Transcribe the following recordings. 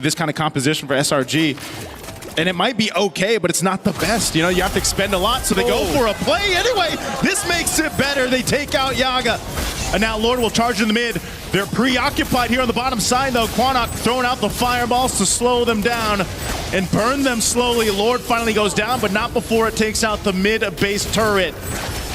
this kind of composition for SRG. And it might be okay, but it's not the best. You know, you have to expend a lot, so they go for a play anyway. This makes it better. They take out Yaga. And now Lord will charge in the mid. They're preoccupied here on the bottom side, though. Quanok throwing out the fireballs to slow them down and burn them slowly. Lord finally goes down, but not before it takes out the mid base turret.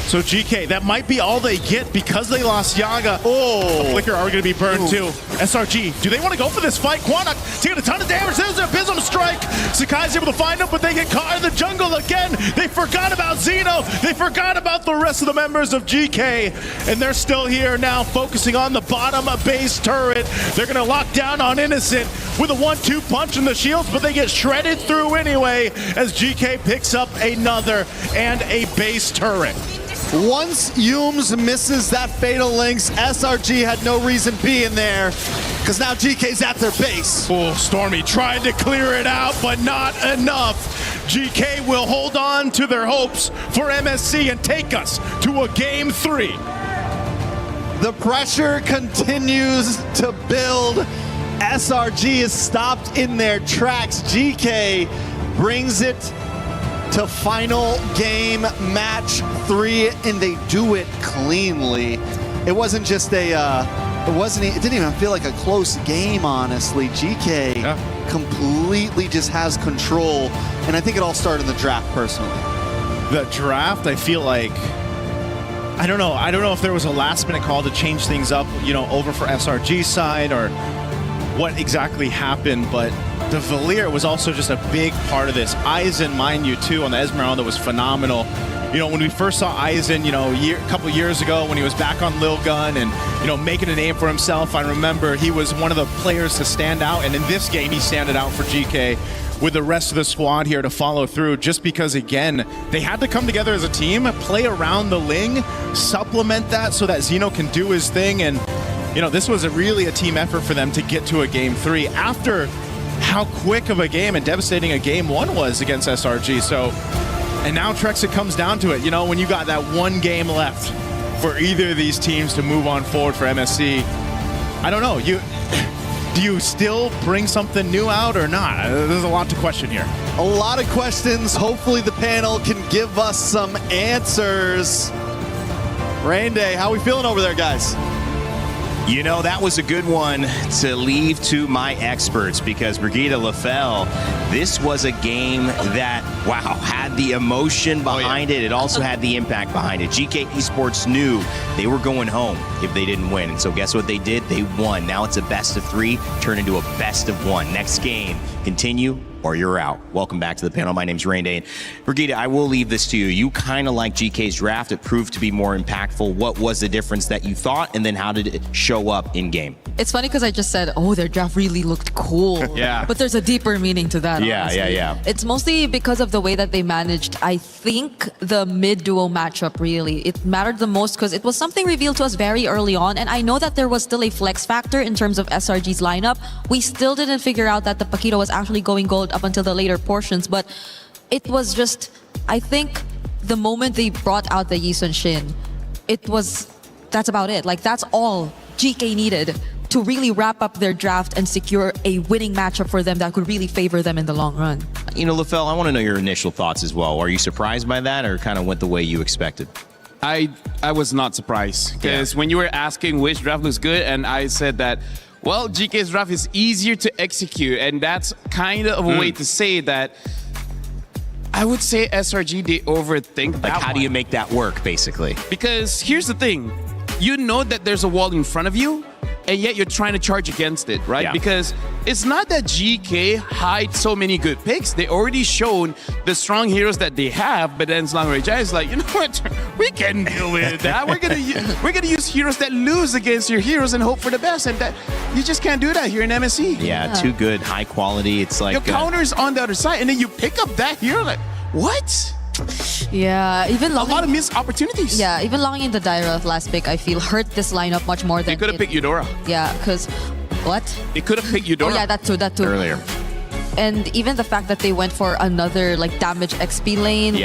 So GK, that might be all they get because they lost Yaga. The Flicker are going to be burned too. SRG, do they want to go for this fight? Quanok taking a ton of damage. There's an Abysm Strike. Sakai's able to find him, but they get caught in the jungle again. They forgot about Xeno. They forgot about the rest of the members of GK. And they're still here now, focusing on the bottom base turret. They're going to lock down on Innocent with a 1-2 punch in the shields, but they get shredded through anyway as GK picks up another and a base turret. Once Yums misses that Fatal Links, SRG had no reason being there, because now GK's at their base. Stormy tried to clear it out, but not enough. GK will hold on to their hopes for MSC and take us to a Game 3. The pressure continues to build. SRG is stopped in their tracks. GK brings it to final game match 3, and they do it cleanly. It wasn't just a it didn't even feel like a close game, honestly. GK completely just has control, and I think it all started in the draft personally. The draft, I feel like, I don't know if there was a last minute call to change things up, you know, over for SRG's side or what exactly happened, but the Valier was also just a big part of this. Aizen, mind you, too, on the Esmeralda was phenomenal. You know, when we first saw Aizen, you know, a couple years ago when he was back on Lil Gun and, you know, making a name for himself, I remember he was one of the players to stand out, and in this game he standed out for GK with the rest of the squad here to follow through, just because, again, they had to come together as a team, play around the Ling, supplement that so that Xeno can do his thing, and you know, this was really a team effort for them to get to a Game 3 after how quick of a game and devastating a Game 1 was against SRG. So, and now Trex, it comes down to it. You know, when you got that one game left for either of these teams to move on forward for MSC, I don't know. Do you still bring something new out or not? There's a lot to question here. A lot of questions. Hopefully the panel can give us some answers. Rain Day, how we feeling over there, guys? You know, that was a good one to leave to my experts, because Brigitte Lafell, this was a game that, wow, had the emotion behind it. It also had the impact behind it. GK Esports knew they were going home if they didn't win. And so guess what they did? They won. Now it's a best of 3, turned into a best of 1. Next game, continue or you're out. Welcome back to the panel. My name's Rain Day. And Brigitte, I will leave this to you. You kind of like GK's draft. It proved to be more impactful. What was the difference that you thought, and then how did it show up in game? It's funny because I just said, oh, their draft really looked cool. Yeah. But there's a deeper meaning to that. Yeah, honestly. yeah. It's mostly because of the way that they managed, I think, the mid-duo matchup, really. It mattered the most because it was something revealed to us very early on. And I know that there was still a flex factor in terms of SRG's lineup. We still didn't figure out that the Paquito was actually going gold up until the later portions. But it was just, I think, the moment they brought out the Yi Sun Shin, that's about it. Like, that's all GK needed to really wrap up their draft and secure a winning matchup for them that could really favor them in the long run. You know, Lafell, I want to know your initial thoughts as well. Are you surprised by that, or kind of went the way you expected? I was not surprised, because when you were asking which draft looks good, and I said that, well, GK's draft is easier to execute, and that's kind of a way to say that. I would say SRG, they overthink that. Like, how do you make that work, basically? Because here's the thing. You know that there's a wall in front of you, and yet you're trying to charge against it, right? Yeah. Because it's not that GK hides so many good picks. They already shown the strong heroes that they have, but then Slang Rajai is like, you know what? We can deal with that. We're gonna use heroes that lose against your heroes and hope for the best, and that you just can't do that here in MSC. Yeah, too good, high quality. It's like your counter is on the other side, and then you pick up that hero. Like, what? Yeah, even a lot of missed opportunities. Yeah, even logging into Daira last pick, I feel hurt this lineup much more than they could have picked Eudora. Yeah, because what? They could have picked Eudora. Oh yeah, that too. Earlier. And even the fact that they went for another like damage XP lane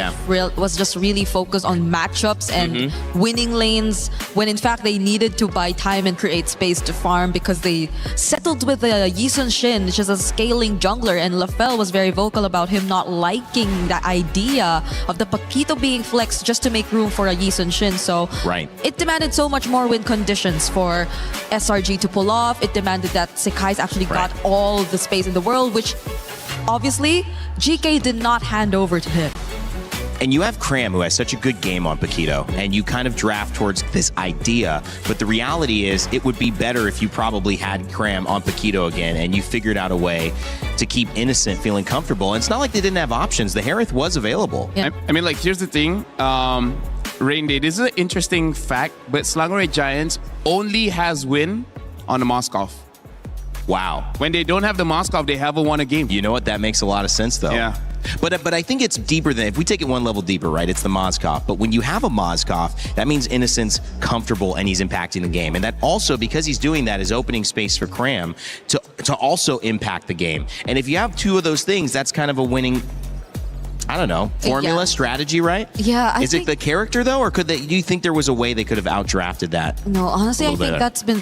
was just really focused on matchups and winning lanes, when in fact they needed to buy time and create space to farm because they settled with the Yi Sun-shin, which is a scaling jungler, and LaFell was very vocal about him not liking the idea of the Paquito being flexed just to make room for a Yi Sun-shin. So it demanded so much more win conditions for SRG to pull off. It demanded that Sekai's actually got all the space in the world, which obviously GK did not hand over to him. And you have Cram, who has such a good game on Paquito, and you kind of draft towards this idea, but the reality is it would be better if you probably had Cram on Paquito again and you figured out a way to keep Innocent feeling comfortable. And it's not like they didn't have options. The Harith was available. Yeah. I mean, like, here's the thing. Rain Day, this is an interesting fact, but Slangoray Giants only has win on the Moskov. Wow. When they don't have the Moskov, they haven't won a game. You know what? That makes a lot of sense, though. Yeah. But I think it's deeper than, if we take it one level deeper, right? It's the Moskov. But when you have a Moskov, that means Innocent's comfortable and he's impacting the game. And that also, because he's doing that, is opening space for Cram to also impact the game. And if you have two of those things, that's kind of a winning, I don't know, formula, strategy, right? Yeah. Is it the character though, or do you think there was a way they could have outdrafted that? No, honestly, I think better? that's been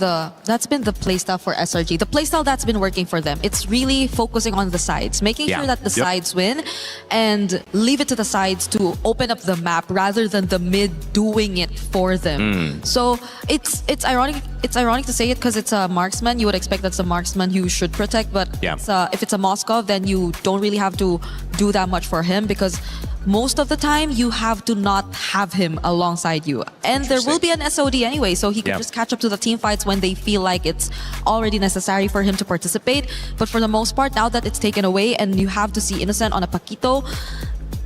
the playstyle for SRG. The playstyle that's been working for them. It's really focusing on the sides, making sure that the sides win, and leave it to the sides to open up the map rather than the mid doing it for them. So it's ironic. It's ironic to say it because it's a marksman. You would expect that's a marksman you should protect, but if it's a Moskov, then you don't really have to do that much for him, because most of the time you have to not have him alongside you, and there will be an SOD anyway, so he can just catch up to the team fights when they feel like it's already necessary for him to participate. But for the most part, now that it's taken away and you have to see Innocent on a Paquito,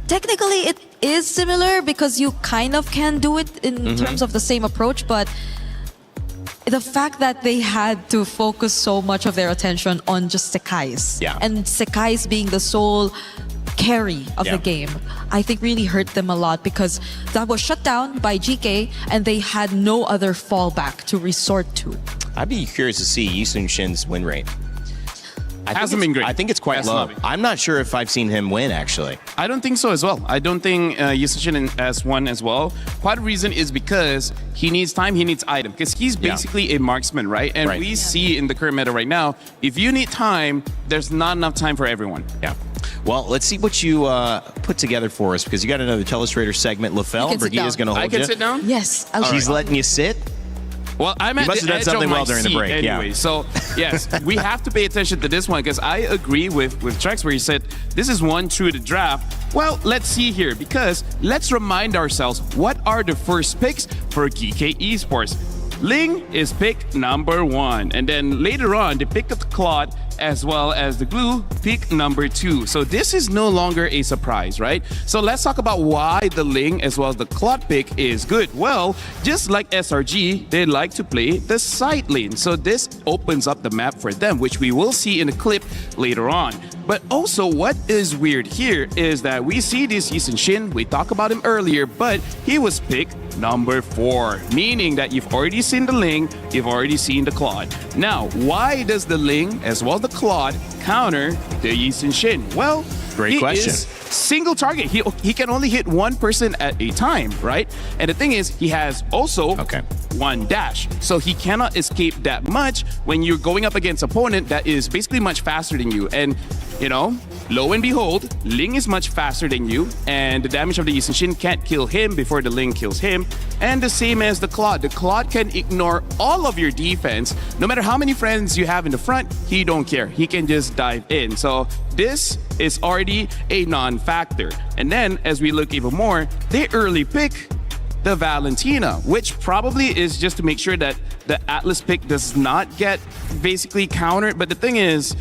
technically it is similar because you kind of can do it in terms of the same approach, but the fact that they had to focus so much of their attention on just Sekai's, and Sekai's being the sole carry of the game, I think really hurt them a lot, because that was shut down by GK and they had no other fallback to resort to. I'd be curious to see Yi Sun-shin's win rate. Hasn't been great. I think it's quite low. I'm not sure if I've seen him win, actually. I don't think so as well. I don't think Yi Sun-shin has won as well. Part of the reason is because he needs time, he needs item, because he's basically a marksman, right? And we see in the current meta right now, if you need time, there's not enough time for everyone. Yeah. Well, let's see what you put together for us, because you got another Telestrator segment. LaFell, Brigida's going to hold you. I can sit down? Yes. She's letting you sit? Well, I'm at must have the done edge something of my well during the seat break, anyway. So, yes, we have to pay attention to this one, because I agree with Trex where he said, this is one through the draft. Well, let's see here, because let's remind ourselves, what are the first picks for GK Esports? Ling is pick number 1. And then later on, they picked up the Claude as well as the Glue, pick number 2. So this is no longer a surprise, right? So let's talk about why the Ling as well as the Claude pick is good. Well, just like SRG, they like to play the side lane. So this opens up the map for them, which we will see in a clip later on. But also, what is weird here is that we see this Yi Sun-shin, we talked about him earlier, but he was picked number 4, meaning that you've already seen the Ling, you've already seen the Claude. Now, why does the Ling as well as the Claude counter the Yi Sun-shin? Well, great question. Is single target. He can only hit one person at a time, right? And the thing is, he has also one dash. So he cannot escape that much when you're going up against opponent that is basically much faster than you. And, you know, lo and behold, Ling is much faster than you, and the damage of the Yi Sun-shin can't kill him before the Ling kills him. And the same as the Claude. The Claude can ignore all of your defense. No matter how many friends you have in the front, he don't care. He can just dive in. So this is already a non-factor. And then, as we look even more, they early pick the Valentina, which probably is just to make sure that the Atlas pick does not get basically countered. But the thing is,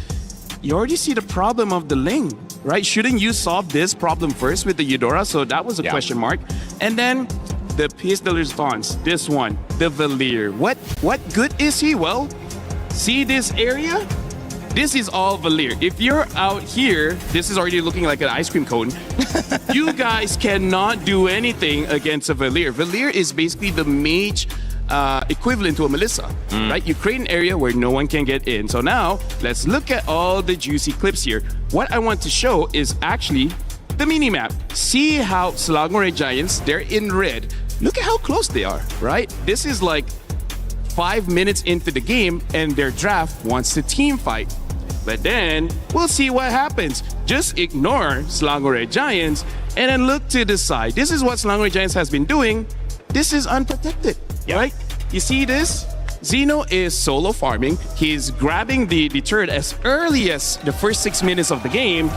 you already see the problem of the Ling, right? Shouldn't you solve this problem first with the Eudora? So that was a question mark. And then the piece de resistance, this one, the Valier. What good is he? Well, see this area? This is all Valier. If you're out here, this is already looking like an ice cream cone. You guys cannot do anything against a Valier. Valier is basically the mage equivalent to a Melissa, right? You create an area where no one can get in. So now let's look at all the juicy clips here. What I want to show is actually the mini map. See how Selangor Giants, they're in red. Look at how close they are, right? This is like 5 minutes into the game and their draft wants to team fight. But then we'll see what happens. Just ignore Selangor Giants and then look to the side. This is what Selangor Giants has been doing. This is unprotected, right? You see this? Gino is solo farming. He's grabbing the turret as early as the first 6 minutes of the game.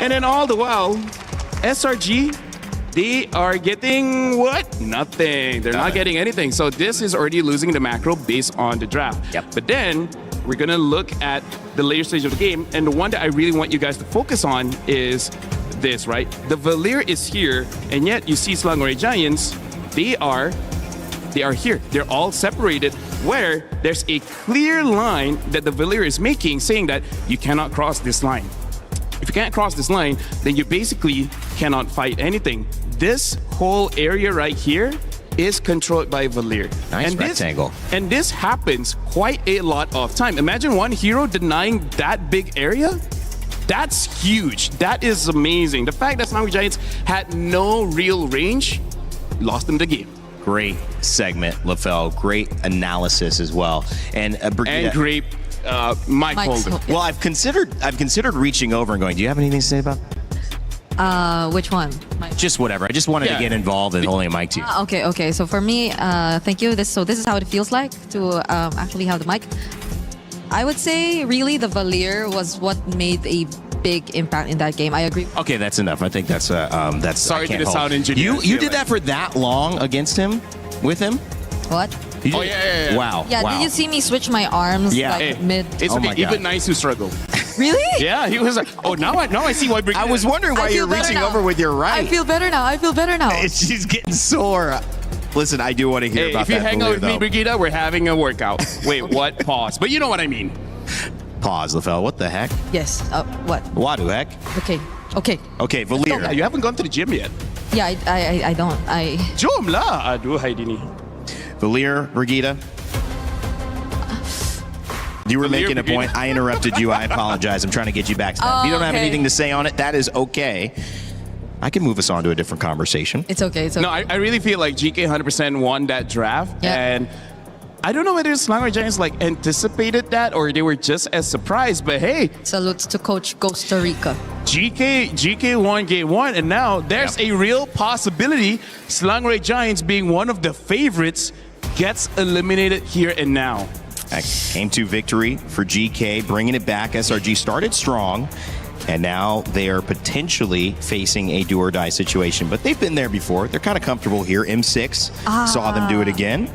And then all the while, SRG, they are getting what? Nothing. They're not getting anything. So this is already losing the macro based on the draft. But then we're going to look at the later stage of the game. And the one that I really want you guys to focus on is this, right? The Valir is here. And yet you see Selangor Giants, they are here. They're all separated where there's a clear line that the Valir is making saying that you cannot cross this line. If you can't cross this line, then you basically cannot fight anything. This whole area right here is controlled by Valir. Nice rectangle. And this happens quite a lot of time. Imagine one hero denying that big area. That's huge. That is amazing. The fact that Selangor Giants had no real range lost them the game. Great segment, LaFell. Great analysis as well. And Brigida, And great mic Mike's holder. well, I've considered reaching over and going, do you have anything to say about Which one? just whatever? I just wanted to Yeah. get involved in holding a mic to you. Okay. So for me, thank you. This is how it feels like to actually have the mic. I would say really the Valir was what made a big impact in that game. I agree. Okay, that's enough. I think that's Sorry I to can't the hold. sound engineer. You did that for that long against him, with him? What? You Oh, did- yeah. Wow. Yeah, Wow. did you see me switch my arms Yeah. like Hey, mid? It's Oh okay. my God. Even nice who struggle. Really? Yeah, he was like, oh, now I see why Brigida. I was wondering why I feel you're better reaching now. over with your right. I feel better now. She's getting sore. Listen, I do want to hear Hey, about if you that hang out Valir, with me, though. Brigida, we're having a workout. Wait, what? Pause. But you know what I mean. Pause, LaFell. What the heck? Yes. What? What the heck? Okay. Okay, Yeah, Valir. you haven't gone to the gym yet. Yeah, I don't. Jom lah. Aduh, hai dini. Valir, Brigida. You were Valir, making a Brigida. point. I interrupted you. I apologize. I'm trying to get you back to that. If you don't have okay. anything to say on it, that is okay. I can move us on to a different conversation. It's okay. No, I really feel like GK 100% won that draft. Yeah. And I don't know whether Selangor Giants like anticipated that or they were just as surprised. But hey, Salutes to Coach Costa Rica. GK won game one, and now there's a real possibility Selangor Giants being one of the favorites gets eliminated here and now. That came to victory for GK, bringing it back. SRG started strong, and now they are potentially facing a do or die situation. But they've been there before. They're kind of comfortable here. M6 saw them do it again.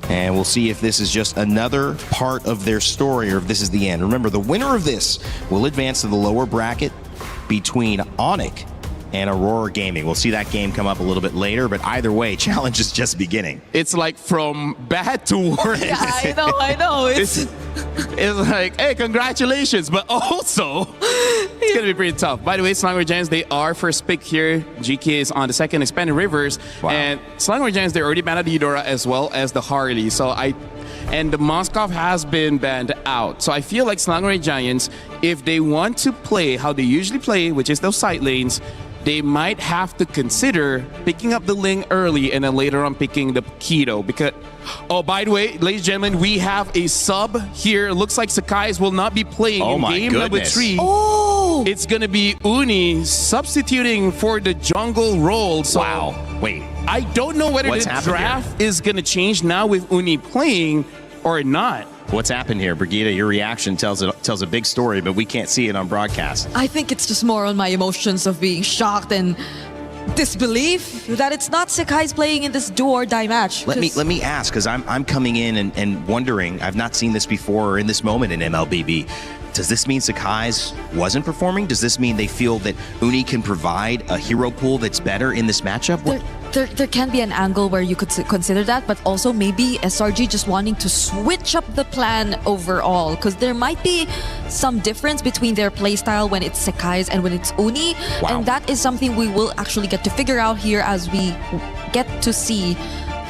And we'll see if this is just another part of their story or if this is the end. Remember, the winner of this will advance to the lower bracket between Onyx and Aurora Gaming. We'll see that game come up a little bit later, but either way, challenge is just beginning. It's like from bad to worse. Yeah, I know. It's like, hey, congratulations, but also it's gonna be pretty tough. By the way, Selangor Giants, they are first pick here. GK is on the second, Expanded Rivers, Wow. and Selangor Giants, they already banned the Eudora as well as the Harley. And the Moskov has been banned out. So I feel like Selangor Giants, if they want to play how they usually play, which is those side lanes, they might have to consider picking up the Ling early and then later on picking the Keto. Because, oh, by the way, ladies and gentlemen, we have a sub here. Looks like Sakai's will not be playing Oh in my game number goodness. 3. Oh, It's going to be Uni substituting for the jungle role. So Wow. Wait. I don't know whether What's the happened draft is going to change now with Uni playing or not. What's happened here, Brigida? Your reaction tells a big story, but we can't see it on broadcast. I think it's just more on my emotions of being shocked and disbelief that it's not Sakai's playing in this do or die match. Let me ask, because I'm coming in and wondering. I've not seen this before or in this moment in MLBB. Does this mean Sakai's wasn't performing? Does this mean they feel that Uni can provide a hero pool that's better in this matchup? What- There can be an angle where you could consider that, but also maybe SRG just wanting to switch up the plan overall, because there might be some difference between their playstyle when it's Sakai's and when it's Uni, Wow. and that is something we will actually get to figure out here as we get to see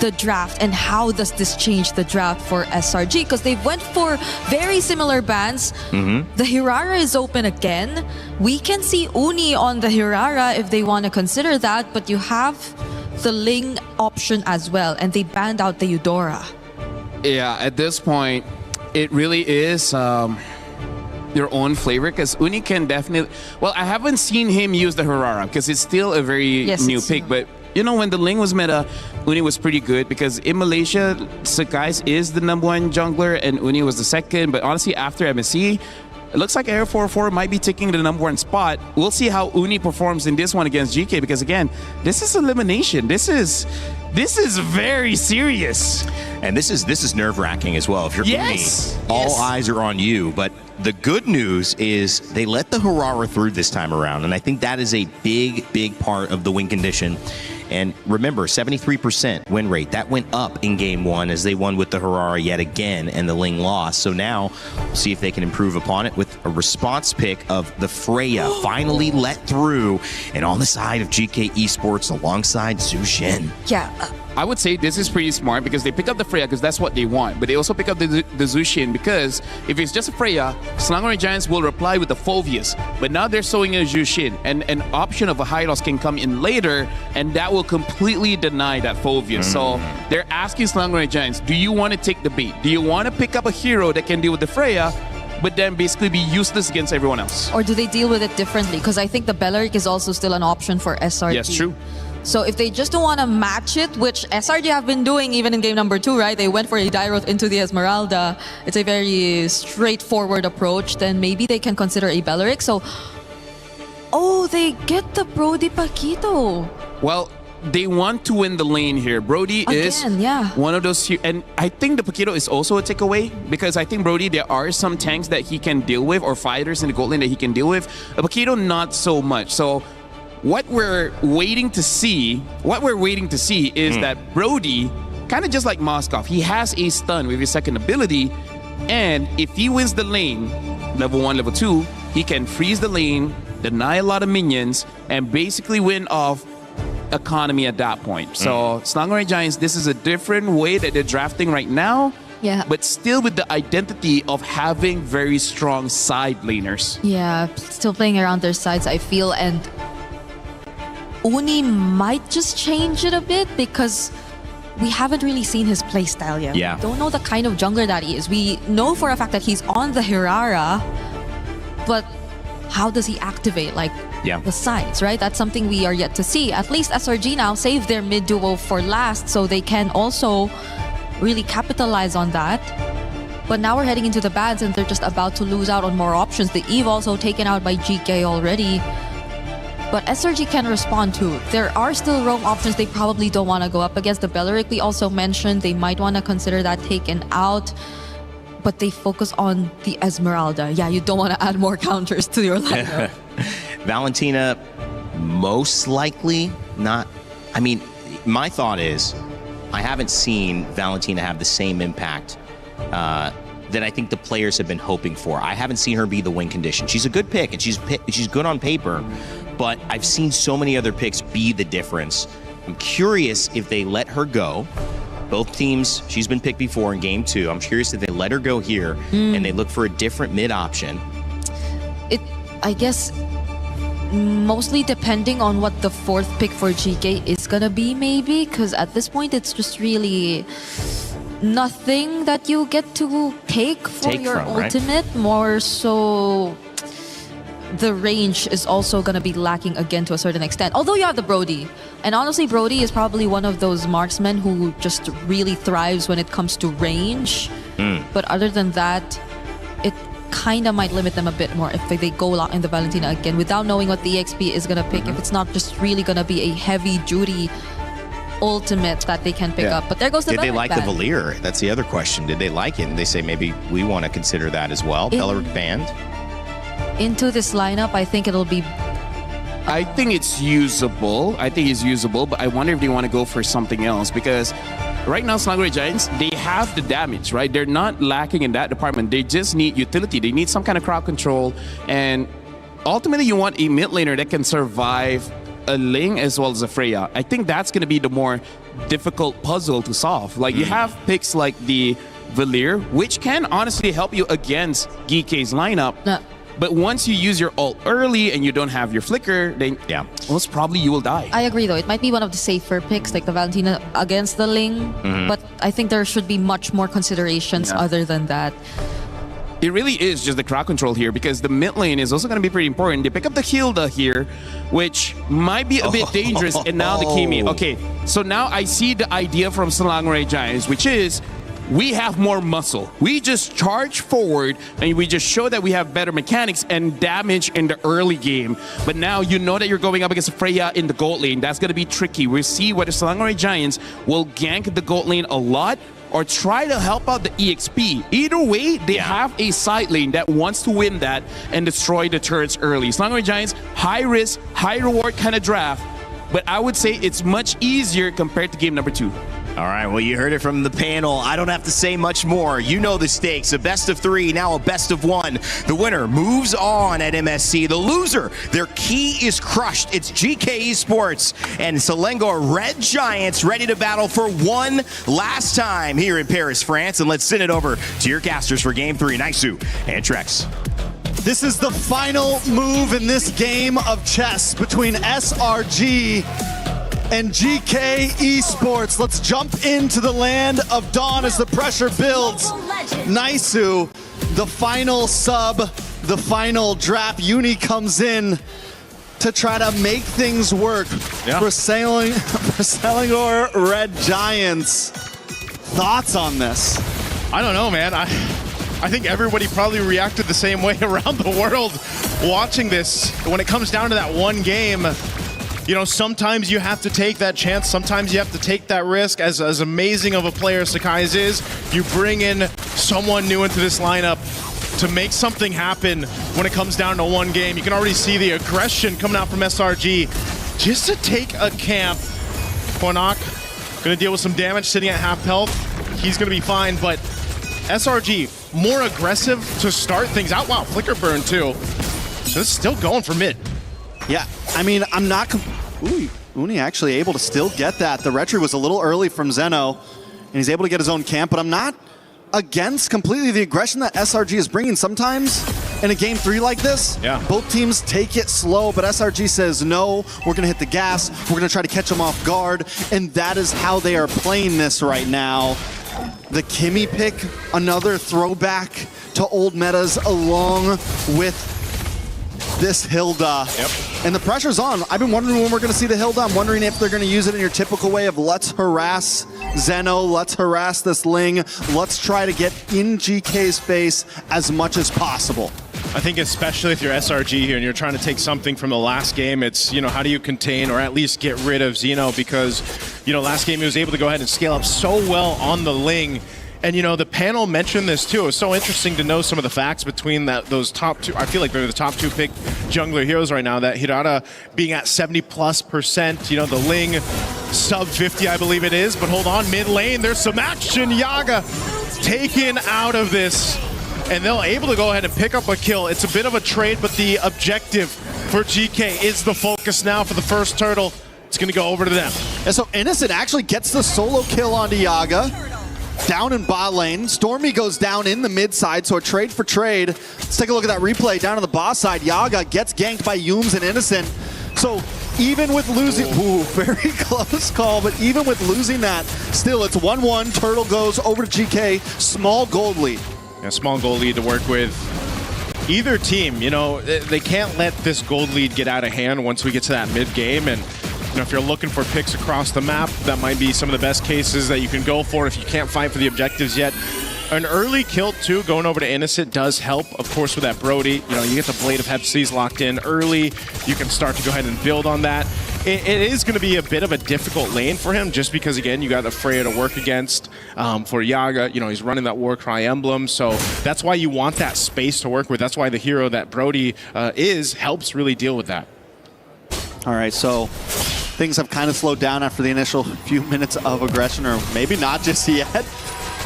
the draft and how does this change the draft for SRG? Because they went for very similar bans. The Hirara is open again. We can see Uni on the Hirara if they want to consider that, but you have the Ling option as well, and they banned out the Eudora. Yeah, at this point, it really is your own flavor, because Uni can definitely... Well, I haven't seen him use the Hirara because it's still a very new pick, but you know, when the Ling was meta, Uni was pretty good because in Malaysia, Sakai's is the #1 jungler and Uni was the second. But honestly, after MSC, it looks like Air 44 might be taking the #1 spot. We'll see how Uni performs in this one against GK, because again, this is elimination. This is very serious. And this is nerve-wracking as well. If you're Uni, all Yes. eyes are on you. But the good news is they let the Hirara through this time around. And I think that is a big, big part of the win condition. And remember, 73% win rate. That went up in game 1 as they won with the Hirara yet again, and the Ling lost. So now, we'll see if they can improve upon it with a response pick of the Freya finally let through, and on the side of GK Esports alongside Zhu Shen. Yeah. I would say this is pretty smart because they pick up the Freya because that's what they want. But they also pick up the Zhu Shen because if it's just a Freya, Selangor Giants will reply with the Phoveus. But now they're sowing a Zhu Shen, and an option of a Hylos can come in later, and that will completely deny that Phoveus. So they're asking Selangor Giants, do you want to take the bait? Do you want to pick up a hero that can deal with the Freya, but then basically be useless against everyone else? Or do they deal with it differently? Because I think the Belleric is also still an option for SRG. Yes, true. So if they just don't want to match it, which SRG have been doing even in game number 2, right? They went for a Dairoth into the Esmeralda. It's a very straightforward approach. Then maybe they can consider a Belleric. So, they get the Brody Paquito. Well, they want to win the lane here. Brody is one of those, and I think the Paquito is also a takeaway because I think Brody, there are some tanks that he can deal with or fighters in the gold lane that he can deal with. A Paquito, not so much. So what we're waiting to see is that Brody, kind of just like Moskov, he has a stun with his second ability, and if he wins the lane, level 1, level 2, he can freeze the lane, deny a lot of minions, and basically win off economy at that point. So Selangor Giants, this is a different way that they're drafting right now. Yeah. But still with the identity of having very strong side laners. Yeah, still playing around their sides, I feel, and Uni might just change it a bit because we haven't really seen his playstyle yet. Yeah. We don't know the kind of jungler that he is. We know for a fact that he's on the Hirara, but how does he activate the sides, right? That's something we are yet to see. At least SRG now saved their mid duo for last, so they can also really capitalize on that. But now we're heading into the bans and they're just about to lose out on more options. The Eve also taken out by GK already. But SRG can respond too. There are still roam options they probably don't want to go up against. The Belleric we also mentioned, they might want to consider that taken out. But they focus on the Esmeralda. Yeah, you don't want to add more counters to your lineup. Valentina, most likely not. I mean, my thought is, I haven't seen Valentina have the same impact that I think the players have been hoping for. I haven't seen her be the win condition. She's a good pick, and she's good on paper, but I've seen so many other picks be the difference. I'm curious if they let her go. Both teams, she's been picked before in game 2. I'm curious if they let her go here and they look for a different mid option. I guess, mostly depending on what the 4th pick for GK is gonna be, maybe, because at this point it's just really nothing that you get to take your ultimate. Right? More so, the range is also gonna be lacking again to a certain extent. Although you have the Brody, and honestly, Brody is probably one of those marksmen who just really thrives when it comes to range. But other than that, it kind of might limit them a bit more if they go out in the Valentina again without knowing what the EXP is gonna pick. If it's not just really gonna be a heavy duty ultimate that they can pick up. But there goes the Did they like ban. the Valir? That's the other question. Did they like it? And they say maybe we want to consider that as well. Belleric banned. Into this lineup, I think it'll be... I think it's usable. But I wonder if they want to go for something else because right now, Selangor Giants, they have the damage, right? They're not lacking in that department. They just need utility. They need some kind of crowd control. And ultimately, you want a mid laner that can survive a Ling as well as a Freya. I think that's going to be the more difficult puzzle to solve. Like, you have picks like the Valir, which can honestly help you against GK's lineup. But once you use your ult early and you don't have your flicker, then most probably you will die. I agree, though. It might be one of the safer picks, like the Valentina against the Ling. But I think there should be much more considerations other than that. It really is just the crowd control here, because the mid lane is also going to be pretty important. They pick up the Hilda here, which might be a bit dangerous. And now the Kimi. Okay, so now I see the idea from Selangor Giants, which is we have more muscle. We just charge forward and we just show that we have better mechanics and damage in the early game. But now you know that you're going up against Freya in the gold lane. That's going to be tricky. We'll see whether Selangor Giants will gank the gold lane a lot or try to help out the EXP. Either way, they have a side lane that wants to win that and destroy the turrets early. Selangor Giants, high risk, high reward kind of draft. But I would say it's much easier compared to game number 2. All right, well, you heard it from the panel. I don't have to say much more. You know the stakes. A best of 3, now a best of 1. The winner moves on at MSC. The loser, their key is crushed. It's GK Esports and Selangor Red Giants ready to battle for one last time here in Paris, France. And let's send it over to your casters for game 3, Naisu and Trex. This is the final move in this game of chess between SRG and GK Esports. Let's jump into the land of Dawn as the pressure builds. Naisu, the final sub, the final draft. Uni comes in to try to make things work for Selangor Red Giants. Thoughts on this? I don't know, man. I think everybody probably reacted the same way around the world watching this. When it comes down to that one game, you know, sometimes you have to take that chance. Sometimes you have to take that risk. As amazing of a player Sakai's is, you bring in someone new into this lineup to make something happen when it comes down to one game. You can already see the aggression coming out from SRG just to take a camp. Cornock going to deal with some damage sitting at half health. He's going to be fine, but SRG more aggressive to start things out. Wow, flicker burn too. So it's still going for mid. Yeah, I mean, I'm not... Ooh, Uni actually able to still get that. The retry was a little early from Zeno, and he's able to get his own camp, but I'm not against completely the aggression that SRG is bringing. Sometimes in a game 3 like this, both teams take it slow, but SRG says, no, we're going to hit the gas, we're going to try to catch them off guard, and that is how they are playing this right now. The Kimi pick, another throwback to old metas along with this Hilda. And the pressure's on. I've been wondering when we're going to see the Hilda. I'm wondering if they're going to use it in your typical way of let's harass Zeno, let's harass this Ling, let's try to get in GK's face as much as possible. I think especially if you're SRG here and you're trying to take something from the last game, it's, you know, how do you contain or at least get rid of Zeno? Because, you know, last game he was able to go ahead and scale up so well on the Ling. And, you know, the panel mentioned this, too. It was so interesting to know some of the facts between those top 2. I feel like they're the top 2 picked jungler heroes right now. That Hirata being at 70+%. You know, the Ling sub 50, I believe it is. But hold on, mid lane, there's some action. Yaga taken out of this. And they're able to go ahead and pick up a kill. It's a bit of a trade, but the objective for GK is the focus now for the first turtle. It's going to go over to them. And so Innocent actually gets the solo kill onto Yaga. Down in bot lane. Stormy goes down in the mid side, so a trade for trade. Let's take a look at that replay down on the boss side. Yaga gets ganked by Yooms and Innocent. So even with losing, very close call, but even with losing that, still it's 1-1. Turtle goes over to GK. Small gold lead. A small gold lead to work with. Either team, you know, they can't let this gold lead get out of hand once we get to that mid game. And you know, if you're looking for picks across the map, that might be some of the best cases that you can go for if you can't fight for the objectives yet. An early kill, too, going over to Innocent does help, of course, with that Brody. You know, you get the Blade of Hepsies locked in early. You can start to go ahead and build on that. It is going to be a bit of a difficult lane for him just because, again, you got the Freya to work against. For Yaga, you know, he's running that Warcry emblem, so that's why you want that space to work with. That's why the hero that Brody helps really deal with that. All right, so things have kind of slowed down after the initial few minutes of aggression, or maybe not just yet.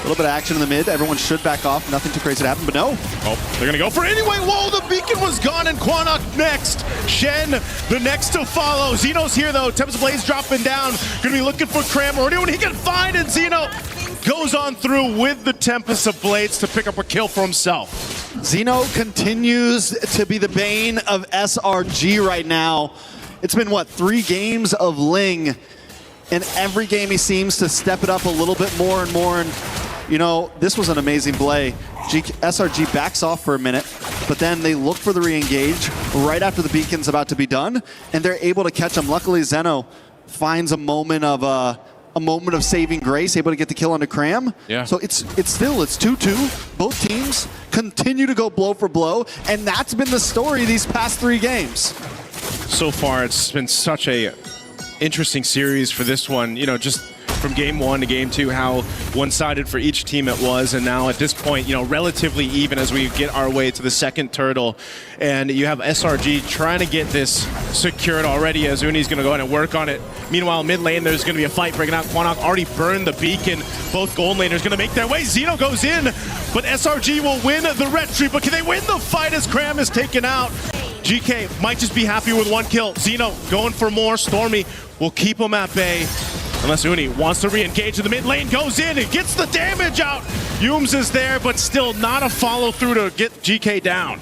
little bit of action in the mid. Everyone should back off. Nothing too crazy to happen, but no. Oh, they're going to go for it anyway. Whoa, the beacon was gone, and Quanok next. Shen, the next to follow. Xeno's here, though. Tempest Blaze dropping down. Going to be looking for Cram or anyone he can find, and Xeno goes on through with the Tempest of Blades to pick up a kill for himself. Xeno continues to be the bane of SRG right now. It's been, what, 3 games of Ling, and every game he seems to step it up a little bit more and more. And, you know, this was an amazing play. SRG backs off for a minute, but then they look for the re-engage right after the beacon's about to be done, and they're able to catch him. Luckily, Zeno finds a moment of saving grace, able to get the kill onto Cram. Yeah. So it's 2-2. Both teams continue to go blow for blow, and that's been the story these past 3 games. So far, it's been such a interesting series for this one. You know, just from game 1 to game 2, how one-sided for each team it was, and now at this point, you know, relatively even as we get our way to the second turtle. And you have SRG trying to get this secured already, as Uni's going to go ahead and work on it. Meanwhile, mid lane, there's going to be a fight breaking out. Quanok already burned the beacon. Both gold laners going to make their way. Xeno goes in, but SRG will win the retry. But can they win the fight as Cram is taken out? GK might just be happy with 1 kill. Xeno going for more. Stormy will keep him at bay. Unless Uni wants to re-engage in the mid lane, goes in and gets the damage out. Yumes is there, but still not a follow-through to get GK down.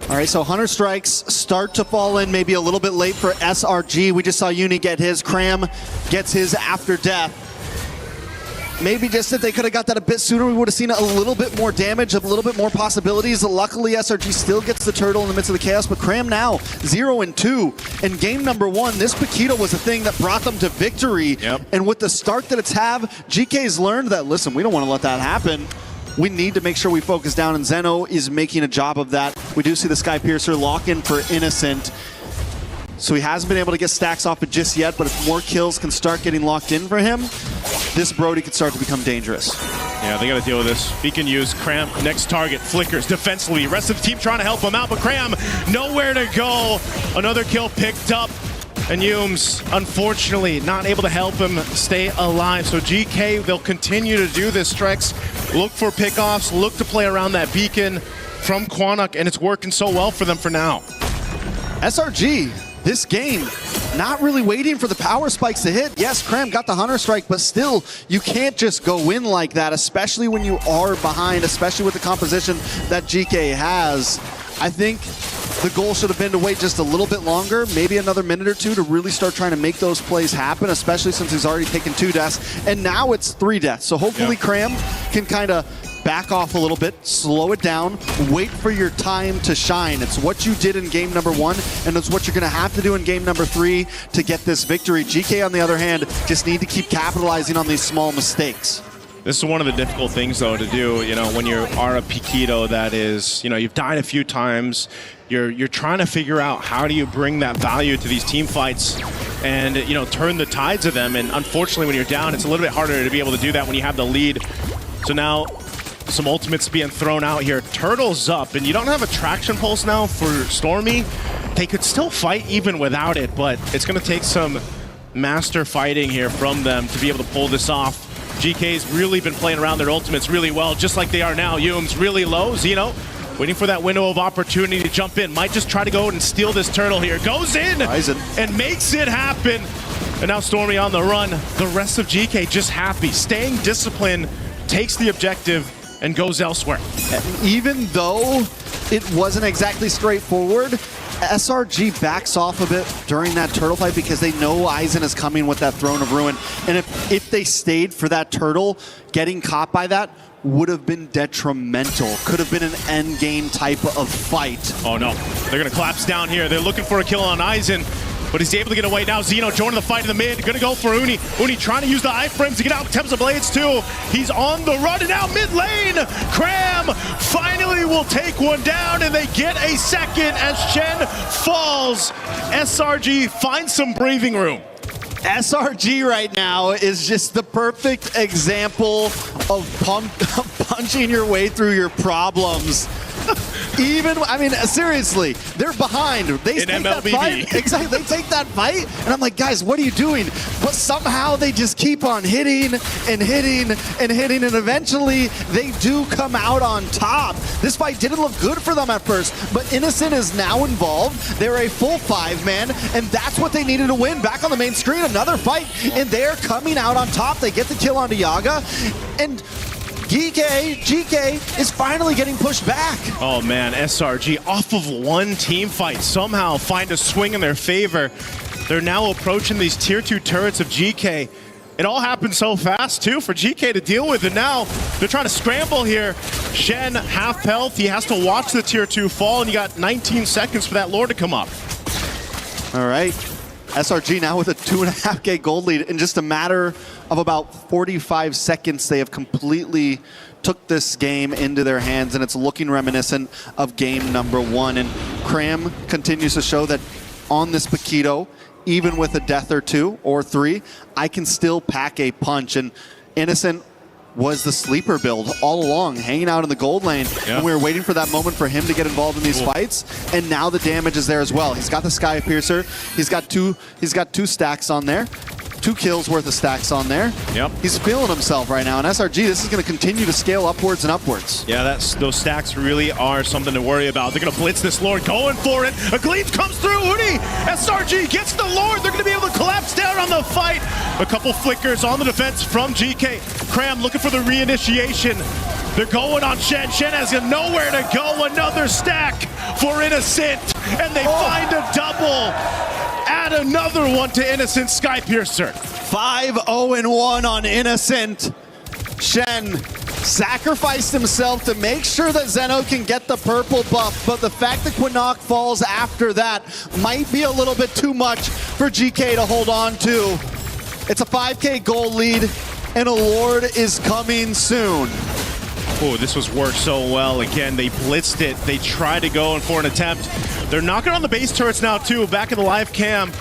All right, so Hunter Strikes start to fall in maybe a little bit late for SRG. We just saw Uni get his. Cram gets his after death. Maybe just if they could have got that a bit sooner, we would have seen a little bit more damage, a little bit more possibilities. Luckily, SRG still gets the turtle in the midst of the chaos, but Cram now 0-2. In game number 1, this Paquito was the thing that brought them to victory. Yep. And with the start that it's have, GK's learned that, listen, we don't want to let that happen. We need to make sure we focus down, and Zeno is making a job of that. We do see the Sky Piercer lock in for Innocent. So he hasn't been able to get stacks off it just yet, but if more kills can start getting locked in for him, this Brody could start to become dangerous. Yeah, they got to deal with this. Beacon used. Cram, next target, flickers defensively. Rest of the team trying to help him out, but Cram, nowhere to go. Another kill picked up, and Yumes, unfortunately, not able to help him stay alive. So GK, they'll continue to do this, Trex. Look for pickoffs, look to play around that beacon from Quanok, and it's working so well for them for now. SRG, this game, not really waiting for the power spikes to hit. Yes, Cram got the Hunter Strike, but still, you can't just go in like that, especially when you are behind, especially with the composition that GK has. I think the goal should have been to wait just a little bit longer, maybe another minute or 2 to really start trying to make those plays happen, especially since he's already taken 2 deaths, and now it's 3 deaths. So hopefully Cram can kind of back off a little bit, slow it down, wait for your time to shine. It's what you did in game number 1, and it's what you're going to have to do in game number 3 to get this victory. GK, on the other hand, just need to keep capitalizing on these small mistakes. This is one of the difficult things, though, to do, you know, when you are a Paquito that is, you know, you've died a few times, you're trying to figure out how do you bring that value to these team fights and, you know, turn the tides of them. And unfortunately, when you're down, it's a little bit harder to be able to do that when you have the lead. So now some ultimates being thrown out here. Turtle's up, and you don't have a traction pulse now for Stormy. They could still fight even without it, but it's going to take some master fighting here from them to be able to pull this off. GK's really been playing around their ultimates really well, just like they are now. Yumes really low. Xeno waiting for that window of opportunity to jump in. Might just try to go and steal this turtle here. Goes in and makes it happen. And now Stormy on the run. The rest of GK just happy, staying disciplined, takes the objective, and goes elsewhere. Even though it wasn't exactly straightforward, SRG backs off a bit during that turtle fight because they know Aizen is coming with that Throne of Ruin. And if they stayed for that turtle, getting caught by that would have been detrimental. Could have been an end game type of fight. Oh no, they're gonna collapse down here. They're looking for a kill on Aizen, but he's able to get away now. Xeno joining the fight in the mid, gonna go for Uni. Uni trying to use the iframes to get out Tempest of Blades too. He's on the run, and now mid lane, Cram finally will take one down, and they get a second as Shen falls. SRG finds some breathing room. SRG right now is just the perfect example of punching your way through your problems. Even, I mean, seriously, they're behind. They In take that MLBB. fight. Exactly, they take that fight, and I'm like, guys, what are you doing? But somehow they just keep on hitting and hitting and hitting, and eventually they do come out on top. This fight didn't look good for them at first, but Innocent is now involved. They're a full 5-man, and that's what they needed to win. Back on the main screen, another fight, and they're coming out on top. They get the kill onto Yaga, and GK is finally getting pushed back. Oh man, SRG off of one team fight somehow find a swing in their favor. They're now approaching these tier 2 turrets of GK. It all happened so fast too for GK to deal with, and now they're trying to scramble here. Shen, half health, he has to watch the tier 2 fall, and you got 19 seconds for that lord to come up. All right, SRG now with a 2.5K gold lead in just a matter of about 45 seconds. They have completely took this game into their hands, and it's looking reminiscent of game number 1. And Cram continues to show that on this Paquito, even with a death or 2 or 3, I can still pack a punch. And Innocent was the sleeper build all along, hanging out in the gold lane. Yeah. And we were waiting for that moment for him to get involved in these fights. And now the damage is there as well. He's got the Sky Piercer. He's got two stacks on there. 2 kills worth of stacks on there. Yep. He's feeling himself right now. And SRG, this is going to continue to scale upwards and upwards. Yeah, those stacks really are something to worry about. They're going to blitz this lord, going for it. A Gleams comes through. Uni, SRG gets the lord. They're going to be able to collapse down on the fight. A couple flickers on the defense from GK. Cram looking for the reinitiation. They're going on Shen. Shen has nowhere to go. Another stack for Innocent. And they find a double. Add another one to Innocent Sky Piercer. 5-0-1 on Innocent. Shen sacrificed himself to make sure that Zeno can get the purple buff, but the fact that Quinnock falls after that might be a little bit too much for GK to hold on to. It's a 5K gold lead, and a Lord is coming soon. Oh, this was worked so well. Again, they blitzed it. They tried to go in for an attempt. They're knocking on the base turrets now, too. Back in the live cam.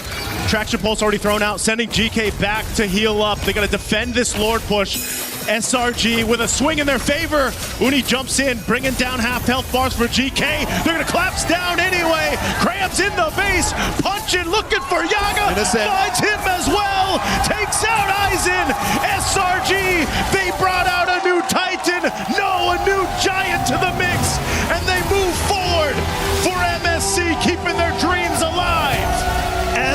Traction pulse already thrown out, sending GK back to heal up. They got to defend this Lord push. SRG with a swing in their favor. Uni jumps in, bringing down half health bars for GK. They're going to collapse down anyway. Krabs in the base, punching, looking for Yaga. Innocent. Finds him as well. Takes out Aizen. SRG, they brought out a new Titan. No, a new Giant to the mix. And they move forward for MSC, keeping their dreams alive.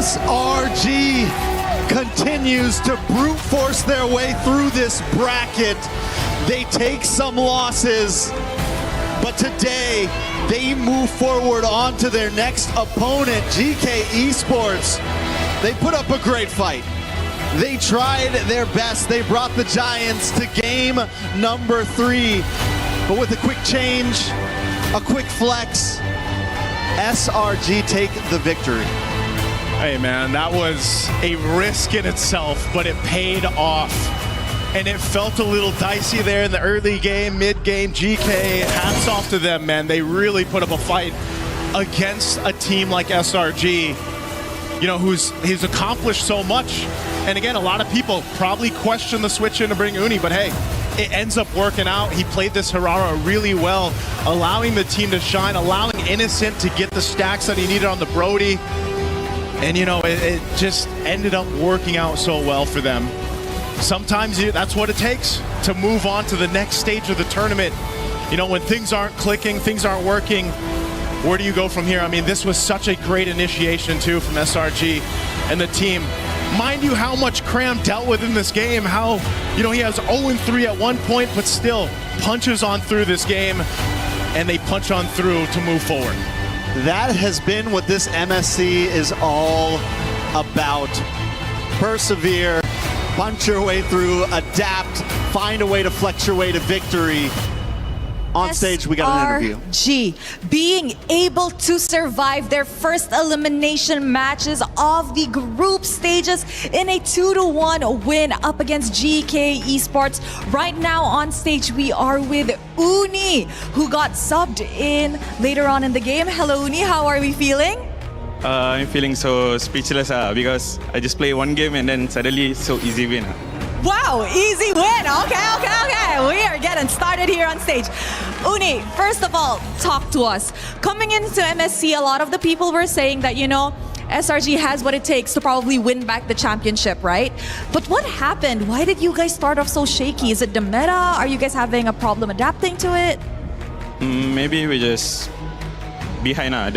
SRG continues to brute force their way through this bracket. They take some losses, but today they move forward on to their next opponent, GK Esports. They put up a great fight. They tried their best. They brought the Giants to game number 3, but with a quick change, a quick flex, SRG take the victory. Hey man, that was a risk in itself, but it paid off. And it felt a little dicey there in the early game, mid-game. GK, hats off to them, man. They really put up a fight against a team like SRG, you know, who's accomplished so much. And again, a lot of people probably question the switch in to bring Uni, but hey, it ends up working out. He played this Harara really well, allowing the team to shine, allowing Innocent to get the stacks that he needed on the Brody. And, you know, it just ended up working out so well for them. Sometimes that's what it takes to move on to the next stage of the tournament. You know, when things aren't clicking, things aren't working, where do you go from here? I mean, this was such a great initiation, too, from SRG and the team. Mind you, how much Cram dealt with in this game, how, you know, he has 0-3 at one point, but still punches on through this game, and they punch on through to move forward. That has been what this MSC is all about. Persevere, punch your way through, adapt, find a way to flex your way to victory. On stage, we got an interview. SRG being able to survive their first elimination matches of the group stages in a 2-1 win up against GK Esports. Right now on stage, we are with Uni, who got subbed in later on in the game. Hello, Uni. How are we feeling? I'm feeling so speechless because I just play one game and then suddenly so easy win. Wow, easy win. Okay. We are getting started here on stage. Uni, first of all, talk to us. Coming into MSC, a lot of the people were saying that, SRG has what it takes to probably win back the championship, right? But what happened? Why did you guys start off so shaky? Is it the meta? Are you guys having a problem adapting to it? Maybe we just behind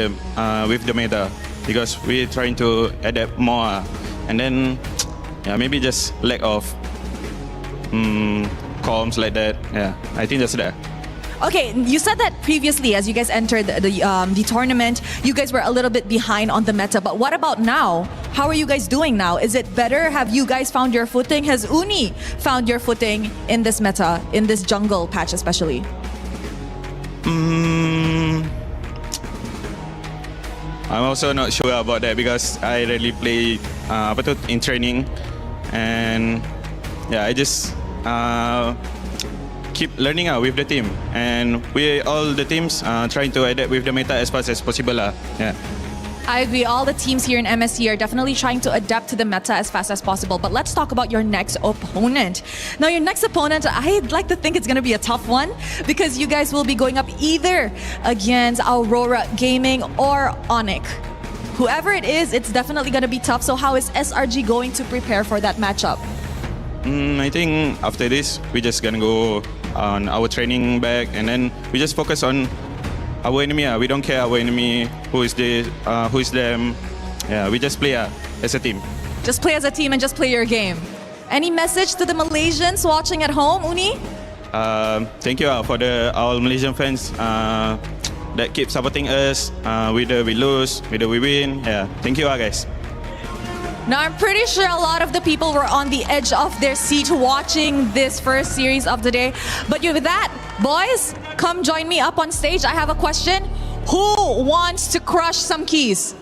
with the meta because we're trying to adapt more, and then maybe just lack of comms like that. I think that's that. Okay, you said that previously as you guys entered the tournament, you guys were a little bit behind on the meta. But what about now? How are you guys doing now? Is it better? Have you guys found your footing? Has Uni found your footing in this meta, in this jungle patch especially? I'm also not sure about that because I really play in training, and I just keep learning with the team, and all the teams trying to adapt with the meta as fast as possible. I agree. All the teams here in MSC are definitely trying to adapt to the meta as fast as possible. But let's talk about your next opponent. Now, your next opponent, I'd like to think it's going to be a tough one because you guys will be going up either against Aurora Gaming or Onyx. Whoever it is, it's definitely going to be tough. So how is SRG going to prepare for that matchup? I think after this, we're just going to go on our training back, and then we just focus on our enemy. We don't care our enemy, who is them. We just play as a team. Just play as a team and just play your game. Any message to the Malaysians watching at home, Uni? Thank you for our Malaysian fans that keep supporting us. Whether we lose, whether we win. Thank you guys. Now, I'm pretty sure a lot of the people were on the edge of their seat watching this first series of the day. But with that, boys, come join me up on stage. I have a question. Who wants to crush some keys?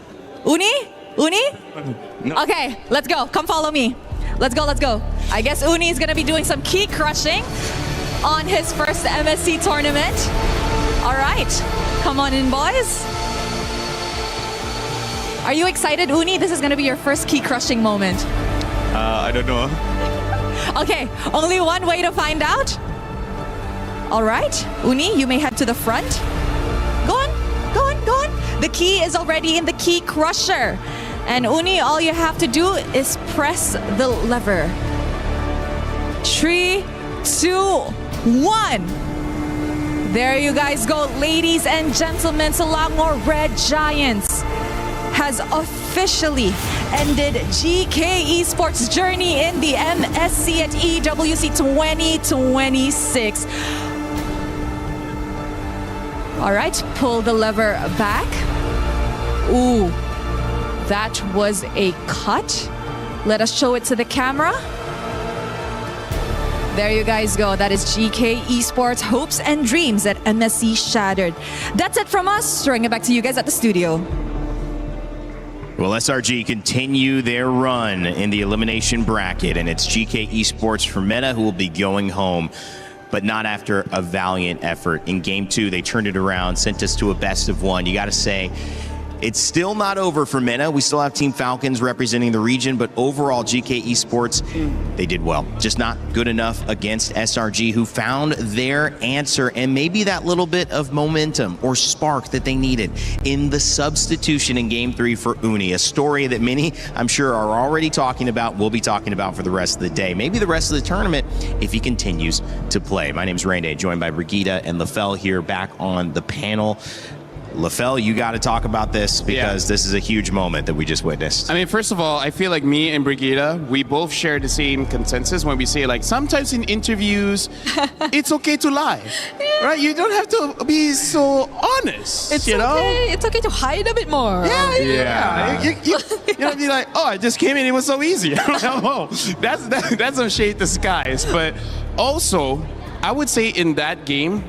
Uni? No. Okay, let's go. Come follow me. Let's go. I guess Uni is going to be doing some key crushing on his first MSC tournament. All right, come on in, boys. Are you excited, Uni? This is going to be your first key crushing moment. I don't know. Okay, only one way to find out. All right, Uni, you may head to the front. Go on. The key is already in the key crusher. And Uni, all you have to do is press the lever. 3, 2, 1. There you guys go, ladies and gentlemen. Selangor Red Giants has officially ended GK Esports' journey in the MSC at EWC 2026. All right, pull the lever back. Ooh, that was a cut. Let us show it to the camera. There you guys go. That is GK Esports hopes and dreams at MSC shattered. That's it from us. Throwing it back to you guys at the studio. Well, SRG continue their run in the elimination bracket, and it's GK Esports for Meta who will be going home, but not after a valiant effort. In Game 2, they turned it around, sent us to a best of one. You got to say, it's still not over for Meta. We still have Team Falcons representing the region, but overall, GK Esports, they did well. Just not good enough against SRG, who found their answer and maybe that little bit of momentum or spark that they needed in the substitution in Game 3 for Uni, a story that many, I'm sure, are already talking about, will be talking about for the rest of the day, maybe the rest of the tournament if he continues to play. My name is Rainday, joined by Brigitte and Lefel here back on the panel. Lefel, you got to talk about this because this is a huge moment that we just witnessed. I mean, first of all, I feel like me and Brigitte, we both share the same consensus when we say, like, sometimes in interviews, it's okay to lie, right? You don't have to be so honest, It's you know? okay. It's okay to hide a bit more. Yeah. You know, be like, oh, I just came in, it was so easy. Oh, that's some shade disguise. But also, I would say in that game,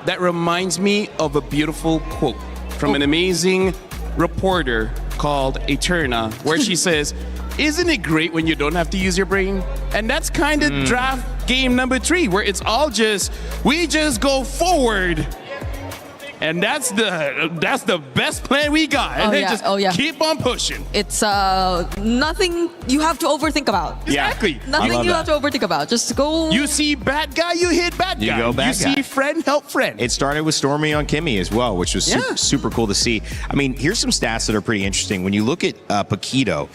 that reminds me of a beautiful quote from an amazing reporter called Eterna, where she says, isn't it great when you don't have to use your brain? And that's kind of draft game number 3, where it's all we just go forward. And that's the best plan we got. And Oh, then yeah. just Oh, yeah. keep on pushing. It's nothing you have to overthink about. Exactly. Nothing love you that. have to overthink about. Just go. You see bad guy, you hit bad guy. You go bad You guy. see friend, help friend. It started with Stormy on Kimmy as well, which was Yeah. super cool to see. I mean, here's some stats that are pretty interesting. When you look at Paquito,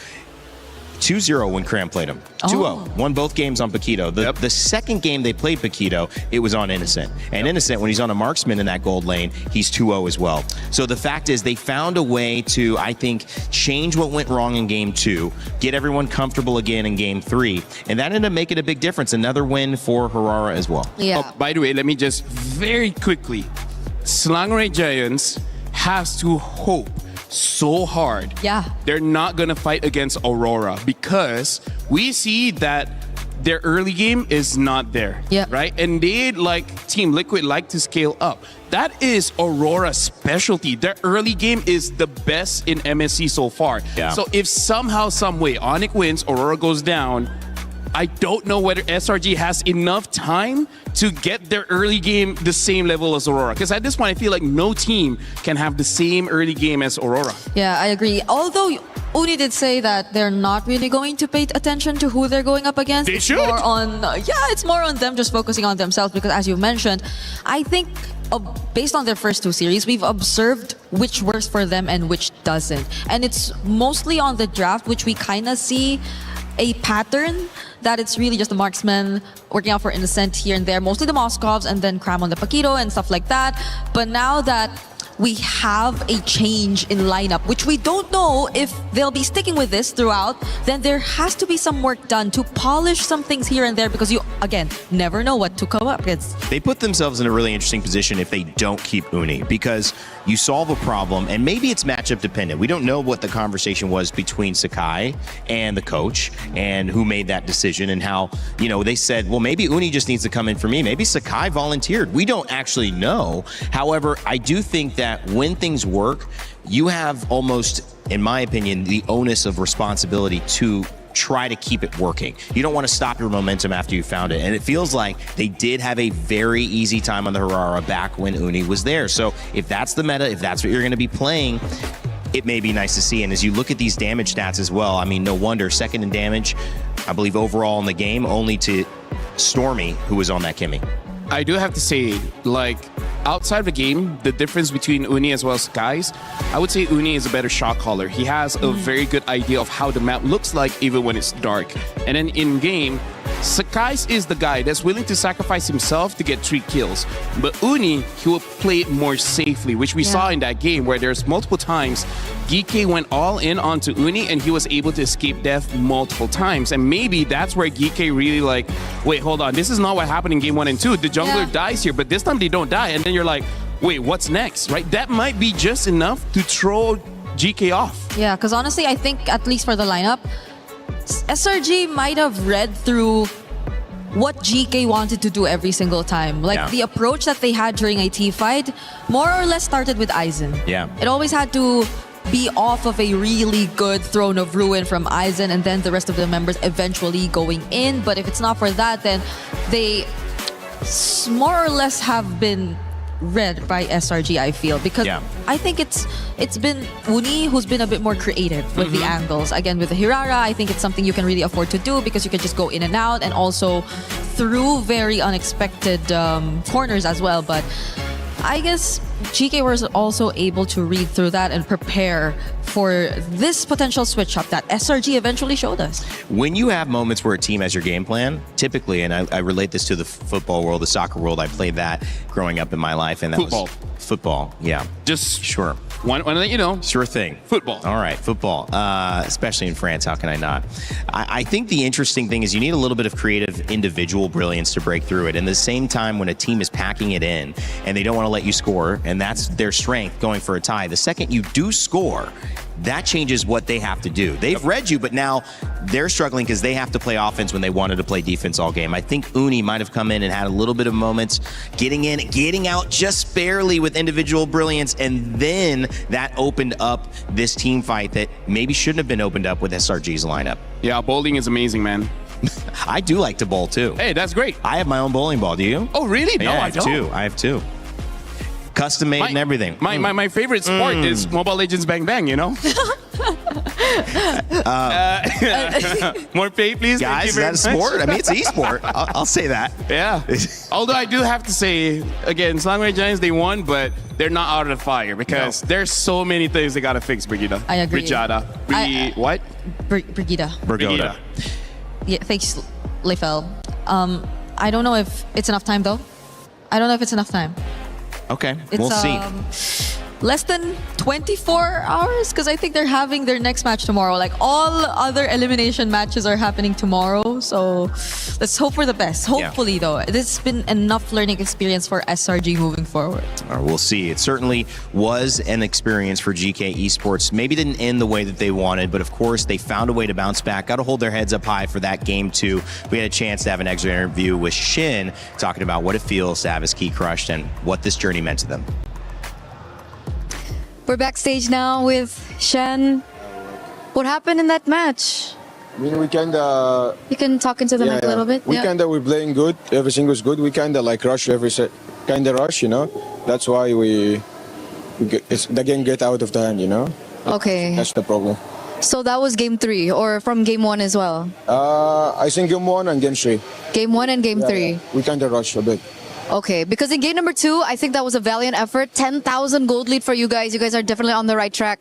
2-0 when Cram played him. 2-0. Won both games on Paquito. The second game they played Paquito, it was on Innocent. And Innocent, when he's on a marksman in that gold lane, he's 2-0 as well. So the fact is they found a way to, I think, change what went wrong in game 2, get everyone comfortable again in game 3. And that ended up making a big difference. Another win for Harara as well. Yeah. Oh, by the way, let me just very quickly. Slangray Giants has to hope so hard. Yeah. They're not going to fight against Aurora because we see that their early game is not there. Yeah. Right? And they, like Team Liquid, like to scale up. That is Aurora's specialty. Their early game is the best in MSC so far. Yeah. So if somehow, some way, Onyx wins, Aurora goes down, I don't know whether SRG has enough time to get their early game the same level as Aurora. Because at this point, I feel like no team can have the same early game as Aurora. Yeah, I agree. Although Uni did say that they're not really going to pay attention to who they're going up against. They It's should. More on, it's more on them just focusing on themselves because, as you mentioned, I think based on their first 2 series, we've observed which works for them and which doesn't. And it's mostly on the draft, which we kind of see a pattern that it's really just the marksman working out for Innocent here and there, mostly the Moscovs, and then Cram on the Paquito and stuff like that. But now that we have a change in lineup, which we don't know if they'll be sticking with this throughout, then there has to be some work done to polish some things here and there because you, again, never know what to come up against. They put themselves in a really interesting position if they don't keep Uni because you solve a problem and maybe it's matchup dependent. We don't know what the conversation was between Sakai and the coach and who made that decision and how, they said, well, maybe Uni just needs to come in for me. Maybe Sakai volunteered. We don't actually know. However, I do think that when things work, you have almost, in my opinion, the onus of responsibility to try to keep it working. You don't want to stop your momentum after you found it. And it feels like they did have a very easy time on the Harara back when Uni was there. So if that's the meta, if that's what you're going to be playing, it may be nice to see. And as you look at these damage stats as well, I mean, no wonder, second in damage, I believe overall in the game, only to Stormy, who was on that Kimmy. I do have to say, outside of the game, the difference between Uni as well as Skies, I would say Uni is a better shot caller. He has a very good idea of how the map looks like even when it's dark. And then in game, Sakai's is the guy that's willing to sacrifice himself to get 3 kills. But Uni, he will play it more safely, which we saw in that game where there's multiple times GK went all in onto Uni and he was able to escape death multiple times. And maybe that's where GK really wait, hold on, this is not what happened in game 1 and 2. The jungler dies here, but this time they don't die. And then you're like, wait, what's next, right? That might be just enough to throw GK off. Yeah, because honestly, I think at least for the lineup, SRG might have read through what GK wanted to do every single time. The approach that they had during a T fight more or less started with Aizen. Yeah. It always had to be off of a really good Throne of Ruin from Aizen and then the rest of the members eventually going in. But if it's not for that, then they more or less have been read by SRG, I feel, because I think it's been Uni who's been a bit more creative with the angles. Again, with the Hirara, I think it's something you can really afford to do because you can just go in and out and also through very unexpected corners as well. But I guess GK was also able to read through that and prepare for this potential switch up that SRG eventually showed us. When you have moments where a team has your game plan, typically, and I relate this to the football world, the soccer world, I played that growing up in my life, and that was football. Yeah, Just sure. Want to let you know. Sure thing. Football. All right, football. Especially in France, how can I not? I think the interesting thing is you need a little bit of creative individual brilliance to break through it. And at the same time, when a team is packing it in and they don't want to let you score, and that's their strength going for a tie, the second you do score, that changes what they have to do. They've read you, but now they're struggling because they have to play offense when they wanted to play defense all game. I think Uni might have come in and had a little bit of moments getting in, getting out just barely with individual brilliance, and then that opened up this team fight that maybe shouldn't have been opened up with SRG's lineup. Yeah, bowling is amazing, man. I do like to bowl too. Hey, that's great. I have my own bowling ball. Do you? Oh, really? Yeah, No, I have two. I have two. Custom made and everything. My favorite sport is Mobile Legends Bang Bang, you know? More pay, please. Guys, is that a sport? I mean, it's e-sport. I'll say that. Yeah. Although I do have to say, again, Slangway Giants, they won, but they're not out of the fire because there's so many things they got to fix, Brigida. I agree. Brigida. What? Brigida. Brigida. Yeah, thanks, Leifel. I don't know if it's enough time, though. I don't know if it's enough time. Okay, It's, we'll see. Less than 24 hours because I think they're having their next match tomorrow. Like all other elimination matches are happening tomorrow. So let's hope for the best. Hopefully, though, this has been enough learning experience for SRG moving forward. Or we'll see. It certainly was an experience for GK Esports. Maybe didn't end the way that they wanted, but of course they found a way to bounce back. Got to hold their heads up high for that game too. We had a chance to have an exit interview with Shin talking about what it feels to have his key crushed and what this journey meant to them. We're backstage now with Shen. What happened in that match? I mean, we kinda. You can talk into the mic a little bit. We kinda were playing good. Everything was good. We kinda like rush every set. Kinda rush, you know. That's why the game get out of the hand, you know. Okay. That's the problem. So that was game 3 or from game 1 as well? I think game 1 and game 3. Game 1 and game 3. We kinda rush a bit. Okay, because in game number 2, I think that was a valiant effort. 10,000 gold lead for you guys. You guys are definitely on the right track.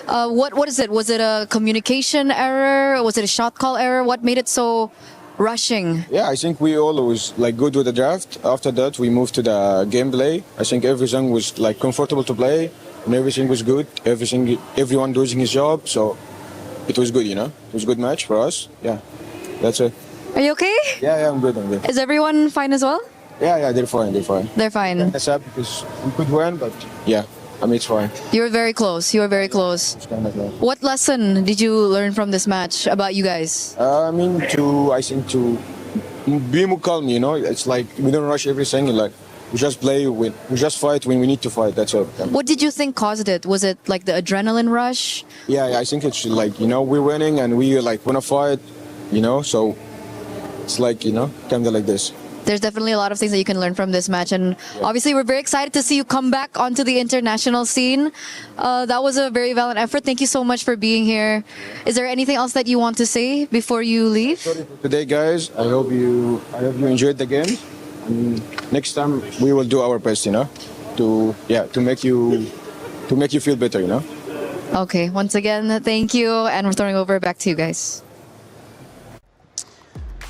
What is it? Was it a communication error? Was it a shot call error? What made it so rushing? Yeah, I think we always like good with the draft. After that, we moved to the gameplay. I think everything was like comfortable to play, and everything was good. Everyone doing his job, so it was good. You know, it was a good match for us. Yeah, that's it. Are you okay? Yeah, I'm good. I'm good. Is everyone fine as well? Yeah, they're fine. They're fine. They're fine. That's up because we could win, but yeah, I mean it's fine. You were very close. You were very close. It's kind of like, What lesson did you learn from this match about you guys? I think to be more calm. You know, it's like we don't rush everything. Like we just we just fight when we need to fight. That's it. What did you think caused it? Was it like the adrenaline rush? Yeah, I think it's like, you know, we're winning and we like wanna fight. You know, so it's like, you know, kind of like this. There's definitely a lot of things that you can learn from this match, and obviously we're very excited to see you come back onto the international scene. That was a very valiant effort. Thank you so much for being here. Is there anything else that you want to say before you leave? Sorry for today, guys. I hope you enjoyed the game. And next time we will do our best, you know, to make you feel better, you know. Okay, once again, thank you, and we're throwing over back to you guys.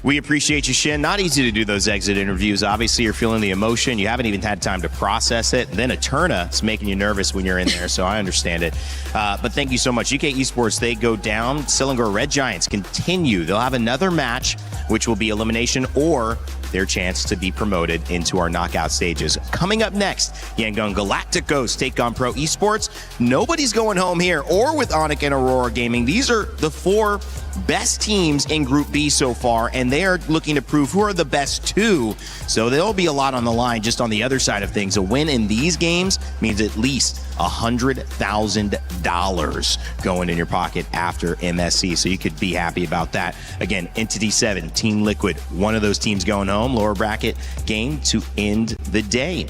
We appreciate you, Shin. Not easy to do those exit interviews. Obviously, you're feeling the emotion. You haven't even had time to process it. Then Eterna is making you nervous when you're in there, so I understand it. But thank you so much. GK Esports, they go down. Sillinger Red Giants continue. They'll have another match, which will be elimination or their chance to be promoted into our knockout stages. Coming up next, Yangon Galacticos take on Pro Esports. Nobody's going home here or with Onic and Aurora Gaming. These are the 4 best teams in Group B so far, and they are looking to prove who are the best 2. So there'll be a lot on the line just on the other side of things. A win in these games means at least $100,000 going in your pocket after MSC. So you could be happy about that. Again, Entity 7, Team Liquid, one of those teams going home. Lower bracket game to end the day.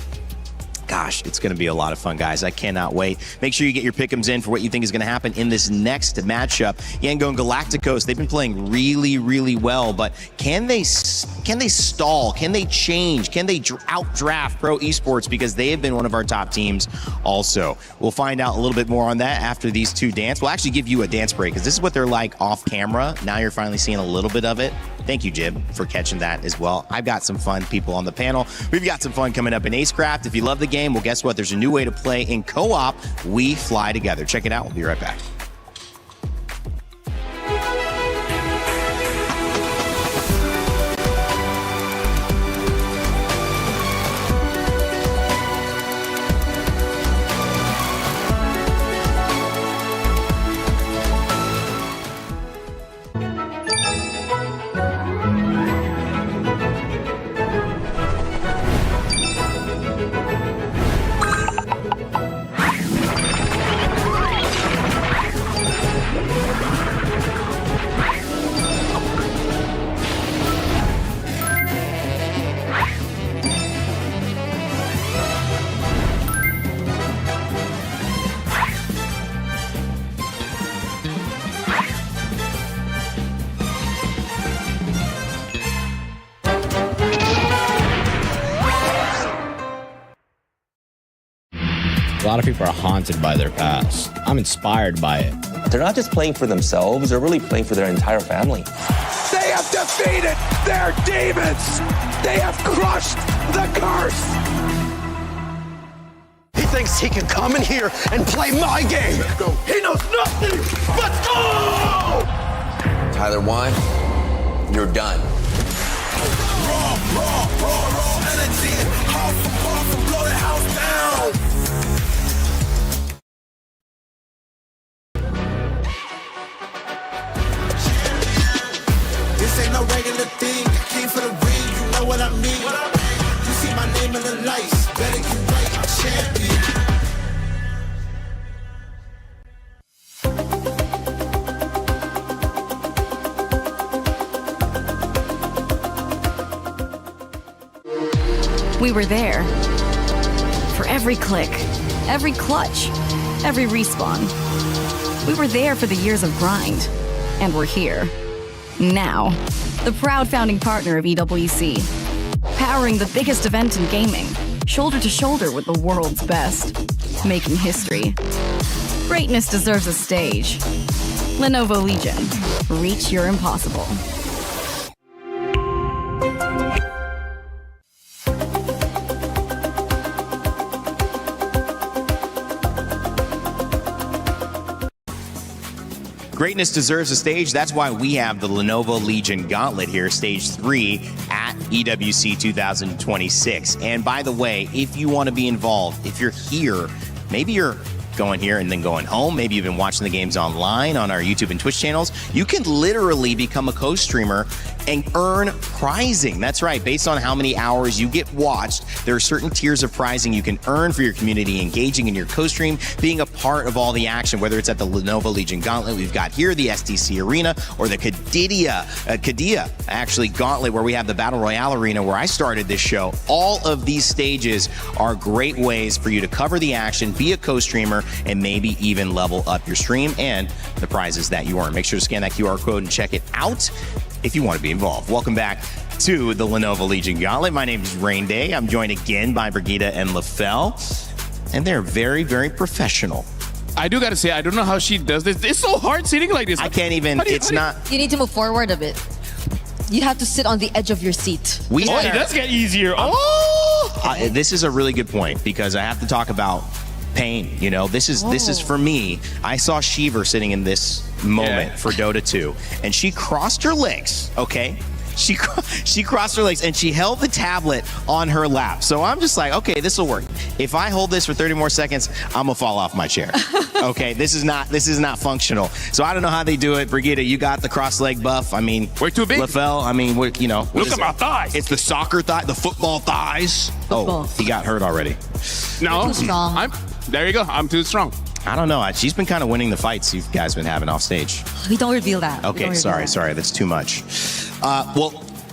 Gosh, it's going to be a lot of fun, guys. I cannot wait. Make sure you get your pick'ems in for what you think is going to happen in this next matchup. Yangon Galacticos, they've been playing really, really well, but can they stall? Can they change? Can they outdraft Pro Esports? Because they have been one of our top teams also. We'll find out a little bit more on that after these 2 dance. We'll actually give you a dance break because this is what they're like off camera. Now you're finally seeing a little bit of it. Thank you, Jib, for catching that as well. I've got some fun people on the panel. We've got some fun coming up in Acecraft. If you love the game, well, guess what? There's a new way to play in co-op. We fly together. Check it out. We'll be right back. lot of people are haunted by their past. I'm inspired by it. They're not just playing for themselves, they're really playing for their entire family. They have defeated their demons! They have crushed the curse! He thinks he can come in here and play my game! He knows nothing but go! Tyler 1, you're done. Raw energy, house from blow the house down! This ain't no regular thing. I came for the ring, you know what I mean. You see my name in the lights, better get right, I'm champion. We were there for every click, every clutch, every respawn. We were there for the years of grind, and we're here. Now, the proud founding partner of EWC, powering the biggest event in gaming, shoulder to shoulder with the world's best, making history. Greatness deserves a stage. Lenovo Legion, reach your impossible. Greatness deserves a stage. That's why we have the Lenovo Legion Gauntlet here, Stage 3 at EWC 2026. And by the way, if you want to be involved, if you're here, maybe you're going here and then going home, maybe you've been watching the games online on our YouTube and Twitch channels, you can literally become a co-streamer and earn prizing. That's right, based on how many hours you get watched, there are certain tiers of prizing you can earn for your community, engaging in your co-stream, being a part of all the action, whether it's at the Lenovo Legion Gauntlet we've got here, the STC Arena, or the Kadia actually Gauntlet, where we have the Battle Royale Arena where I started this show. All of these stages are great ways for you to cover the action, be a co-streamer, and maybe even level up your stream and the prizes that you earn. Make sure to scan that QR code and check it out if you want to be involved. Welcome back to the Lenovo Legion Gauntlet. My name is Rain Day. I'm joined again by Brigida and LaFell, and they're very, very professional. I do gotta say, I don't know how she does this. It's so hard sitting like this. I can't even, it's not. You need to move forward a bit. You have to sit on the edge of your seat. It does get easier. This is a really good point because I have to talk about pain. You know, this is for me. I saw Shiver sitting in this moment for Dota 2, and she crossed her legs, okay? She crossed her legs and she held the tablet on her lap. So I'm just like, okay, this will work. If I hold this for 30 more seconds, I'm gonna fall off my chair. Okay, this is not functional. So I don't know how they do it. Brigida, you got the cross leg buff. I mean, we're too big. LaFell, I mean, we're, you know, look at my thighs. It's the soccer thigh, the football thighs. Football. Oh, he got hurt already. No, too strong. There you go. I'm too strong. I don't know. She's been kind of winning the fights you guys been having off stage. We don't reveal that. Okay, sorry. That's too much.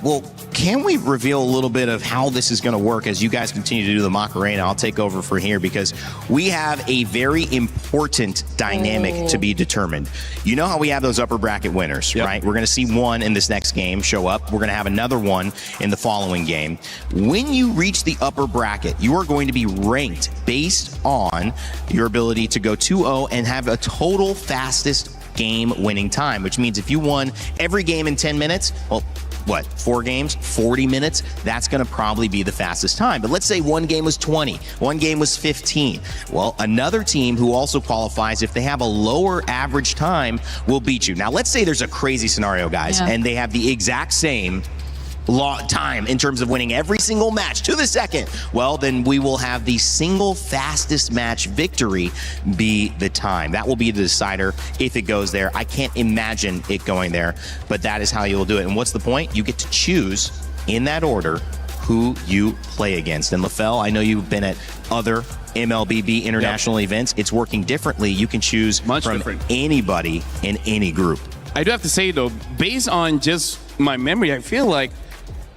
Well, can we reveal a little bit of how this is going to work as you guys continue to do the Macarena? I'll take over for here because we have a very important dynamic to be determined. You know how we have those upper bracket winners, right? We're going to see one in this next game show up. We're going to have another one in the following game. When you reach the upper bracket, you are going to be ranked based on your ability to go 2-0 and have a total fastest game winning time, which means if you won every game in 10 minutes, well, what, 4 games, 40 minutes? That's going to probably be the fastest time. But let's say one game was 20, one game was 15. Well, another team who also qualifies, if they have a lower average time, will beat you. Now, let's say there's a crazy scenario, guys, and they have the exact same time in terms of winning every single match to the second. Well, then we will have the single fastest match victory be the time. That will be the decider if it goes there. I can't imagine it going there, but that is how you'll do it. And what's the point? You get to choose in that order who you play against. And LaFell, I know you've been at other MLBB international events. It's working differently. You can choose from anybody in any group. I do have to say though, based on just my memory, I feel like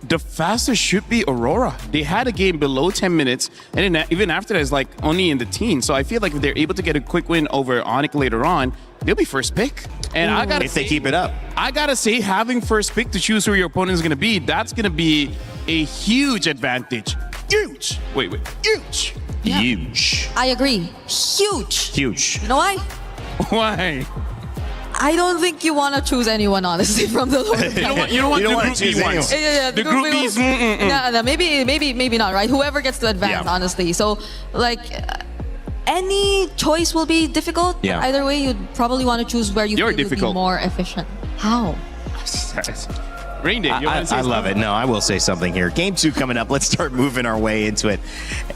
the fastest should be Aurora. They had a game below 10 minutes, and then even after that, it's like only in the teens. So I feel like if they're able to get a quick win over Onyx later on, they'll be first pick. And I gotta say, if they keep it up, I gotta say, having first pick to choose who your opponent is gonna be, that's gonna be a huge advantage. Huge. Huge. Huge. I agree. Huge. Huge. You know why? Why? I don't think you want to choose anyone, honestly, from the lower You don't want You don't the wanna Group choose B ones. Yeah, The Group Bs. No, maybe not, right? Whoever gets to advance, Yeah. honestly. So, like, any choice will be difficult. Yeah. Either way, you'd probably want to choose where you You're feel you'll be difficult. more efficient. How? Rain Day, you want to say I love it. No, I will say something here. Game 2 coming up. Let's start moving our way into it.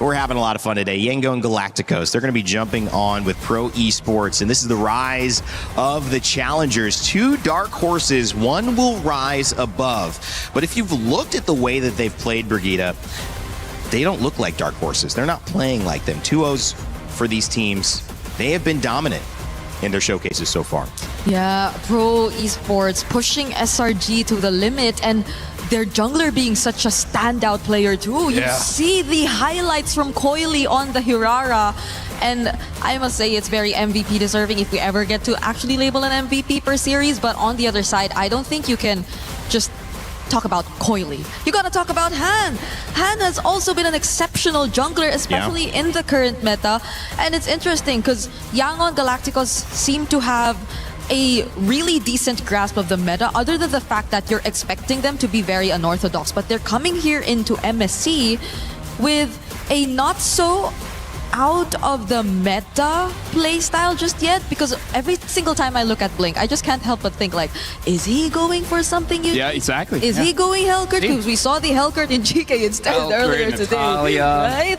We're having a lot of fun today. Yengo and Galacticos, they're going to be jumping on with Pro Esports, and this is the rise of the challengers. 2 dark horses, one will rise above. But if you've looked at the way that they've played, Brigitte, they don't look like dark horses. They're not playing like them. 2-0s for these teams. They have been dominant in their showcases so far. Yeah, Pro Esports pushing SRG to the limit, and their jungler being such a standout player too. You see the highlights from Coily on the Hirara, and I must say it's very MVP deserving if we ever get to actually label an MVP per series. But on the other side, I don't think you can just talk about Coily. You gotta talk about Han. Han has also been an exceptional jungler, especially in the current meta. And it's interesting because Yangon Galacticos seem to have a really decent grasp of the meta, other than the fact that you're expecting them to be very unorthodox. But they're coming here into MSC with a not so out of the meta playstyle just yet, because every single time I look at Blink, I just can't help but think, like, is he going for something unique? Yeah, exactly. Is he going Hellcurt? Because we saw the Hellcurt in GK instead Hellcurt, earlier today. Natalia. Right?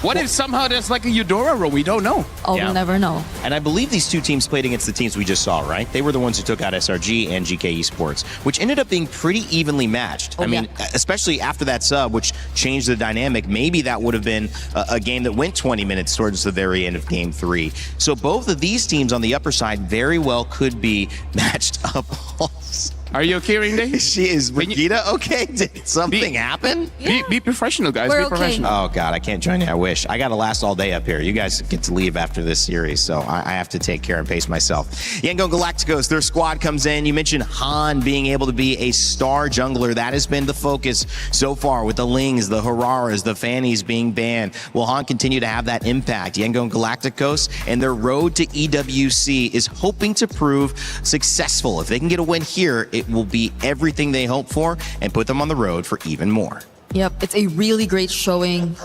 What if somehow there's like a Eudora row? We don't know. Oh, Yeah. we'll never know. And I believe these 2 teams played against the teams we just saw, right? They were the ones who took out SRG and GK Esports, which ended up being pretty evenly matched. I mean, especially after that sub, which changed the dynamic, maybe that would have been a game that went 20 minutes towards the very end of game 3. So both of these teams on the upper side very well could be matched up also. Are you okay, Rain Day? She is. Brigitte, okay? Did something happen? Be professional, guys. We're be okay. professional. Oh, God, I can't join you. I wish. I got to last all day up here. You guys get to leave after this series, so I have to take care and pace myself. Yengo Galacticos, their squad comes in. You mentioned Han being able to be a star jungler. That has been the focus so far with the Lings, the Hararas, the Fannies being banned. Will Han continue to have that impact? Yengo Galacticos and their road to EWC is hoping to prove successful. If they can get a win here, it will be everything they hope for and put them on the road for even more. Yep, it's a really great showing.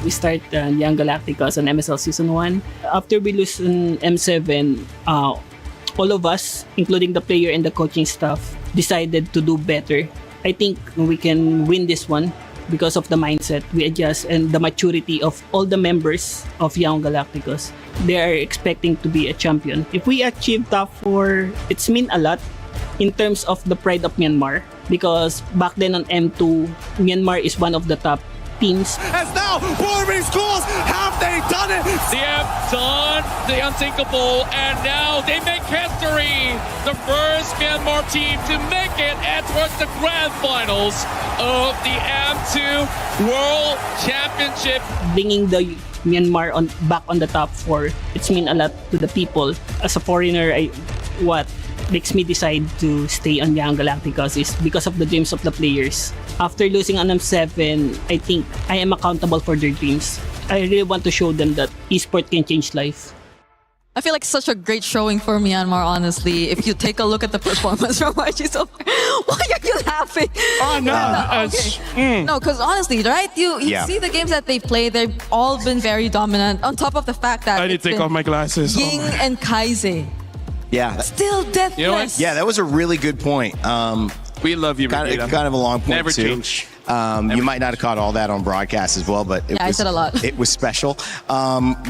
We start Young Galacticos on MSL Season 1. After we lose in M7, all of us, including the player and the coaching staff, decided to do better. I think we can win this one because of the mindset we adjust and the maturity of all the members of Young Galacticos. They are expecting to be a champion. If we achieve top 4, it's mean a lot in terms of the pride of Myanmar, because back then on M2, Myanmar is one of the top teams. As now, Borbing scores, have they done it? They have done the unthinkable, and now they make history. The first Myanmar team to make it and towards the grand finals of the M2 World Championship. Bringing the Myanmar back on the top 4, it's mean a lot to the people. As a foreigner, what makes me decide to stay on Young Galacticos is because of the dreams of the players. After losing on M7, I think I am accountable for their dreams. I really want to show them that esports can change life. I feel like such a great showing for Myanmar, honestly. If you take a look at the performance from RG, so why are you laughing? Oh, no. Okay. No, because honestly, right? You see the games that they've played, they've all been very dominant. On top of the fact that I need to take off my glasses. Ying and Kaize. Yeah. Still deathless. You know what? Yeah, that was a really good point. We love you, kind of a long point, Never too. change. You might not have caught all that on broadcast as well, but I said a lot. It was special.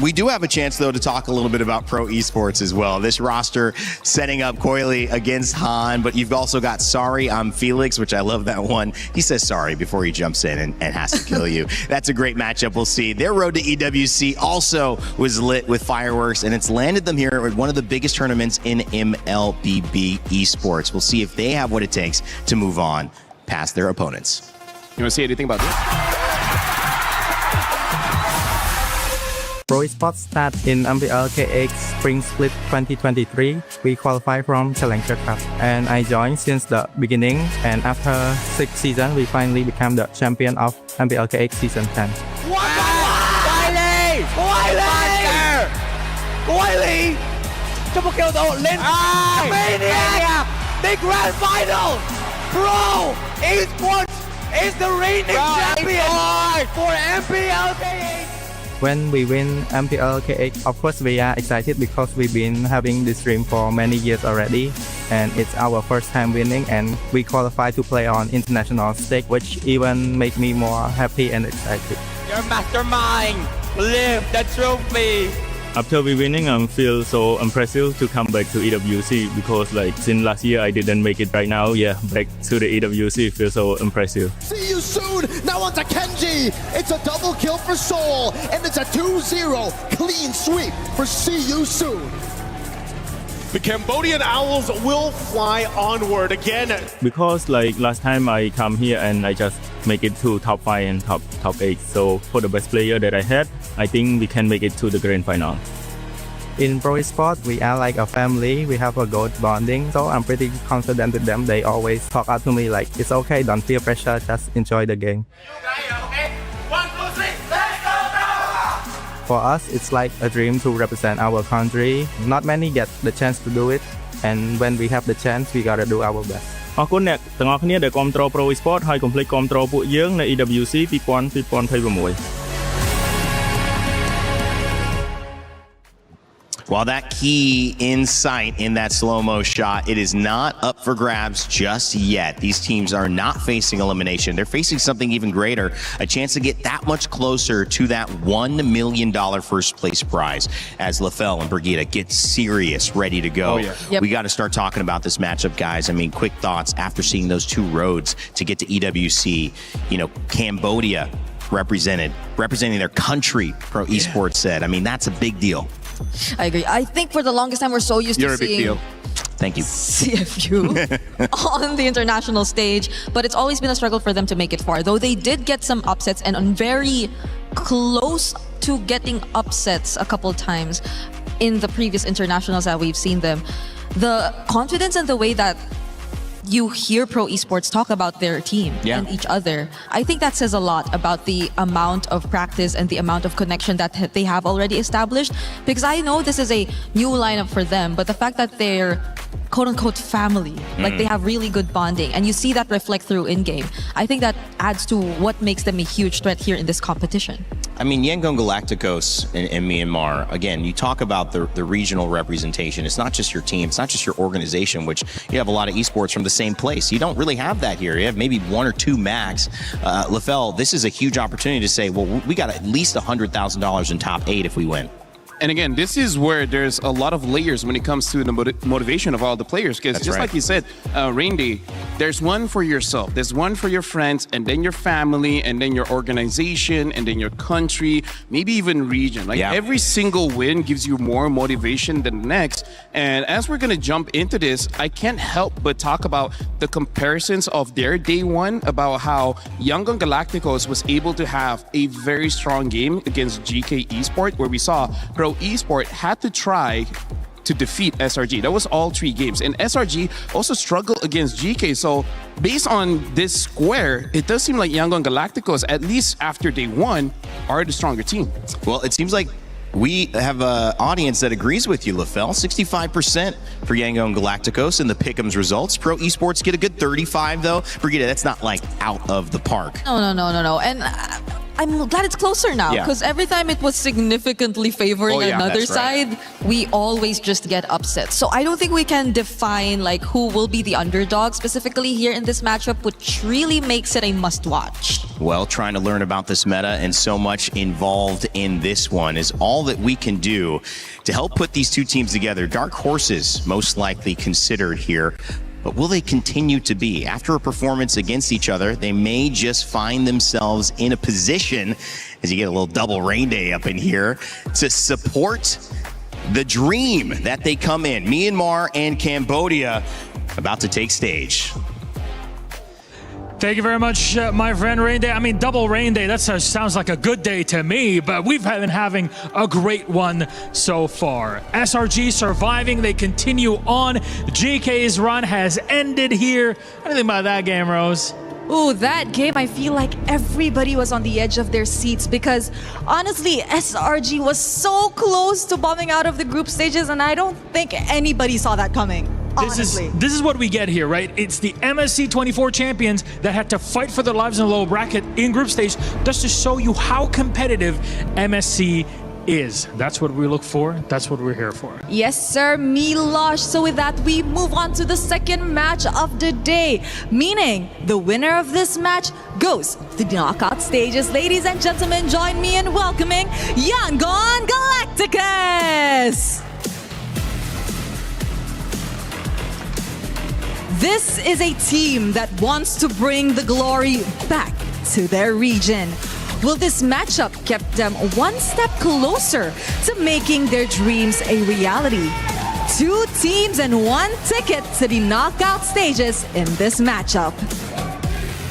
We do have a chance, though, to talk a little bit about Pro Esports as well. This roster setting up Coily against Han, but you've also got Sorry, I'm Felix, which I love that one. He says sorry before he jumps in and has to kill you. That's a great matchup. We'll see. Their road to EWC also was lit with fireworks, and it's landed them here at one of the biggest tournaments in MLBB Esports. We'll see if they have what it takes to move on past their opponents. You want to say anything about this? Pro Esports start in MPL KX Spring Split 2023. We qualified from Challenger Cup, and I joined since the beginning. And after 6 seasons, we finally became the champion of MPL KX Season 10. The grand final, Pro Esports is the reigning champion for MPL KX. When we win MPL KX, of course we are excited because we've been having this dream for many years already, and it's our first time winning, and we qualified to play on international stage, which even make me more happy and excited. Your mastermind, lift the trophy. After we winning, I feel so impressive to come back to EWC because like since last year I didn't make it. Right now, back to the EWC feels so impressive. See you soon. Now on to Kenji. It's a double kill for Seoul, and it's a 2-0 clean sweep for See You Soon. The Cambodian Owls will fly onward again. Because like last time I come here and I just make it to top 5 and top 8. So for the best player that I had, I think we can make it to the grand final. In Pro Esports, we are like a family. We have a good bonding, so I'm pretty confident with them. They always talk out to me like, it's okay, don't feel pressure, just enjoy the game. For us, it's like a dream to represent our country. Not many get the chance to do it, and when we have the chance, we gotta do our best. អរគុណអ្នកទាំងអស់គ្នាដែលគាំទ្រ Pro Esports ហើយកុំភ្លេចគាំទ្រពួកយើងនៅ EWC 2026 While that key insight in that slow-mo shot, it is not up for grabs just yet. These teams are not facing elimination. They're facing something even greater, a chance to get that much closer to that $1 million first place prize as LaFell and Brigitte get serious, ready to go. We got to start talking about this matchup, guys. I mean, quick thoughts after seeing those two roads to get to EWC. You know, Cambodia representing their country, Pro Esports said. I mean, that's a big deal. I agree. I think for the longest time we're so used to seeing Thank you. CFU on the international stage, but it's always been a struggle for them to make it far. Though they did get some upsets and very close to getting upsets a couple times in the previous internationals that we've seen them. The confidence and the way that you hear Pro Esports talk about their team and each other, I think that says a lot about the amount of practice and the amount of connection that they have already established. Because I know this is a new lineup for them, but the fact that they're quote-unquote family, like they have really good bonding, and you see that reflect through in-game, I think that adds to what makes them a huge threat here in this competition. I mean, Yangon Galacticos in Myanmar, again, you talk about the regional representation. It's not just your team, it's not just your organization, which you have a lot of esports from the same place. You don't really have that here. You have maybe 1 or 2 max. LaFell, this is a huge opportunity to say, well, we got at least $100,000 in top 8 if we win. And again, this is where there's a lot of layers when it comes to the motivation of all the players. Because just like you said, Rain Day, there's one for yourself, there's one for your friends, and then your family, and then your organization, and then your country, maybe even region. Like every single win gives you more motivation than the next. And as we're going to jump into this, I can't help but talk about the comparisons of their day one, about how Yangon Galacticos was able to have a very strong game against GK Esports, where we saw Pro Esports had to try to defeat SRG. That was all 3 games. And SRG also struggled against GK. So based on this square, it does seem like Yangon Galacticos, at least after day 1, are the stronger team. Well, it seems like we have an audience that agrees with you, LaFell. 65% for Yangon Galacticos in the Pick'ems results. Pro Esports get a good 35, though. Brigitte, that's not like out of the park. No. And I'm glad it's closer now, because every time it was significantly favoring another side, we always just get upset. So I don't think we can define like who will be the underdog specifically here in this matchup, which really makes it a must-watch. Well, trying to learn about this meta and so much involved in this one is all that we can do to help put these two teams together. Dark horses most likely considered here. But will they continue to be? After a performance against each other, they may just find themselves in a position, as you get a little double Rain Day up in here, to support the dream that they come in. Myanmar and Cambodia about to take stage. Thank you very much, my friend Rain Day. I mean, double Rain Day, that sounds like a good day to me, but we've been having a great one so far. SRG surviving, they continue on. GK's run has ended here. What do you think about that game, Rose? Ooh, that game, I feel like everybody was on the edge of their seats because honestly, SRG was so close to bombing out of the group stages, and I don't think anybody saw that coming. Honestly. This is what we get here, right? It's the MSC 24 champions that had to fight for their lives in the lower bracket in group stage just to show you how competitive MSC is. That's what we look for. That's what we're here for. Yes, sir, Milosh. So with that, we move on to the second match of the day, meaning the winner of this match goes to the knockout stages. Ladies and gentlemen, join me in welcoming Yangon Galacticus. This is a team that wants to bring the glory back to their region. Will this matchup keep them one step closer to making their dreams a reality? 2 teams and 1 ticket to the knockout stages in this matchup.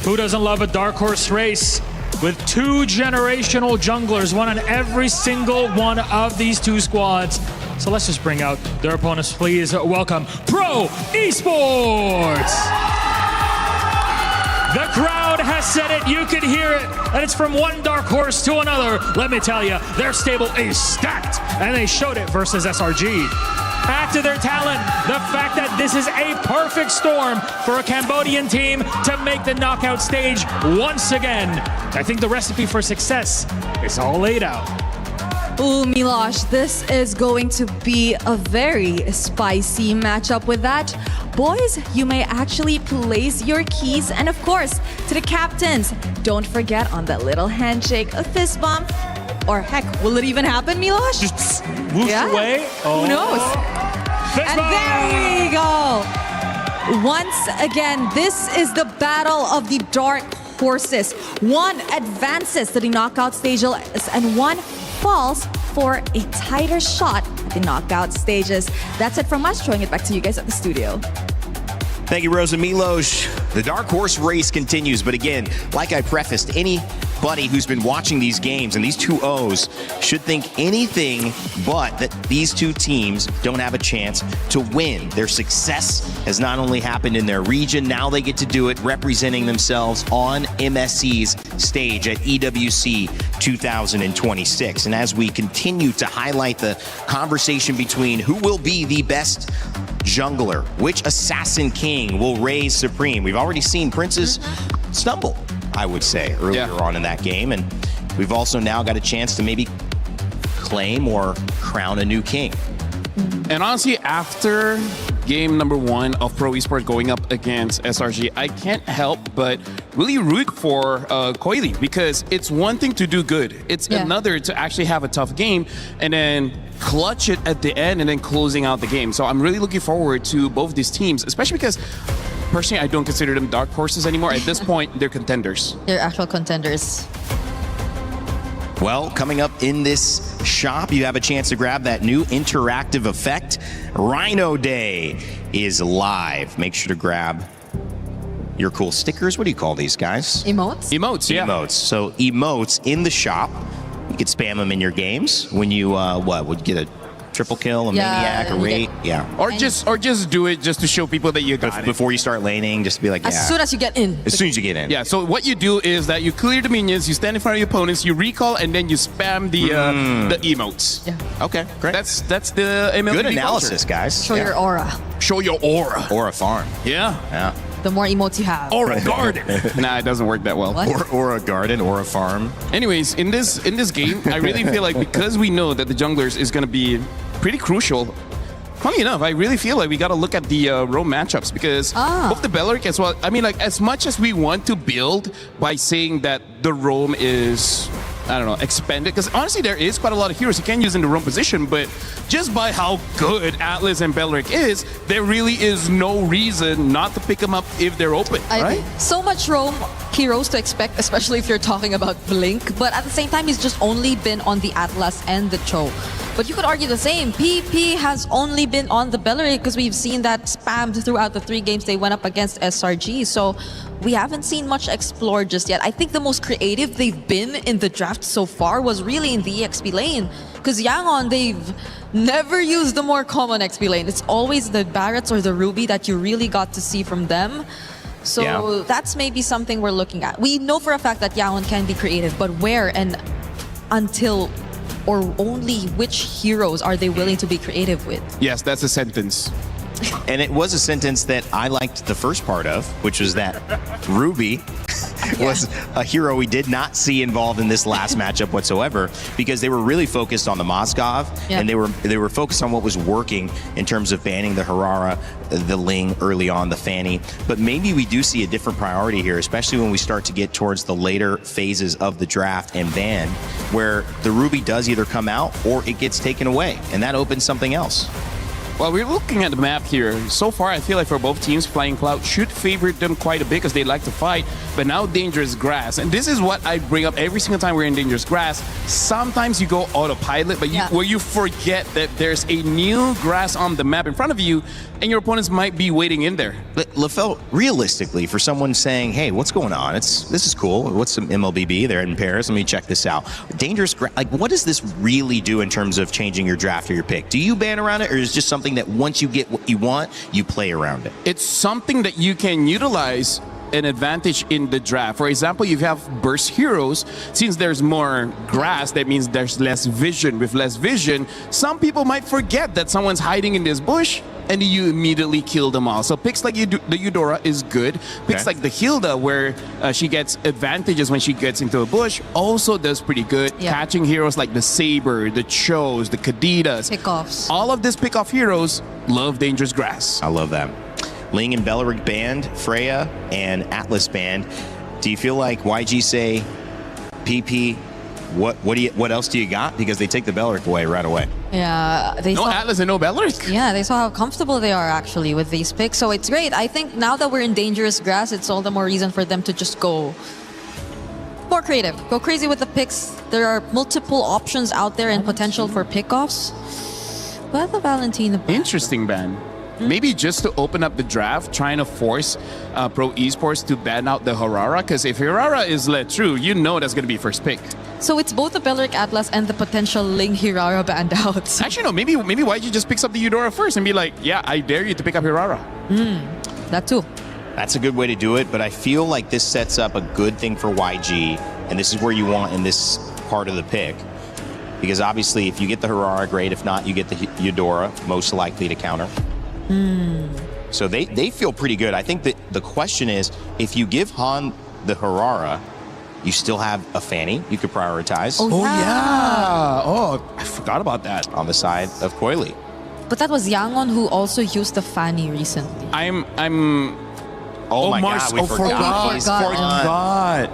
Who doesn't love a dark horse race with 2 generational junglers, one on every single one of these 2 squads? So let's just bring out their opponents. Please welcome Pro Esports. The crowd has said it, you can hear it, and it's from one dark horse to another. Let me tell you, their stable is stacked, and they showed it versus SRG. Add to their talent the fact that this is a perfect storm for a Cambodian team to make the knockout stage once again. I think the recipe for success is all laid out. Ooh, Milosh, this is going to be a very spicy matchup. With that, boys, you may actually place your keys. And of course, to the captains, don't forget on that little handshake, a fist bump. Or heck, will it even happen, Milosh? Just whoosh away. Oh. Who knows? Fist bump. There we go. Once again, this is the battle of the dark horses. One advances to the knockout stage and one falls for a tighter shot at the knockout stages. That's it from us. Throwing it back to you guys at the studio. Thank you, Rose and Milosh. The dark horse race continues, but again, like I prefaced, anybody who's been watching these games and these 2 O's should think anything but that these 2 teams don't have a chance to win. Their success has not only happened in their region, now they get to do it representing themselves on MSC's stage at EWC 2026. And as we continue to highlight the conversation between who will be the best jungler, which assassin king will reign supreme. We've already seen Princes stumble, I would say, earlier on in that game. And we've also now got a chance to maybe claim or crown a new king. And honestly, after game number 1 of Pro Esports going up against SRG, I can't help but really root for Coily, because it's one thing to do good. It's another to actually have a tough game and then clutch it at the end and then closing out the game. So I'm really looking forward to both these teams, especially because personally, I don't consider them dark horses anymore. At this point, they're contenders. They're actual contenders. Well, coming up in this shop, you have a chance to grab that new interactive effect. Rhino Day is live. Make sure to grab your cool stickers. What do you call these guys? Emotes? Emotes, yeah. Emotes. So emotes in the shop. You could spam them in your games when you, would get a triple kill, a maniac, a raid. Or just do it just to show people that you got it. Before you start laning, just to be like, As soon as you get in. As soon as you get in. Yeah, so what you do is that you clear the minions, you stand in front of your opponents, you recall, and then you spam the emotes. Yeah. Okay, great. That's the MLB Good analysis, culture. guys. Show your aura. Show your aura. Aura farm. Yeah. The more emotes you have. Aura garden. Nah, it doesn't work that well. Or a garden, or a farm. Anyways, in this game, I really feel like because we know that the junglers is going to be pretty crucial. Funny enough, I really feel like we got to look at the roam matchups because both the Belleric as well. I mean, like, as much as we want to build by saying that the roam is, I don't know, expanded, because honestly, there is quite a lot of heroes you can use in the roam position, but just by how good Atlas and Belleric is, there really is no reason not to pick them up if they're open, right? So much roam heroes to expect, especially if you're talking about Blink, but at the same time, he's just only been on the Atlas and the Cho. But you could argue the same. PP has only been on the Bellery because we've seen that spammed throughout the 3 games they went up against SRG. So we haven't seen much explored just yet. I think the most creative they've been in the draft so far was really in the XP lane. Because Yangon, they've never used the more common XP lane. It's always the Barretts or the Ruby that you really got to see from them. So that's maybe something we're looking at. We know for a fact that Yangon can be creative, but where and until or only which heroes are they willing to be creative with? Yes, that's a sentence. And it was a sentence that I liked the first part of, which was that Ruby was a hero we did not see involved in this last matchup whatsoever, because they were really focused on the Moskov, and they were focused on what was working in terms of banning the Harara, the Ling early on, the Fanny. But maybe we do see a different priority here, especially when we start to get towards the later phases of the draft and ban, where the Ruby does either come out or it gets taken away, and that opens something else. Well, we're looking at the map here. So far, I feel like for both teams, Flying Cloud should favor them quite a bit because they like to fight. But now Dangerous Grass. And this is what I bring up every single time we're in Dangerous Grass. Sometimes you go autopilot, but where you forget that there's a new grass on the map in front of you, and your opponents might be waiting in there. But LaFell, realistically, for someone saying, hey, what's going on? This is cool. What's some MLBB? They're in Paris. Let me check this out. Dangerous Grass, like, what does this really do in terms of changing your draft or your pick? Do you ban around it, or is it just something that once you get what you want, you play around it? It's something that you can utilize an advantage in the draft. For example, you have burst heroes. Since there's more grass, that means there's less vision. With less vision, some people might forget that someone's hiding in this bush, and you immediately kill them all. So picks like the Eudora is good. Picks like the Hilda, where she gets advantages when she gets into a bush, also does pretty good. Catching heroes like the Saber, the Chos, the Kadidas. Pickoffs. All of these pickoff heroes love Dangerous Grass. I love that. Ling and Belleric banned, Freya and Atlas banned. Do you feel like YG say, PP, what else do you got? Because they take the Belleric away right away. Yeah, they no Atlas and no Belleric. Yeah, they saw how comfortable they are actually with these picks. So it's great. I think now that we're in Dangerous Grass, it's all the more reason for them to just go more creative. Go crazy with the picks. There are multiple options out there and potential for pickoffs. But the Valentina ban. Interesting ban. Maybe just to open up the draft, trying to force Pro Esports to ban out the Harara, because if Harara is let through, you know that's going to be first pick. So it's both the Belleric Atlas and the potential Ling Hirara banned out. Actually, no, maybe YG just picks up the Eudora first and be like, yeah, I dare you to pick up Harara. That too. That's a good way to do it, but I feel like this sets up a good thing for YG, and this is where you want in this part of the pick. Because obviously, if you get the Harara, great. If not, you get the Eudora, most likely to counter. So they feel pretty good. I think that the question is, if you give Han the Harara, you still have a Fanny you could prioritize. Oh yeah. Oh, I forgot about that. On the side of Coily. But that was Yangon who also used the Fanny recently. Oh my Mars, God, we forgot.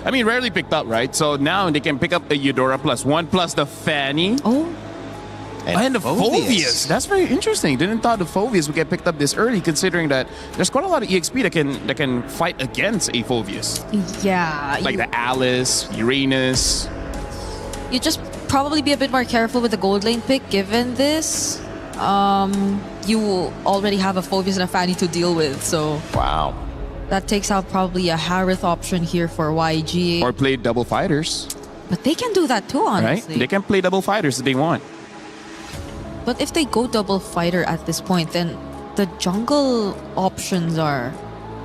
I mean, rarely picked up, right? So now they can pick up a Eudora +1 plus the Fanny. Oh. And the Phoveus. That's very interesting. Didn't thought the Phoveus would get picked up this early, considering that there's quite a lot of EXP that can fight against a Phoveus. Yeah. Like the Alice, Uranus. You just probably be a bit more careful with the gold lane pick, given this. You already have a Phoveus and a Fanny to deal with, so... Wow. That takes out probably a Harith option here for YG. Or play double fighters. But they can do that too, honestly. Right? They can play double fighters if they want. But if they go double fighter at this point, then the jungle options are...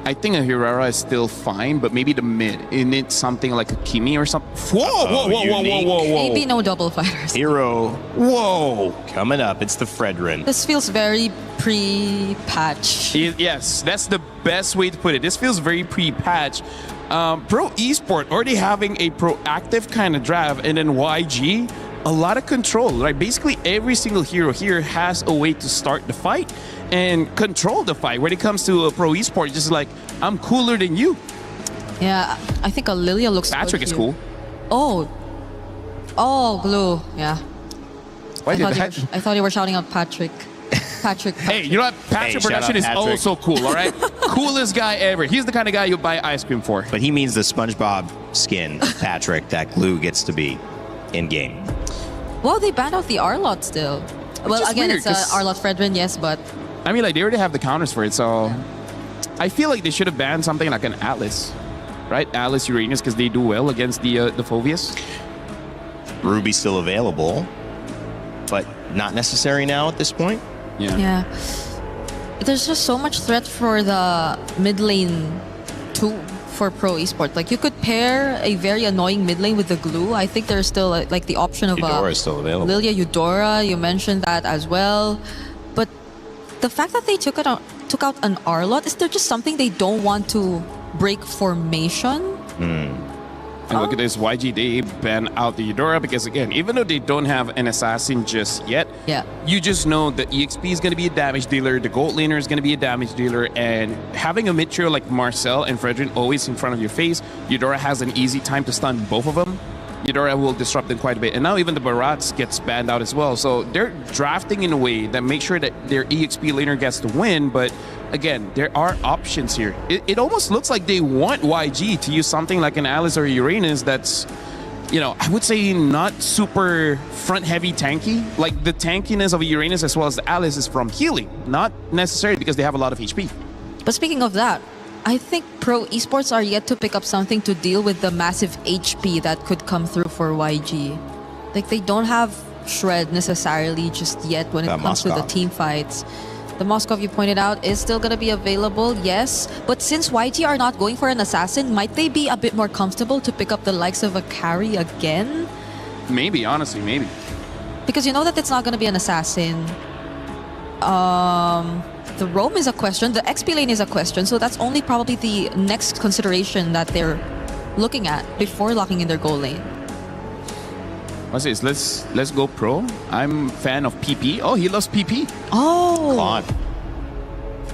I think a Hirara is still fine, but maybe the mid. It needs something like a Kimi or something. Whoa. Maybe no double fighters. Hero. Whoa. Coming up, it's the Fredrin. This feels very pre-patch. Yes, that's the best way to put it. This feels very pre-patch. Pro Esport already having a proactive kind of draft, and then YG, a lot of control. Like basically every single hero here has a way to start the fight and control the fight. When it comes to a Pro Esport, just like, I'm cooler than you. Yeah, I think a Lilia looks Patrick good is here. cool. Oh, Glue. Yeah. Why did that? I thought you were shouting out Patrick. Patrick. Hey, you know what? Patrick Production is also cool, all right? Coolest guy ever. He's the kind of guy you buy ice cream for. But he means the SpongeBob skin, Patrick, that Glue gets to be in game. Well, they banned out the Arlot still. Well, is again, weird, it's 'cause- Arlot Fredrin, yes, but I mean, like, they already have the counters for it, so I feel like they should have banned something like an Atlas, right? Atlas Uranus, because they do well against the Phobius. Ruby's still available, but not necessary now at this point. yeah. There's just so much threat for the mid lane too for pro esports. Like you could pair a very annoying mid lane with the glue. I think there's still like the option of Eudora is still available. Lilia Eudora. You mentioned that as well, but the fact that they took out an Arlot, is there just something they don't want to break formation? And look at this, YG, they ban out the Eudora because, again, even though they don't have an assassin just yet, you just know that EXP is going to be a damage dealer, the gold laner is going to be a damage dealer, and having a mid trio like Marcel and Fredrin always in front of your face, Eudora has an easy time to stun both of them. Eudora will disrupt them quite a bit. And now even the Barats gets banned out as well. So they're drafting in a way that makes sure that their EXP laner gets to win, but again, there are options here. It almost looks like they want YG to use something like an Alice or Uranus that's, you know, I would say not super front-heavy tanky. Like the tankiness of a Uranus as well as the Alice is from healing, not necessarily because they have a lot of HP. But speaking of that, I think pro esports are yet to pick up something to deal with the massive HP that could come through for YG. Like they don't have Shred necessarily just yet when it comes to the team fights. The Moskov you pointed out is still going to be available, yes. But since YG are not going for an assassin, might they be a bit more comfortable to pick up the likes of a carry again? Maybe, honestly, maybe. Because you know that it's not going to be an assassin. The roam is a question, the XP lane is a question, so that's only probably the next consideration that they're looking at before locking in their goal lane. What's this? Let's go pro. I'm fan of PP. Oh, he loves PP. Oh. Claude.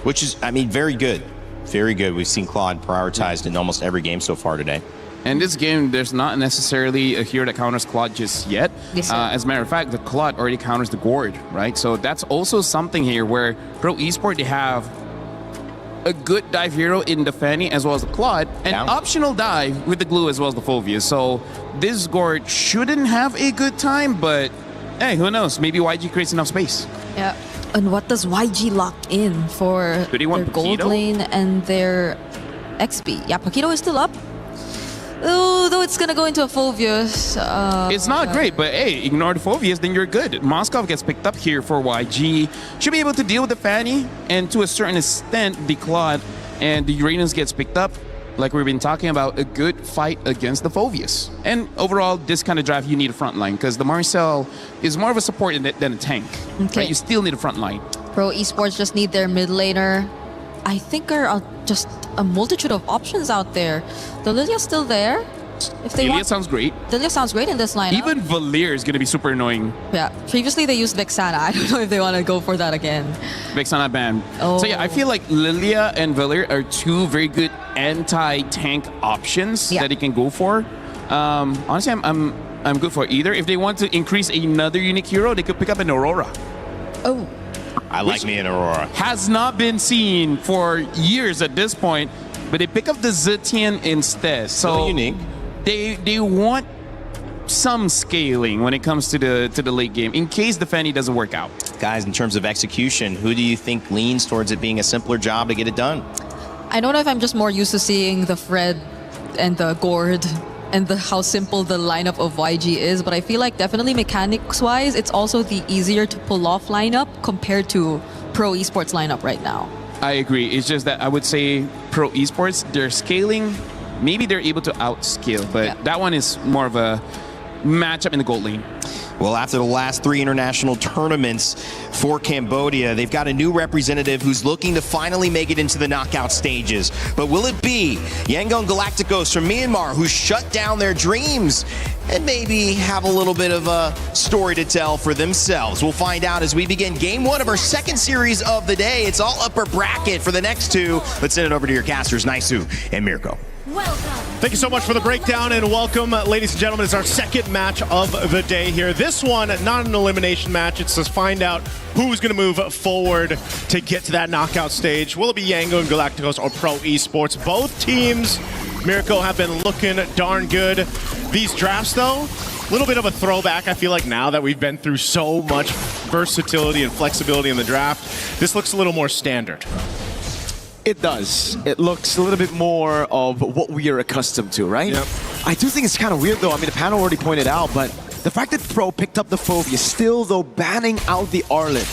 Which is, I mean, very good. Very good. We've seen Claude prioritized in almost every game so far today. And this game, there's not necessarily a hero that counters Claude just yet. Yes, as a matter of fact, the Claude already counters the Gourd, right? So that's also something here where Pro Esport, they have a good dive hero in the Fanny as well as the Claude, and optional dive with the Glue as well as the Phobius. So this Gourd shouldn't have a good time, but hey, who knows? Maybe YG creates enough space. Yeah. And what does YG lock in for Do they want their gold Paquito? lane and their XP? Yeah, Paquito is still up. Oh, though it's gonna go into a Phobius. It's not great, but hey, ignore the Phobius, then you're good. Moskov gets picked up here for YG. Should be able to deal with the Fanny, and to a certain extent, the Claude and the Uranus gets picked up. Like we've been talking about, a good fight against the Phobius. And overall, this kind of draft, you need a front line, because the Marcel is more of a support than a tank. Okay. Right? You still need a front line. Pro Esports just need their mid laner. I think there are just a multitude of options out there. The Lilia's still there. If they Lilia want, sounds great. Lilia sounds great in this lineup. Even Valir is going to be super annoying. Yeah. Previously they used Vexana. I don't know if they want to go for that again. Vexana ban. Oh. So yeah, I feel like Lilia and Valir are two very good anti-tank options that they can go for. Honestly, I'm good for either. If they want to increase another unique hero, they could pick up an Aurora. Oh. I like me an Aurora. Has not been seen for years at this point, but they pick up the Zetian instead. So unique. They want some scaling when it comes to the late game in case the Fanny doesn't work out. Guys, in terms of execution, who do you think leans towards it being a simpler job to get it done? I don't know if I'm just more used to seeing the Fred and the Gourd and how simple the lineup of YG is, but I feel like definitely mechanics-wise, it's also the easier to pull off lineup compared to Pro Esports lineup right now. I agree. It's just that I would say Pro Esports, they're scaling. Maybe they're able to outscale, but that one is more of a matchup in the gold lane. Well, after the last 3 international tournaments for Cambodia, they've got a new representative who's looking to finally make it into the knockout stages. But will it be Yangon Galacticos from Myanmar, who shut down their dreams and maybe have a little bit of a story to tell for themselves? We'll find out as we begin game 1 of our second series of the day. It's all upper bracket for the next 2. Let's send it over to your casters, Naisu and Mirko. Thank you so much for the breakdown and welcome, ladies and gentlemen. It's our second match of the day here. This one, not an elimination match. It's to find out who's going to move forward to get to that knockout stage. Will it be Yangon Galacticos or Pro Esports? Both teams, Mirko, have been looking darn good. These drafts, though, little bit of a throwback, I feel like, now that we've been through so much versatility and flexibility in the draft. This looks a little more standard. It does. It looks a little bit more of what we are accustomed to, right? Yep. I do think it's kind of weird, though. I mean, the panel already pointed out, but the fact that Pro picked up the Phobia, still, though, banning out the Arlet.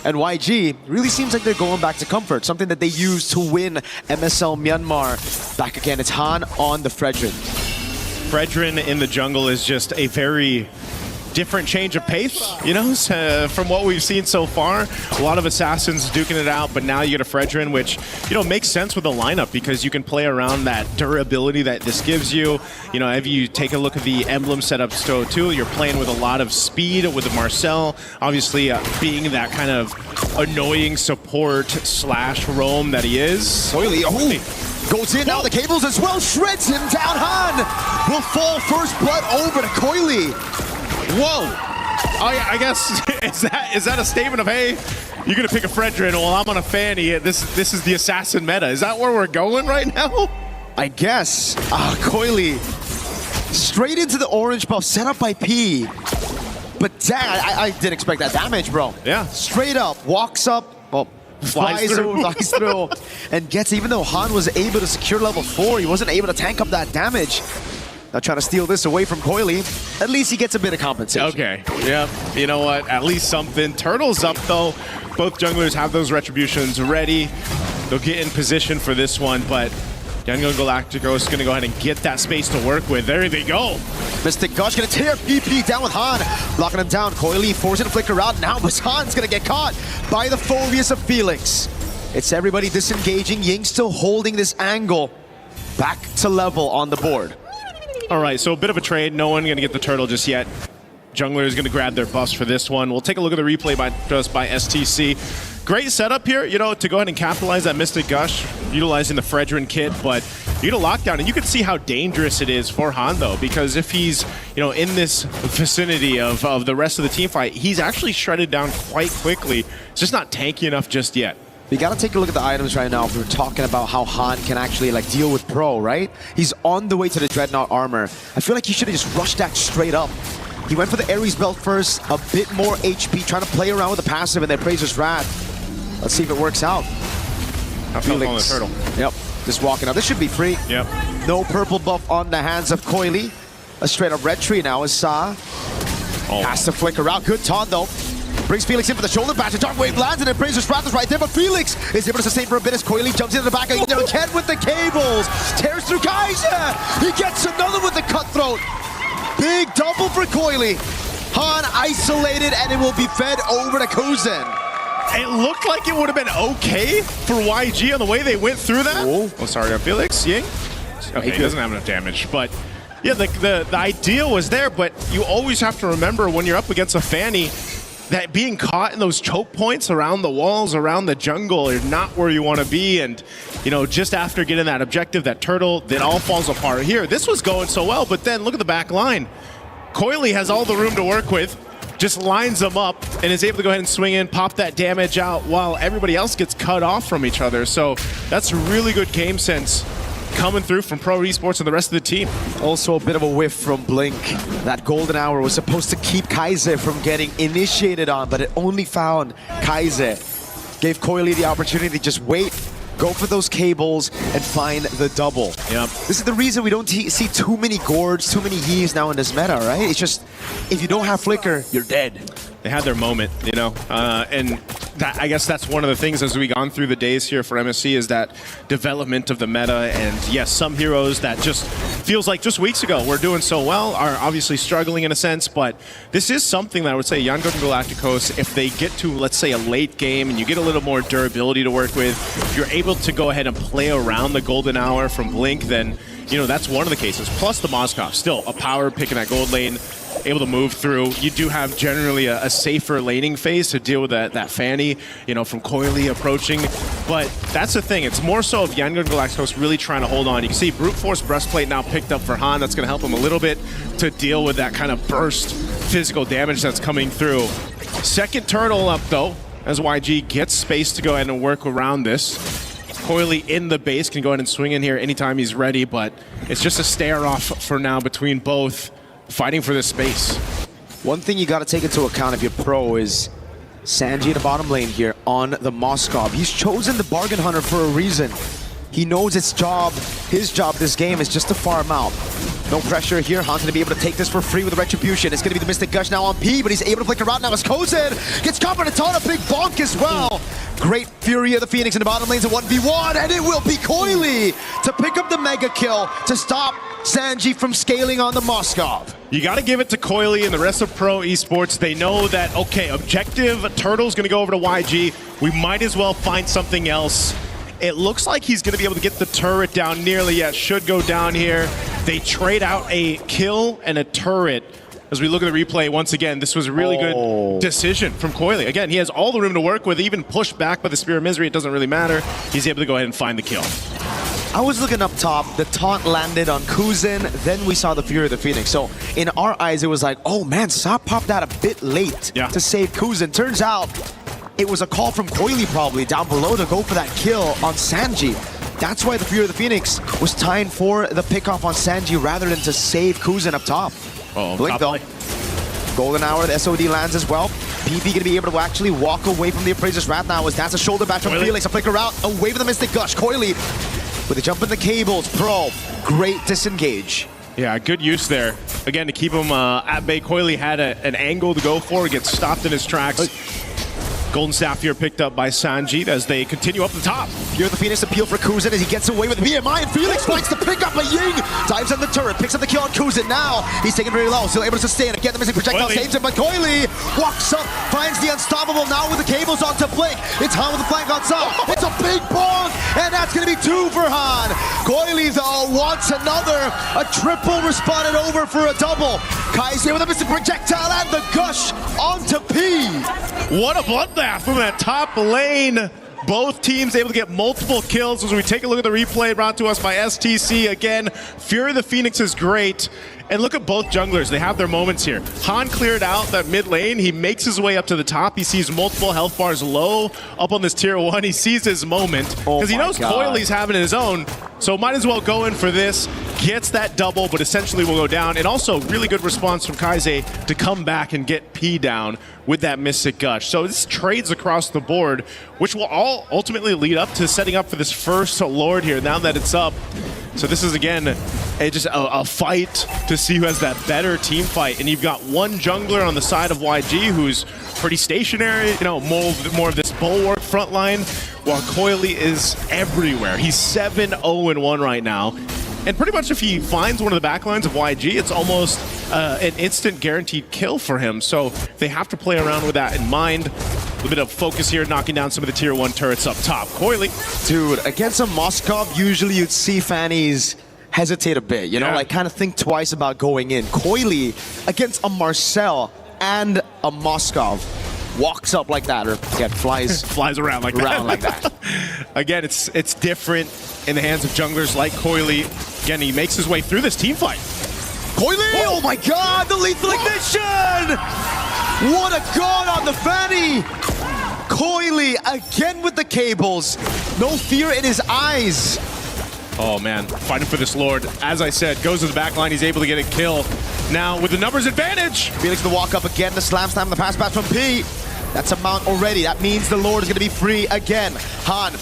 And YG really seems like they're going back to comfort, something that they used to win MSL Myanmar. Back again, it's Han on the Fredrin. Fredrin in the jungle is just a very different change of pace, you know, from what we've seen so far. A lot of assassins duking it out, but now you get a Fredrin, which, you know, makes sense with the lineup because you can play around that durability that this gives you. You know, if you take a look at the emblem setup too, you're playing with a lot of speed with the Marcel, obviously being that kind of annoying support slash roam that he is. Goes in now, the cables as well, shreds him down. Han will fall first blood over to Coily. Whoa! I guess, is that a statement of, hey, you're gonna pick a Fredrin, well, I'm on a Fanny, this is the assassin meta. Is that where we're going right now? I guess. Coily straight into the orange buff set up by P. But dang, I didn't expect that damage, bro. Yeah. Straight up, walks up, well, flies through, and gets, even though Han was able to secure level 4, he wasn't able to tank up that damage. Now trying to steal this away from Coily. At least he gets a bit of compensation. Okay, yeah, you know what, at least something. Turtle's up though. Both junglers have those retributions ready. They'll get in position for this one, but Yangon Galacticos is gonna go ahead and get that space to work with. There they go. Mystic Gush gonna tear PP down with Han, locking him down. Coily forcing to flicker out now, but Han's gonna get caught by the Phobius of Felix. It's everybody disengaging. Ying still holding this angle. Back to level on the board. All right, so a bit of a trade. No one gonna get the turtle just yet. Jungler is gonna grab their buffs for this one. We'll take a look at the replay by STC. Great setup here, you know, to go ahead and capitalize that Mystic Gush, utilizing the Fredrin kit, but you get a lockdown, and you can see how dangerous it is for Han, though, because if he's, you know, in this vicinity of the rest of the team fight, he's actually shredded down quite quickly. It's just not tanky enough just yet. We gotta take a look at the items right now if we're talking about how Han can actually like deal with Pro, right? He's on the way to the Dreadnought armor. I feel like he should have just rushed that straight up. He went for the Ares belt first, a bit more HP, trying to play around with the passive and then Praiser's Wrath. Let's see if it works out. Felix on the turtle. Yep, just walking up. This should be free. Yep. No purple buff on the hands of Coily. A straight up red tree now is Sa. Has to flicker out. Good taunt though. Brings Felix in for the shoulder bash. The Dark Wave lands and then Praiser's Wrath is right there, but Felix is able to sustain for a bit as Coily jumps into the back of Ken with the cables. Tears through Kaiser. He gets another with the cutthroat. Big double for Coily. Han isolated and it will be fed over to Kuzen. It looked like it would have been okay for YG on the way they went through that. Oh, sorry, Felix. Ying. Okay, he doesn't have enough damage, but yeah, the idea was there, but you always have to remember when you're up against a Fanny that being caught in those choke points around the walls, around the jungle, are not where you want to be. And, you know, just after getting that objective, that turtle, it all falls apart here. This was going so well, but then look at the back line. Coily has all the room to work with, just lines them up, and is able to go ahead and swing in, pop that damage out while everybody else gets cut off from each other. So that's really good game sense coming through from Pro Esports and the rest of the team. Also a bit of a whiff from Blink. That golden hour was supposed to keep Kaiser from getting initiated on, but it only found Kaiser. Gave Coily the opportunity to just wait, go for those cables, and find the double. Yep. This is the reason we don't see too many Gords, too many heaves now in this meta, right? It's just, if you don't have Flicker, you're dead. They had their moment, you know, and that, I guess that's one of the things as we gone through the days here for MSC is that development of the meta. And yes, some heroes that just feels like just weeks ago were doing so well are obviously struggling in a sense, but this is something that I would say Yangon Galacticos, if they get to, let's say, a late game and you get a little more durability to work with, if you're able to go ahead and play around the golden hour from Blink, then, you know, that's one of the cases. Plus the Moskov, still a power pick in that gold lane, able to move through. You do have generally a safer laning phase to deal with that Fanny, you know, from Coily approaching. But that's the thing. It's more so of Yangon Galacticos really trying to hold on. You can see Brute Force Breastplate now picked up for Han. That's going to help him a little bit to deal with that kind of burst physical damage that's coming through. Second turtle up, though, as YG gets space to go ahead and work around this. Coily in the base can go ahead and swing in here anytime he's ready, but it's just a stare-off for now between both. fighting for this space. One thing you got to take into account if you're pro is Sanji in the bottom lane here on the Moskov. He's chosen the bargain hunter for a reason. He knows his job this game is just to farm out. No pressure here. Han's going to be able to take this for free with Retribution. It's going to be the Mystic Gush now on P, but he's able to flick around now as Kozin gets covered a ton of big bonk as well. Great Fury of the Phoenix in the bottom lanes at 1v1, and it will be Coily to pick up the mega kill to stop Sanji from scaling on the Moskov. You got to give it to Coily and the rest of Pro Esports. They know that, okay, objective, Turtle's going to go over to YG. We might as well find something else. It looks like he's going to be able to get the turret down nearly. Yeah, should go down here. They trade out a kill and a turret. As we look at the replay, once again, this was a really good decision from Coily. Again, he has all the room to work with, even pushed back by the Spear of Misery. It doesn't really matter. He's able to go ahead and find the kill. I was looking up top, the taunt landed on Kuzin, then we saw the Fury of the Phoenix. So in our eyes, it was like, oh man, Sop popped that a bit late to save Kuzin. Turns out it was a call from Coily probably down below to go for that kill on Sanji. That's why the Fury of the Phoenix was tying for the pickoff on Sanji rather than to save Kuzin up top. Blink though. Golden Hour, the SOD lands as well. PP gonna be able to actually walk away from the Appraiser's Wrath now as that's a shoulder back from Felix. A flicker out, away from the Mystic Gush. Coily with a jump in the cables. Pro, great disengage. Yeah, good use there. Again, to keep him at bay. Coily had an angle to go for. Gets stopped in his tracks. Golden Staff here picked up by Sanji as they continue up the top. Here the Phoenix appeal for Kuzin as he gets away with BMI, and Felix finds to pick up a Ying. Dives on the turret, picks up the kill on Kuzin. Now he's taken very low, still able to sustain it. Again, the missing projectile saves him, but Coily walks up, finds the unstoppable now with the cables onto Blink. It's Han with the flank on top. It's a big bonk, and that's going to be 2 for Han. Coily, though, wants another. A triple responded over for a double. Kai's here with a missing projectile and the gush onto P. What a bloodbath from that top lane. Both teams able to get multiple kills. As we take a look at the replay brought to us by STC again, Fury of the Phoenix is great. And look at both junglers. They have their moments here. Han cleared out that mid lane. He makes his way up to the top. He sees multiple health bars low up on this tier 1. He sees his moment because he knows Coily's having his own. So might as well go in for this. Gets that double, but essentially will go down. And also really good response from Kaise to come back and get P down with that Mystic Gush. So this trades across the board, which will all ultimately lead up to setting up for this first Lord here now that it's up. So this is, again, just a fight to see who has that better team fight. And you've got one jungler on the side of YG who's pretty stationary, you know, more of this bulwark front line, while Coily is everywhere. He's 7-0-1 right now. And pretty much if he finds one of the backlines of YG, it's almost an instant guaranteed kill for him. So they have to play around with that in mind. A little bit of focus here, knocking down some of the tier 1 turrets up top. Coily. Dude, against a Moskov, usually you'd see Fannies hesitate a bit, you know, like kind of think twice about going in. Coily against a Marcel and a Moskov walks up like that, or again, flies around like that. Again, it's different in the hands of junglers like Coily. Again, he makes his way through this team fight. Coily! Oh my god, the lethal ignition! What a god on the Fanny! Coily again with the cables. No fear in his eyes. Oh man, fighting for this Lord. As I said, goes to the back line. He's able to get a kill. Now with the numbers advantage. Felix the walk up again. The slam slam, the pass from P. That's a mount already. That means the Lord is going to be free again. Han.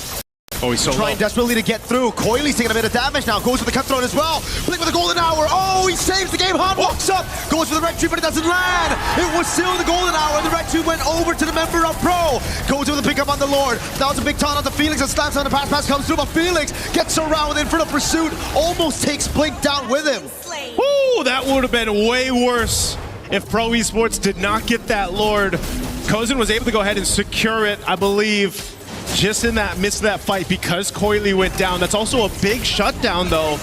Oh, he's so trying desperately to get through. Coily's taking a bit of damage now. Goes for the cutthroat as well. Blink with the golden hour. Oh, he saves the game. Han walks up. Goes for the red tree, but it doesn't land. It was still the golden hour. The red tree went over to the member of Pro. Goes with the pickup on the Lord. That was a big taunt on the Felix and slams on the pass comes through, but Felix gets around with Inferno Pursuit. Almost takes Blink down with him. Woo, that would have been way worse if Pro Esports did not get that Lord. Kozin was able to go ahead and secure it, I believe, just in that midst of that fight because Coily went down. That's also a big shutdown, though,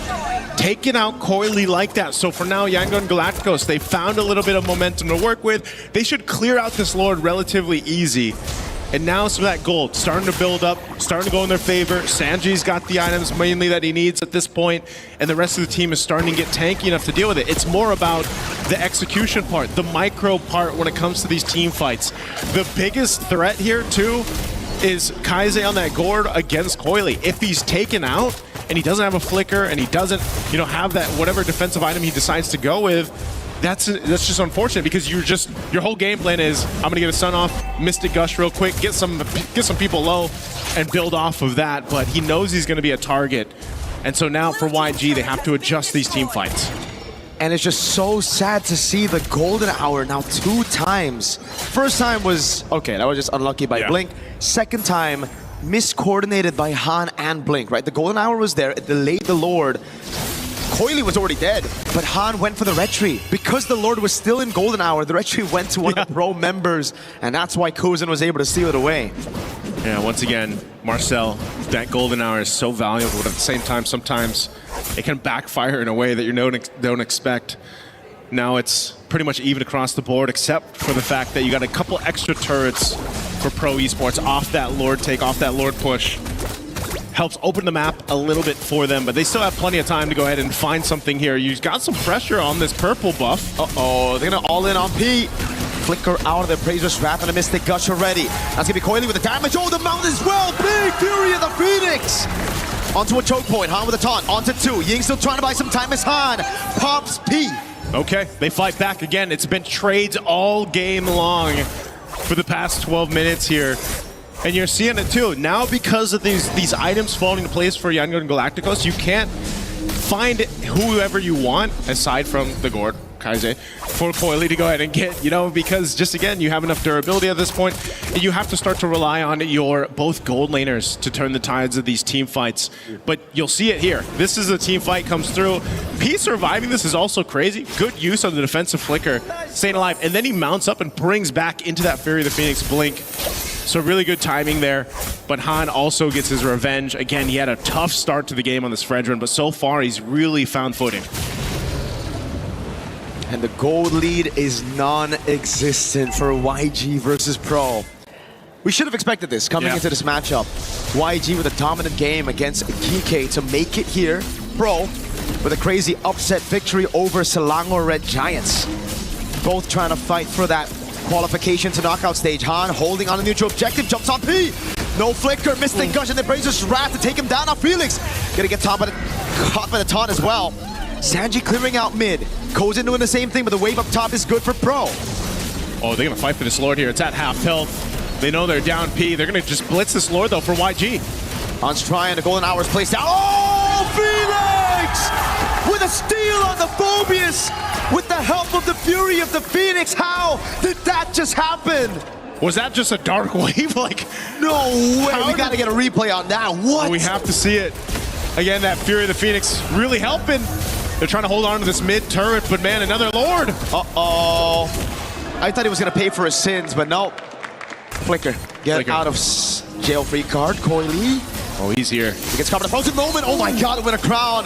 taking out Coily like that. So for now, Yango and Galacticos, they found a little bit of momentum to work with. They should clear out this Lord relatively easy. And now some of that gold starting to build up, starting to go in their favor. Sanji's got the items mainly that he needs at this point, and the rest of the team is starting to get tanky enough to deal with it. It's more about the execution part, the micro part when it comes to these team fights. The biggest threat here, too, is Kaise on that gourd against Coily. If he's taken out and he doesn't have a flicker and he doesn't, have that whatever defensive item he decides to go with, that's just unfortunate because your whole game plan is I'm gonna get a stun off, Mystic Gush real quick, get some people low, and build off of that. But he knows he's gonna be a target, and so now for YG they have to adjust these team fights. And it's just so sad to see the golden hour now 2 times. First time was okay, that was just unlucky by Blink. Second time, miscoordinated by Han and Blink, right? The golden hour was there, it delayed the Lord. Coily was already dead, but Han went for the retry. Because the Lord was still in golden hour, the retry went to one of the pro members, and that's why Kuzen was able to steal it away. Yeah, once again, Marcel, that golden hour is so valuable, but at the same time, sometimes it can backfire in a way that you don't expect. Now it's pretty much even across the board, except for the fact that you got a couple extra turrets for Pro Esports off that Lord take, off that Lord push. Helps open the map a little bit for them, but they still have plenty of time to go ahead and find something here. You've got some pressure on this purple buff. Uh-oh, they're gonna all in on P. Flicker out of the Appraiser's Wrath and a Mystic Gush already. That's gonna be Coily with the damage. Oh, the mount as well. Big Fury of the Phoenix. Onto a choke point. Han with a taunt. Onto 2. Ying still trying to buy some time as Han pops P. Okay, they fight back again. It's been trades all game long for the past 12 minutes here. And you're seeing it too. Now because of these items falling into place for Young Galacticos, you can't find whoever you want, aside from the Gord, Kaize, for Coily to go ahead and get, because just again, you have enough durability at this point, and you have to start to rely on your both gold laners to turn the tides of these team fights. But you'll see it here. This is a team fight comes through. P surviving this is also crazy. Good use on the defensive flicker, staying alive, and then he mounts up and brings back into that Fury of the Phoenix blink. So really good timing there, but Han also gets his revenge. Again, he had a tough start to the game on this Fredrin, but so far he's really found footing. And the gold lead is non-existent for YG versus Pro. We should have expected this coming into this matchup. YG with a dominant game against GK to make it here. Pro with a crazy upset victory over Selangor Red Giants. Both trying to fight for that qualification to knockout stage. Han holding on a neutral objective, jumps on P. No flicker, Mystic Gush, and the Brazer's Wrath to take him down. Now Felix gonna get caught by the taunt as well. Sanji clearing out mid. Kozen doing the same thing, but the wave up top is good for Pro. Oh, they're gonna fight for this Lord here. It's at half health. They know they're down P. They're gonna just blitz this Lord though for YG. Han's trying, the golden hour's placed down. Oh, Felix! With a steal on the Phobius! With the help of the Fury of the Phoenix, how did that just happen? Was that just a dark wave? Like, no way. We gotta get a replay on that. What? We have to see it. Again, that Fury of the Phoenix really helping. They're trying to hold on to this mid turret, but man, another Lord. Uh-oh. I thought he was gonna pay for his sins, but no. Flicker. Get out of jail free card. Coily. Oh, he's here. He gets caught in a frozen moment. Oh my god, win a crown.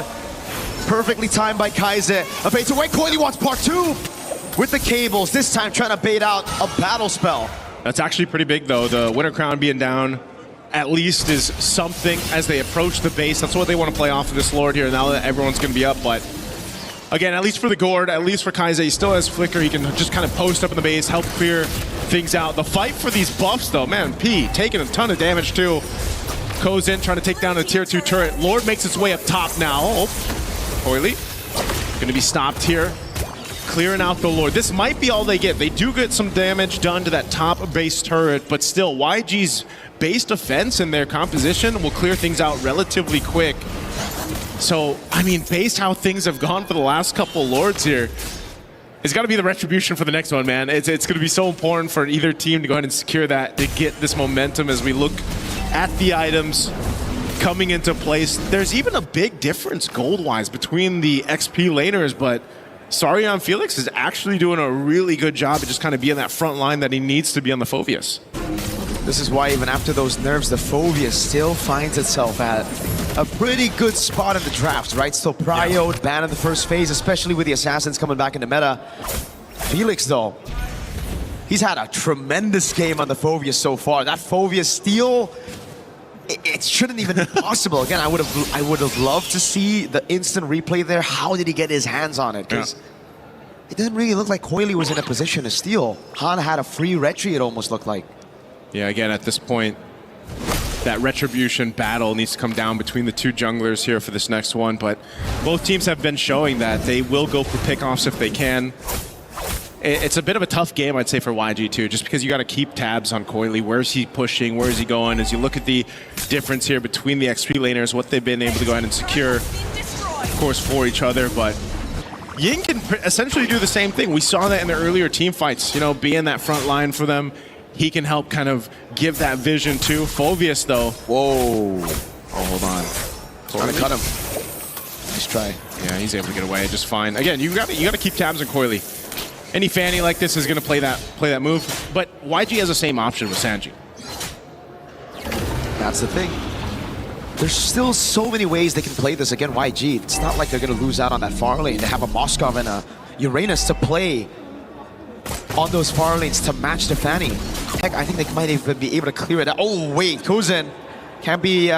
Perfectly timed by Kaize. A bait away. Coily wants part 2 with the cables. This time trying to bait out a battle spell. That's actually pretty big though. The Winter Crown being down at least is something as they approach the base. That's what they want to play off of this Lord here now that everyone's going to be up. But again, at least for the Gord, at least for Kaize, he still has Flicker. He can just kind of post up in the base, help clear things out. The fight for these buffs though, man, P taking a ton of damage too. Kozen trying to take down a tier 2 turret. Lord makes its way up top now. Oh. Coily going to be stopped here, clearing out the Lord. This might be all they get. They do get some damage done to that top base turret, but still, YG's base defense and their composition will clear things out relatively quick. So, I mean, based how things have gone for the last couple Lords here, it's got to be the retribution for the next one, man. It's going to be so important for either team to go ahead and secure that, to get this momentum as we look at the items coming into place. There's even a big difference gold-wise between the XP laners, but Sarion Felix is actually doing a really good job of just kind of being that front line that he needs to be on the Phobius. This is why even after those nerfs, the Phobius still finds itself at a pretty good spot in the draft, right? Still prioed, banned in the first phase, especially with the Assassins coming back into meta. Felix, though, he's had a tremendous game on the Phobius so far. That Phobius steal, it shouldn't even be possible. Again, I would have loved to see the instant replay there. How did he get his hands on it? Because it didn't really look like Coily was in a position to steal. Han had a free retry, it almost looked like. Yeah, again, at this point, that retribution battle needs to come down between the two junglers here for this next one. But both teams have been showing that they will go for pickoffs if they can. It's a bit of a tough game, I'd say, for YG too, just because you got to keep tabs on Coily. Where's he pushing? Where is he going? As you look at the difference here between the XP laners, what they've been able to go ahead and secure, of course, for each other. But Ying can essentially do the same thing. We saw that in the earlier team fights, you know, being that front line for them. He can help kind of give that vision too. Phoveus, though. Whoa. Oh, hold on. Trying to cut him. Nice try. Yeah, he's able to get away just fine. Again, you got to keep tabs on Coily. Any Fanny like this is going to play that move, but YG has the same option with Sanji. That's the thing. There's still so many ways they can play this against YG. It's not like they're going to lose out on that far lane. They have a Moskov and a Uranus to play on those far lanes to match the Fanny. Heck, I think they might even be able to clear it out. Oh, wait, Kuzen can't be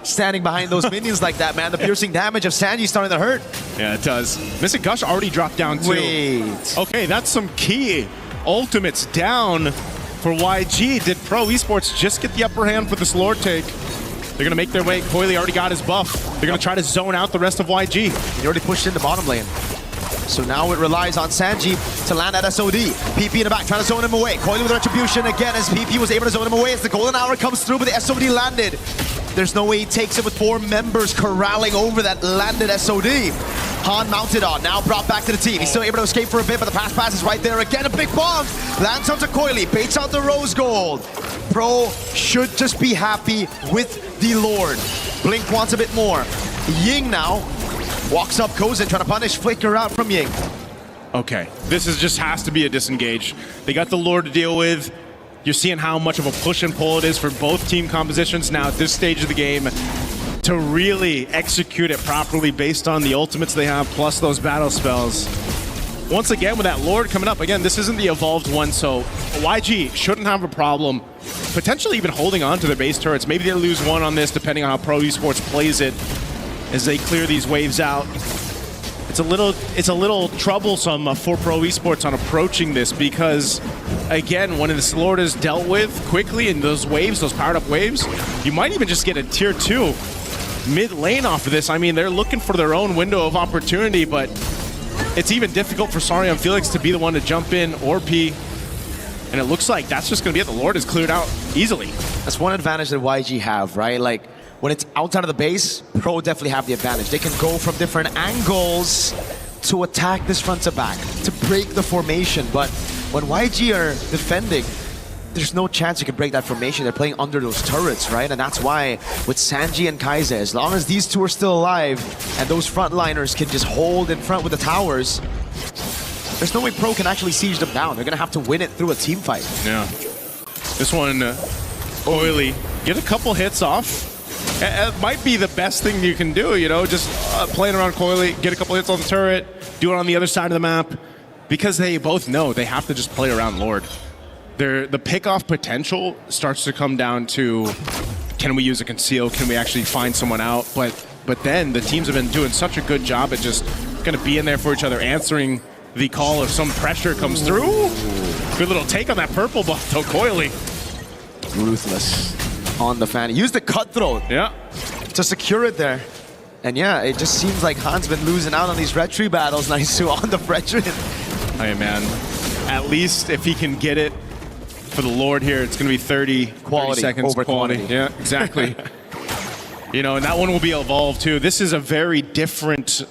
standing behind those minions like that, man. The piercing damage of Sanji starting to hurt. Yeah, it does. Mystic Gush already dropped down too. Wait. Okay, that's some key ultimates down for YG. Did Pro Esports just get the upper hand for this Lord take? They're going to make their way. Coily already got his buff. They're going to try to zone out the rest of YG. He already pushed in the bottom lane. So now it relies on Sanji to land that SOD. PP in the back, trying to zone him away. Coily with retribution again as PP was able to zone him away as the golden hour comes through, but the SOD landed. There's no way he takes it with 4 members corralling over that landed SOD. Han mounted on, now brought back to the team. He's still able to escape for a bit, but the pass is right there again. A big bomb lands onto Coily, baits out the rose gold. Pro should just be happy with the Lord. Blink wants a bit more. Ying now walks up Kozen, trying to punish Flicker out from Ying. Okay, this just has to be a disengage. They got the Lord to deal with. You're seeing how much of a push and pull it is for both team compositions now at this stage of the game to really execute it properly based on the ultimates they have, plus those battle spells. Once again, with that Lord coming up, again, this isn't the evolved one, so YG shouldn't have a problem potentially even holding on to their base turrets. Maybe they lose one on this, depending on how Pro Esports plays it as they clear these waves out. It's a little troublesome for Pro Esports on approaching this because, again, when this Lord is dealt with quickly in those waves, those powered up waves, you might even just get a tier 2 mid lane off of this. I mean, they're looking for their own window of opportunity, but it's even difficult for Sario and Felix to be the one to jump in or P. And it looks like that's just going to be it. The Lord is cleared out easily. That's one advantage that YG have, right? Like, when it's outside of the base, Pro definitely have the advantage. They can go from different angles to attack this front to back, to break the formation. But when YG are defending, there's no chance you can break that formation. They're playing under those turrets, right? And that's why with Sanji and Kaize, as long as these two are still alive and those frontliners can just hold in front with the towers, there's no way Pro can actually siege them down. They're going to have to win it through a team fight. Yeah. This one, Oily, get a couple hits off. It might be the best thing you can do, you know, just playing around Coily, get a couple hits on the turret, do it on the other side of the map, because they both know they have to just play around Lord. The pick-off potential starts to come down to, can we use a conceal, can we actually find someone out, but then the teams have been doing such a good job at just going to be in there for each other, answering the call if some pressure comes through. Good little take on that purple buff, though, Coily. Ruthless on the Fanny. Use the cutthroat to secure it there. And yeah, it just seems like Han's been losing out on these retry battles. Nice on the veteran. Hey man, at least if he can get it for the Lord here, it's going to be 30 seconds over quality. Yeah, exactly. You know, and that one will be evolved too. This is a very different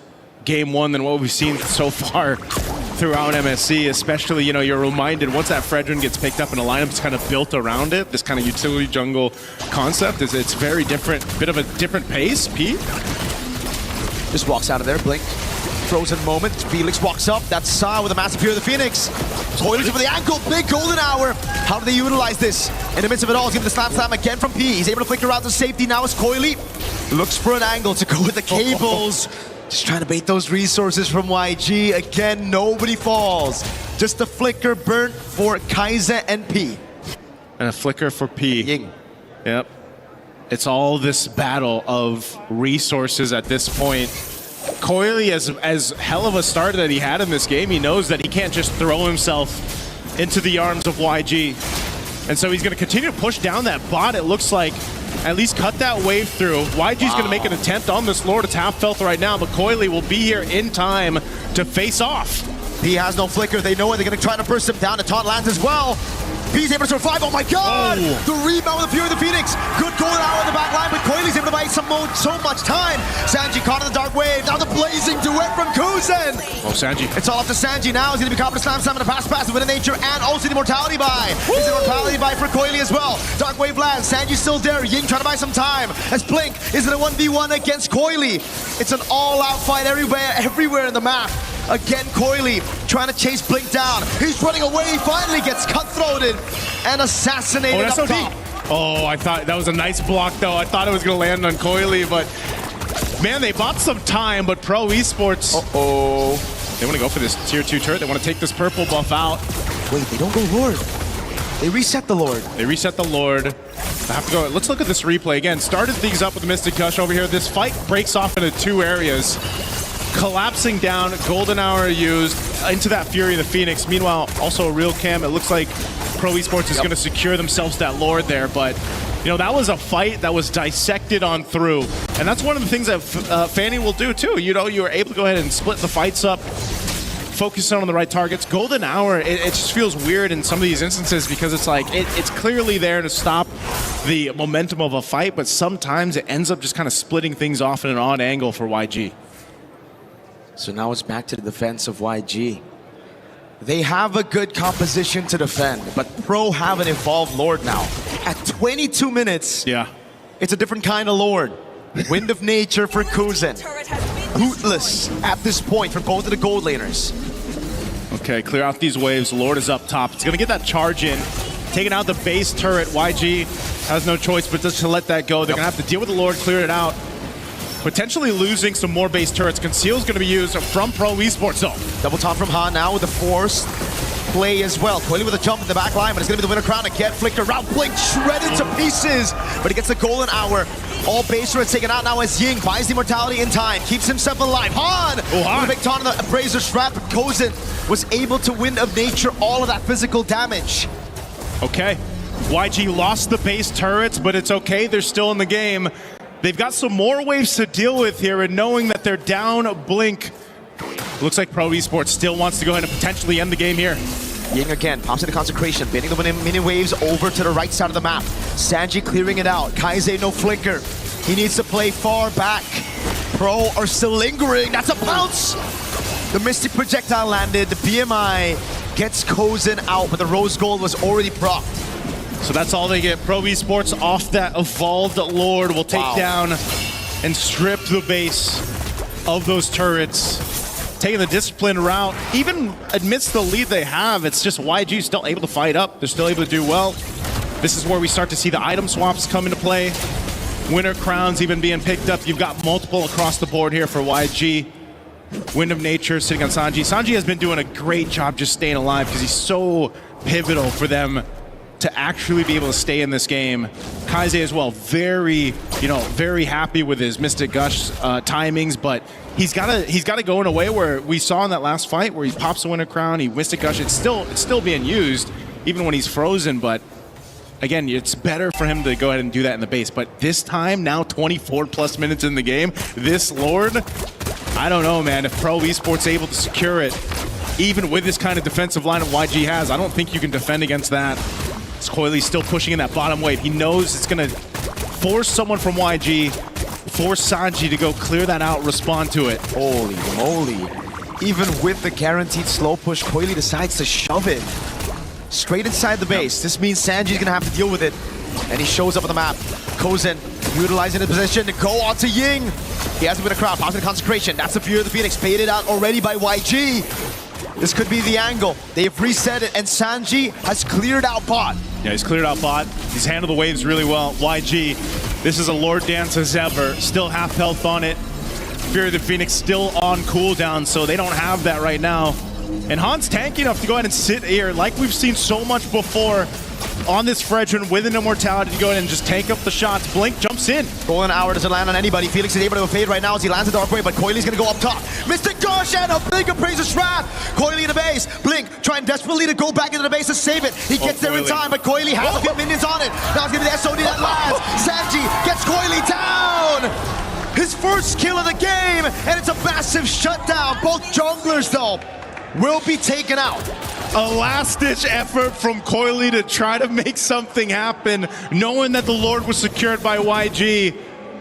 game one than what we've seen so far throughout MSC, especially, you know, you're reminded once that Fredrin gets picked up and a lineup is kind of built around it, this kind of utility jungle concept, it's very different, bit of a different pace. P just walks out of there, blink. Frozen moment, Felix walks up, that's Sa with a massive Fear of the Phoenix. Toilets over the ankle, big golden hour. How do they utilize this? In the midst of it all, he's giving the slam again from P. He's able to flicker out to safety now as Coily looks for an angle to go with the cables. Just trying to bait those resources from YG. Again, nobody falls. Just a flicker burnt for Kaize and P. And a flicker for P. Ying. Yep. It's all this battle of resources at this point. Coily, as hell of a start that he had in this game, he knows that he can't just throw himself into the arms of YG. And so he's going to continue to push down that bot. It looks like at least cut that wave through. YG's going to make an attempt on this Lord. It's half health right now, but Coily will be here in time to face off. He has no flicker. They know it. They're going to try to burst him down. The taunt lands as well. He's able to survive. Oh my god! Oh. The rebound with the Fury of the Phoenix. Good golden hour on the back line, but Coily's able to buy so much time. Sanji caught in the dark wave. Now the blazing duet from Kuzen. Oh, Sanji. It's all up to Sanji now. He's going to be confident slam the pass with Win of Nature and also the immortality buy. There's an immortality buy for Coily as well. Dark wave lands. Sanji's still there. Ying trying to buy some time as Blink is in a 1v1 against Coily. It's an all-out fight everywhere in the map. Again, Coily trying to chase Blink down. He's running away. He finally gets cutthroated and assassinated up top. Oh, I thought that was a nice block, though. I thought it was going to land on Coily, but man, they bought some time, but Pro Esports, they want to go for this tier 2 turret. They want to take this purple buff out. Wait, they don't go Lord. They reset the Lord. They reset the Lord. I have to go. Let's look at this replay again. Started things up with Mystic Gush over here. This fight breaks off into 2 areas. Collapsing down, golden hour used into that Fury of the Phoenix. Meanwhile, also a real cam. It looks like Pro Esports is going to secure themselves that Lord there, but you know, that was a fight that was dissected on through, and that's one of the things that Fanny will do too. You know, you were able to go ahead and split the fights up, focus on the right targets. Golden hour, it just feels weird in some of these instances because it's like it's clearly there to stop the momentum of a fight, but sometimes it ends up just kind of splitting things off in an odd angle for YG. So now it's back to the defense of YG. They have a good composition to defend, but Pro have an evolved Lord now. At 22 minutes, it's a different kind of Lord. Wind of Nature for Kuzen. Bootless at this point for both of the gold laners. Okay, clear out these waves. Lord is up top. It's going to get that charge in. Taking out the base turret. YG has no choice but just to let that go. They're going to have to deal with the Lord, clear it out. Potentially losing some more base turrets. Conceal's going to be used from Pro Esports though. Double top from Han now with the force play as well. Coily with a jump in the back line, but it's going to be the winner crown again. Flicker around, Blink shredded to pieces, but he gets the golden hour. All base turrets taken out now as Ying buys the immortality in time, keeps himself alive. Han! Han! With a big taunt on the Brazier Strap, but Kuzen was able to Wind of Nature all of that physical damage. Okay, YG lost the base turrets, but it's okay. They're still in the game. They've got some more waves to deal with here, and knowing that they're down Blink, looks like Pro Esports still wants to go ahead and potentially end the game here. Ying again, pops into Consecration, bending the mini waves over to the right side of the map. Sanji clearing it out. Kaise no flicker. He needs to play far back. Pro are still lingering. That's a bounce! The Mystic Projectile landed. The BMI gets Kuzen out, but the Rose Gold was already procced. So that's all they get. Pro Esports off that evolved Lord will take down and strip the base of those turrets. Taking the disciplined route. Even amidst the lead they have, it's just YG still able to fight up. They're still able to do well. This is where we start to see the item swaps come into play. Winter crowns even being picked up. You've got multiple across the board here for YG. Wind of Nature sitting on Sanji. Sanji has been doing a great job just staying alive because he's so pivotal for them to actually be able to stay in this game. Kaise as well, very happy with his Mystic Gush timings, but he's got to go in a way where we saw in that last fight where he pops the Winter Crown, he Mystic Gush. It's still being used even when he's frozen, but again, it's better for him to go ahead and do that in the base. But this time, now 24 plus minutes in the game, this Lord, I don't know, man. If Pro Esports able to secure it, even with this kind of defensive lineup YG has, I don't think you can defend against that. Coily's still pushing in that bottom wave. He knows it's going to force someone from YG, force Sanji to go clear that out, respond to it. Holy moly. Even with the guaranteed slow push, Coily decides to shove it straight inside the base. This means Sanji's going to have to deal with it. And he shows up on the map. Kuzen utilizing the position to go on to Ying. He has a bit of crowd, positive consecration. That's the Fury of the Phoenix, baited out already by YG. This could be the angle. They've reset it, and Sanji has cleared out bot. Yeah, he's cleared out bot. He's handled the waves really well. YG, this is a Lord dance as ever. Still half health on it. Fury of the Phoenix still on cooldown, so they don't have that right now. And Han's tanky enough to go ahead and sit here, like we've seen so much before, on this Fredrin with an immortality to go in and just tank up the shots. Blink jumps in. Golden Hour doesn't land on anybody. Felix is able to evade right now as he lands a Dark Wave, but Coily's gonna go up top. Mr. Gosh and a Blink appraises Shroud. Coily in the base. Blink trying desperately to go back into the base to save it. He gets there in time, but Coily has a few minions on it. Now it's gonna be the SOD that lands. Sanji gets Coily down. His first kill of the game, and it's a massive shutdown. Both junglers, though, will be taken out. A last-ditch effort from Coily to try to make something happen, knowing that the Lord was secured by YG.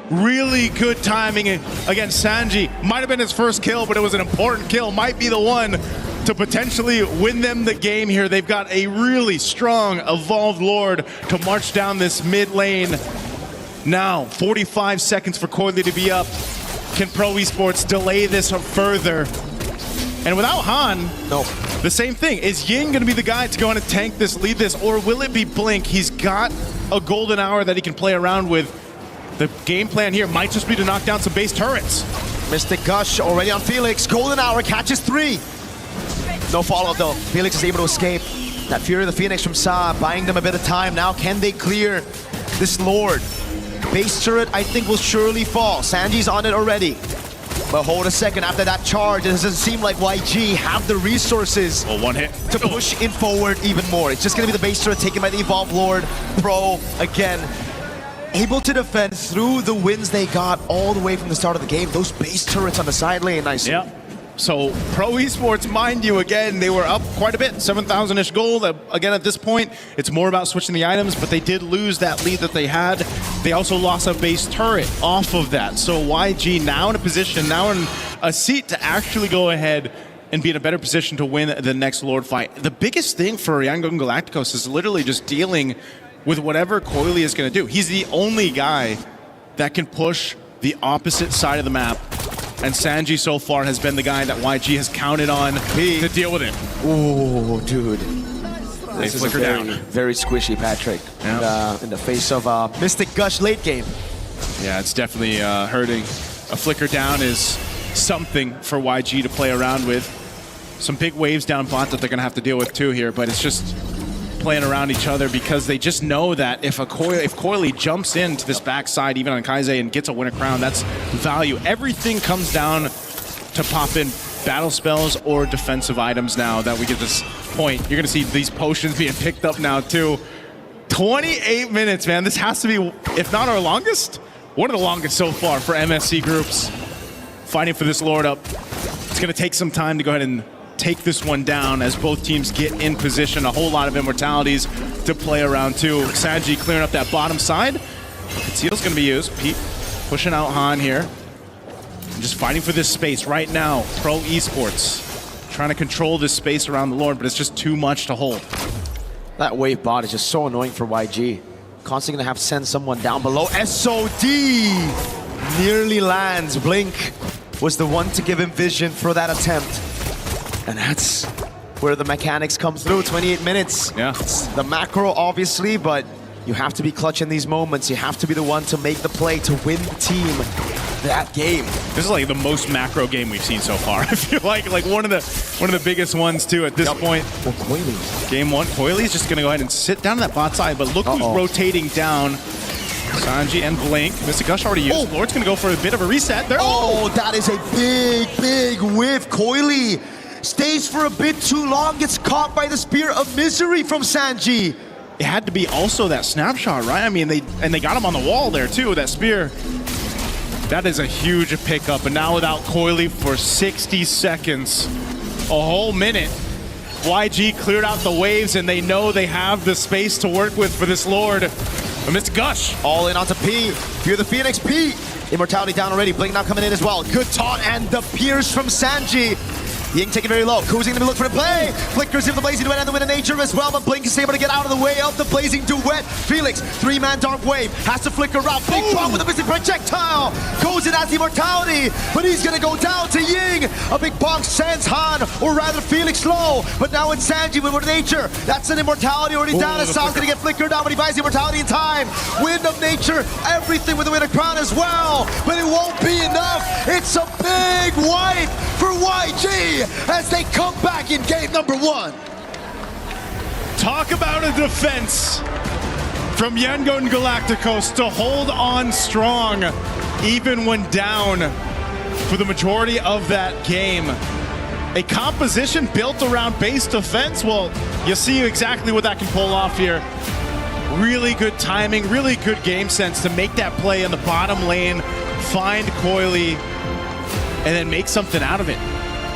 Really good timing against Sanji. Might have been his first kill, but it was an important kill. Might be the one to potentially win them the game here. They've got a really strong, evolved Lord to march down this mid lane. Now, 45 seconds for Coily to be up. Can Pro Esports delay this further? And without Han, no. The same thing. Is Ying going to be the guy to go in and tank this, lead this, or will it be Blink? He's got a golden hour that he can play around with. The game plan here might just be to knock down some base turrets. Mystic Gush already on Felix. Golden Hour catches 3. No follow-up though. Felix is able to escape. That Fury of the Phoenix from Sa buying them a bit of time. Now can they clear this Lord? Base turret I think will surely fall. Sanji's on it already. But hold a second, after that charge, it doesn't seem like YG have the resources one hit to push in forward even more. It's just going to be the base turret taken by the Evolved Lord. Pro, again, able to defend through the wins they got all the way from the start of the game. Those base turrets on the side lane, nice. Yeah. So Pro Esports, mind you, again, they were up quite a bit, 7,000-ish gold. Again, at this point, it's more about switching the items, but they did lose that lead that they had. They also lost a base turret off of that. So YG now in a position, now in a seat to actually go ahead and be in a better position to win the next Lord fight. The biggest thing for Young Galacticos is literally just dealing with whatever Coily is going to do. He's the only guy that can push the opposite side of the map. And Sanji so far has been the guy that YG has counted on to deal with him. Ooh, dude. They This is flicker very, down. very squishy, Patrick. In the face of Mystic Gush late game. Yeah, it's definitely hurting. A flicker down is something for YG to play around with. Some big waves down bot that they're going to have to deal with too here, but it's just playing around each other because they just know that if Coily jumps into this backside, even on Kaizé, and gets a winner crown, that's value. Everything comes down to pop in battle spells or defensive items now that we get this point. You're going to see these potions being picked up now too. 28 minutes, man. This has to be, if not our longest, one of the longest so far for MSC groups. Fighting for this Lord up. It's going to take some time to go ahead and take this one down as both teams get in position. A whole lot of immortalities to play around too. Sanji clearing up that bottom side. Conceal's going to be used. Pete pushing out Han here. And just fighting for this space right now. Pro Esports trying to control this space around the Lord, but it's just too much to hold. That wave bot is just so annoying for YG. Constantly going to have to send someone down below. SOD nearly lands. Blink was the one to give him vision for that attempt. And that's where the mechanics come through. 28 minutes. Yeah. It's the macro, obviously, but you have to be clutch in these moments. You have to be the one to make the play to win the team that game. This is like the most macro game we've seen so far. I feel like one of the biggest ones too at this point. Well, Coily. Game one, Coily's just gonna go ahead and sit down on that bot side, but look who's rotating down. Sanji and Blink. Mystic Gush already used. Lord's gonna go for a bit of a reset there. Oh, that is a big whiff. Coily stays for a bit too long, gets caught by the Spear of Misery from Sanji. It had to be also that snapshot, right? I mean, they got him on the wall there too, that spear. That is a huge pickup, and now without Coily for 60 seconds, a whole minute. YG cleared out the waves, and they know they have the space to work with for this Lord. And Mr. Gush. All in onto P. Fear the Phoenix, P. Immortality down already. Blink now coming in as well. Good taunt and the pierce from Sanji. Ying taking very low. Kuzi gonna look for the play. Flickers in the Blazing Duet and the Wind of Nature as well, but Blink is able to get out of the way of the Blazing Duet. Felix, 3-man Dark Wave, has to flicker out. Big bomb with a missing projectile. Goes in as immortality, but he's gonna go down to Ying. A big bonk sends Han, or rather Felix low, but now it's Sanji with Wind of Nature. That's an immortality already down. Hassan's gonna get flickered out, but he buys the immortality in time. Wind of Nature, everything with the Wind of Crown as well, but it won't be enough. It's a big wipe for YG as they come back in game number 1. Talk about a defense from Yangon Galacticos to hold on strong even when down for the majority of that game. A composition built around base defense. Well, you see exactly what that can pull off here. Really good timing, really good game sense to make that play in the bottom lane, find Coily, and then make something out of it.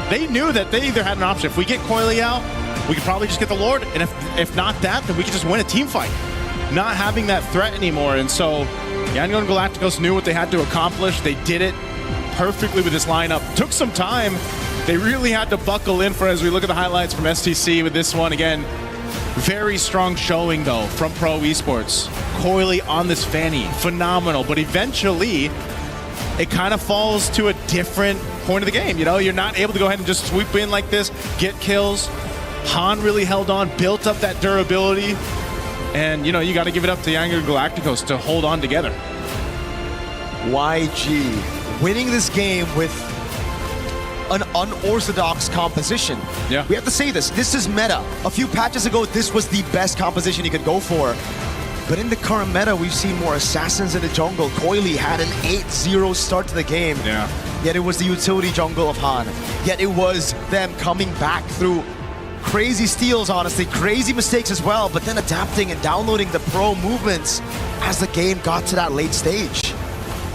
They knew that they either had an option. If we get Coily out, we could probably just get the Lord, and if not that, then we could just win a team fight. Not having that threat anymore, and so Yangon Galacticos knew what they had to accomplish. They did it perfectly with this lineup. Took some time. They really had to buckle in for as we look at the highlights from STC with this one. Again, very strong showing though from Pro Esports. Coily on this Fanny, phenomenal. But eventually, it kind of falls to a different point of the game. You know, you're not able to go ahead and just swoop in like this, get kills. Han really held on, built up that durability. And, you know, you got to give it up to Yangon Galacticos to hold on together. YG winning this game with an unorthodox composition. Yeah. We have to say this. This is meta. A few patches ago, this was the best composition you could go for. But in the current meta, we've seen more assassins in the jungle. Coily had an 8-0 start to the game. Yeah. Yet it was the utility jungle of Han. Yet it was them coming back through crazy steals, honestly, crazy mistakes as well, but then adapting and downloading the pro movements as the game got to that late stage.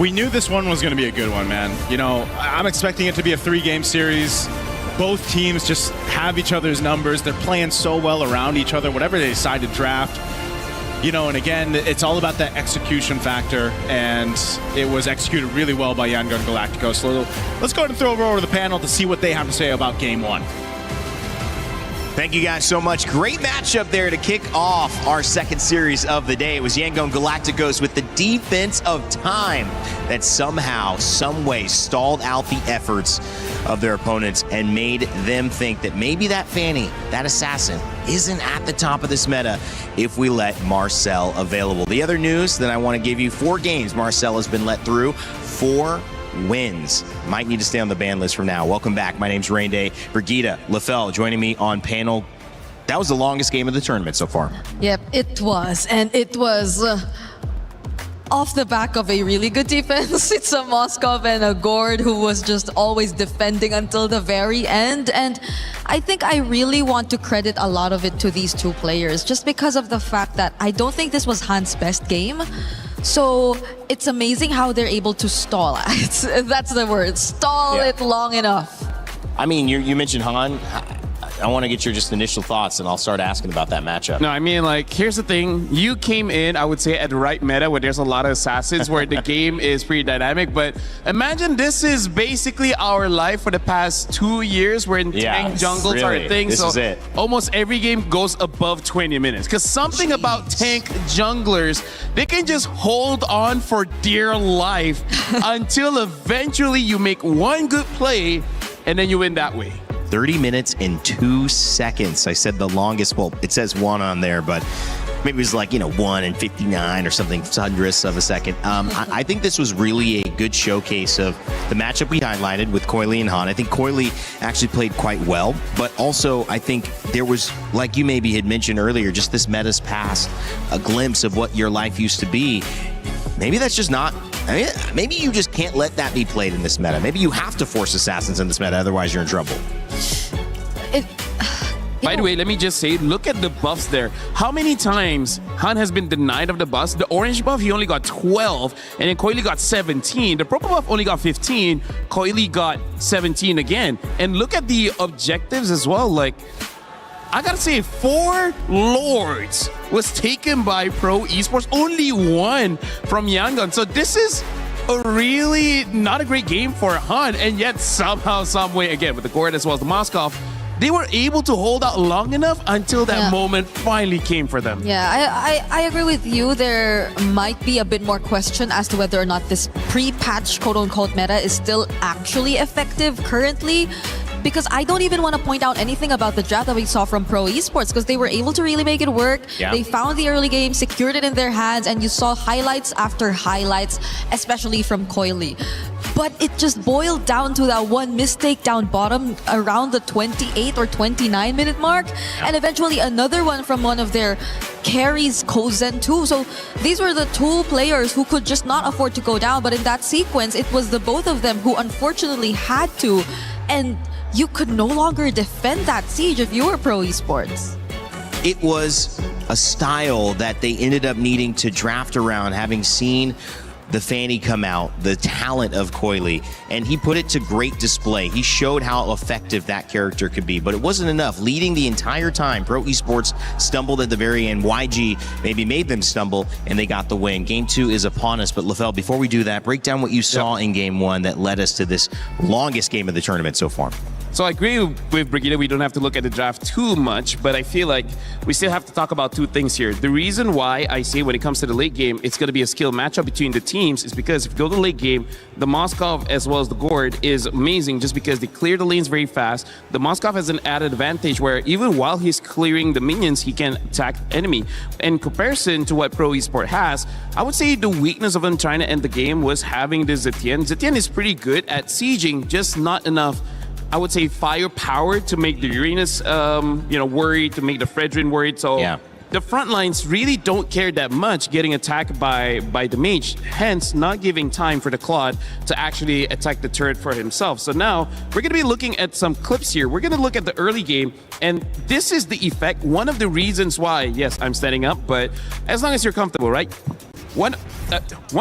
We knew this one was going to be a good one, man. You know, I'm expecting it to be a 3-game series. Both teams just have each other's numbers. They're playing so well around each other, whatever they decide to draft. You know, and again, it's all about that execution factor, and it was executed really well by Yangon Galacticos. So let's go ahead and throw it over to the panel to see what they have to say about Game 1. Thank you guys so much. Great matchup there to kick off our second series of the day. It was Yangon Galacticos with the defense of time that somehow, someway stalled out the efforts of their opponents and made them think that maybe that Fanny, that assassin, isn't at the top of this meta if we let Marcel available. The other news that I want to give you, 4 games Marcel has been let through, 4 wins. Might need to stay on the ban list from now. Welcome back. My name's Rain Day. Brigitte Lefel joining me on panel. That was the longest game of the tournament so far. Yep, it was. And it was off the back of a really good defense. It's a Moskov and a Gord who was just always defending until the very end. And I think I really want to credit a lot of it to these two players just because of the fact that I don't think this was Han's best game. So it's amazing how they're able to stall. That's the word. Stall it long enough. I mean, you mentioned Han. I want to get your just initial thoughts, and I'll start asking about that matchup. No, I mean, like, here's the thing. You came in, I would say, at the right meta where there's a lot of assassins, where the game is pretty dynamic. But imagine this is basically our life for the past 2 years, where tank jungles are a thing. This is it. Almost every game goes above 20 minutes. Because something about tank junglers, they can just hold on for dear life until eventually you make one good play, and then you win that way. 30 minutes and 2 seconds. I said the longest, well, it says 1 on there, but maybe it was like, 1 and 59 or something, hundredths of a second. I think this was really a good showcase of the matchup we highlighted with Coily and Han. I think Coily actually played quite well, but also I think there was, like you maybe had mentioned earlier, just this meta's past, a glimpse of what your life used to be. Maybe that's just not, maybe you just can't let that be played in this meta. Maybe you have to force assassins in this meta, otherwise you're in trouble. By the way, let me just say, look at the buffs there. How many times Han has been denied of the buffs? The orange buff, he only got 12, and then Coily got 17. The purple buff only got 15. Coily got 17 again. And look at the objectives as well. Like, I gotta say, 4 Lords was taken by Pro Esports. Only 1 from Yangon. So this is a really not a great game for Han, and yet somehow, some way, again, with the Gord as well as the Moskov, they were able to hold out long enough until that moment finally came for them. Yeah, I agree with you. There might be a bit more question as to whether or not this pre-patch quote-unquote meta is still actually effective currently. Because I don't even want to point out anything about the draft that we saw from Pro Esports, because they were able to really make it work. Yeah. They found the early game, secured it in their hands, and you saw highlights after highlights, especially from Coily. but it just boiled down to that one mistake down bottom around the 28 or 29 minute mark, and eventually another one from one of their carries, Kozen too. So these were the two players who could just not afford to go down, but in that sequence, it was the both of them who unfortunately had to, and you could no longer defend that siege if you were Pro Esports. It was a style that they ended up needing to draft around, having seen the Fanny come out, the talent of Coily, and he put it to great display. He showed how effective that character could be, but it wasn't enough. Leading the entire time, Pro Esports stumbled at the very end. YG maybe made them stumble, and they got the win. Game 2 is upon us, but LaFell, before we do that, break down what you saw in Game 1 that led us to this longest game of the tournament so far. So I agree with Brigida. We don't have to look at the draft too much, but I feel like we still have to talk about two things here. The reason why I say when it comes to the late game, it's going to be a skill matchup between the teams is because if you go to the late game, the Moskov as well as the Gord is amazing just because they clear the lanes very fast. The Moskov has an added advantage where even while he's clearing the minions, he can attack enemy. In comparison to what Pro Esport has, I would say the weakness of him trying to end the game was having the Zetienne. Zetienne is pretty good at sieging, just not enough, I would say, firepower to make the Uranus, worried, to make the Fredrin worried. So the front lines really don't care that much getting attacked by the mage, hence not giving time for the Claude to actually attack the turret for himself. So now we're going to be looking at some clips here. We're going to look at the early game, and this is the effect. One of the reasons why, yes, I'm standing up, but as long as you're comfortable, right? One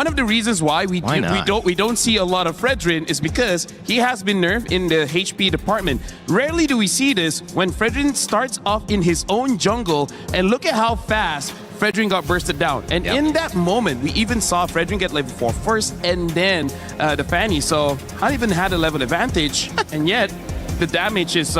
of the reasons why we don't see a lot of Fredrin is because he has been nerfed in the HP department. Rarely do we see this when Fredrin starts off in his own jungle, and look at how fast Fredrin got bursted down. And in that moment, we even saw Fredrin get level 4 first and then the Fanny. So not even had a level advantage, and yet the damage is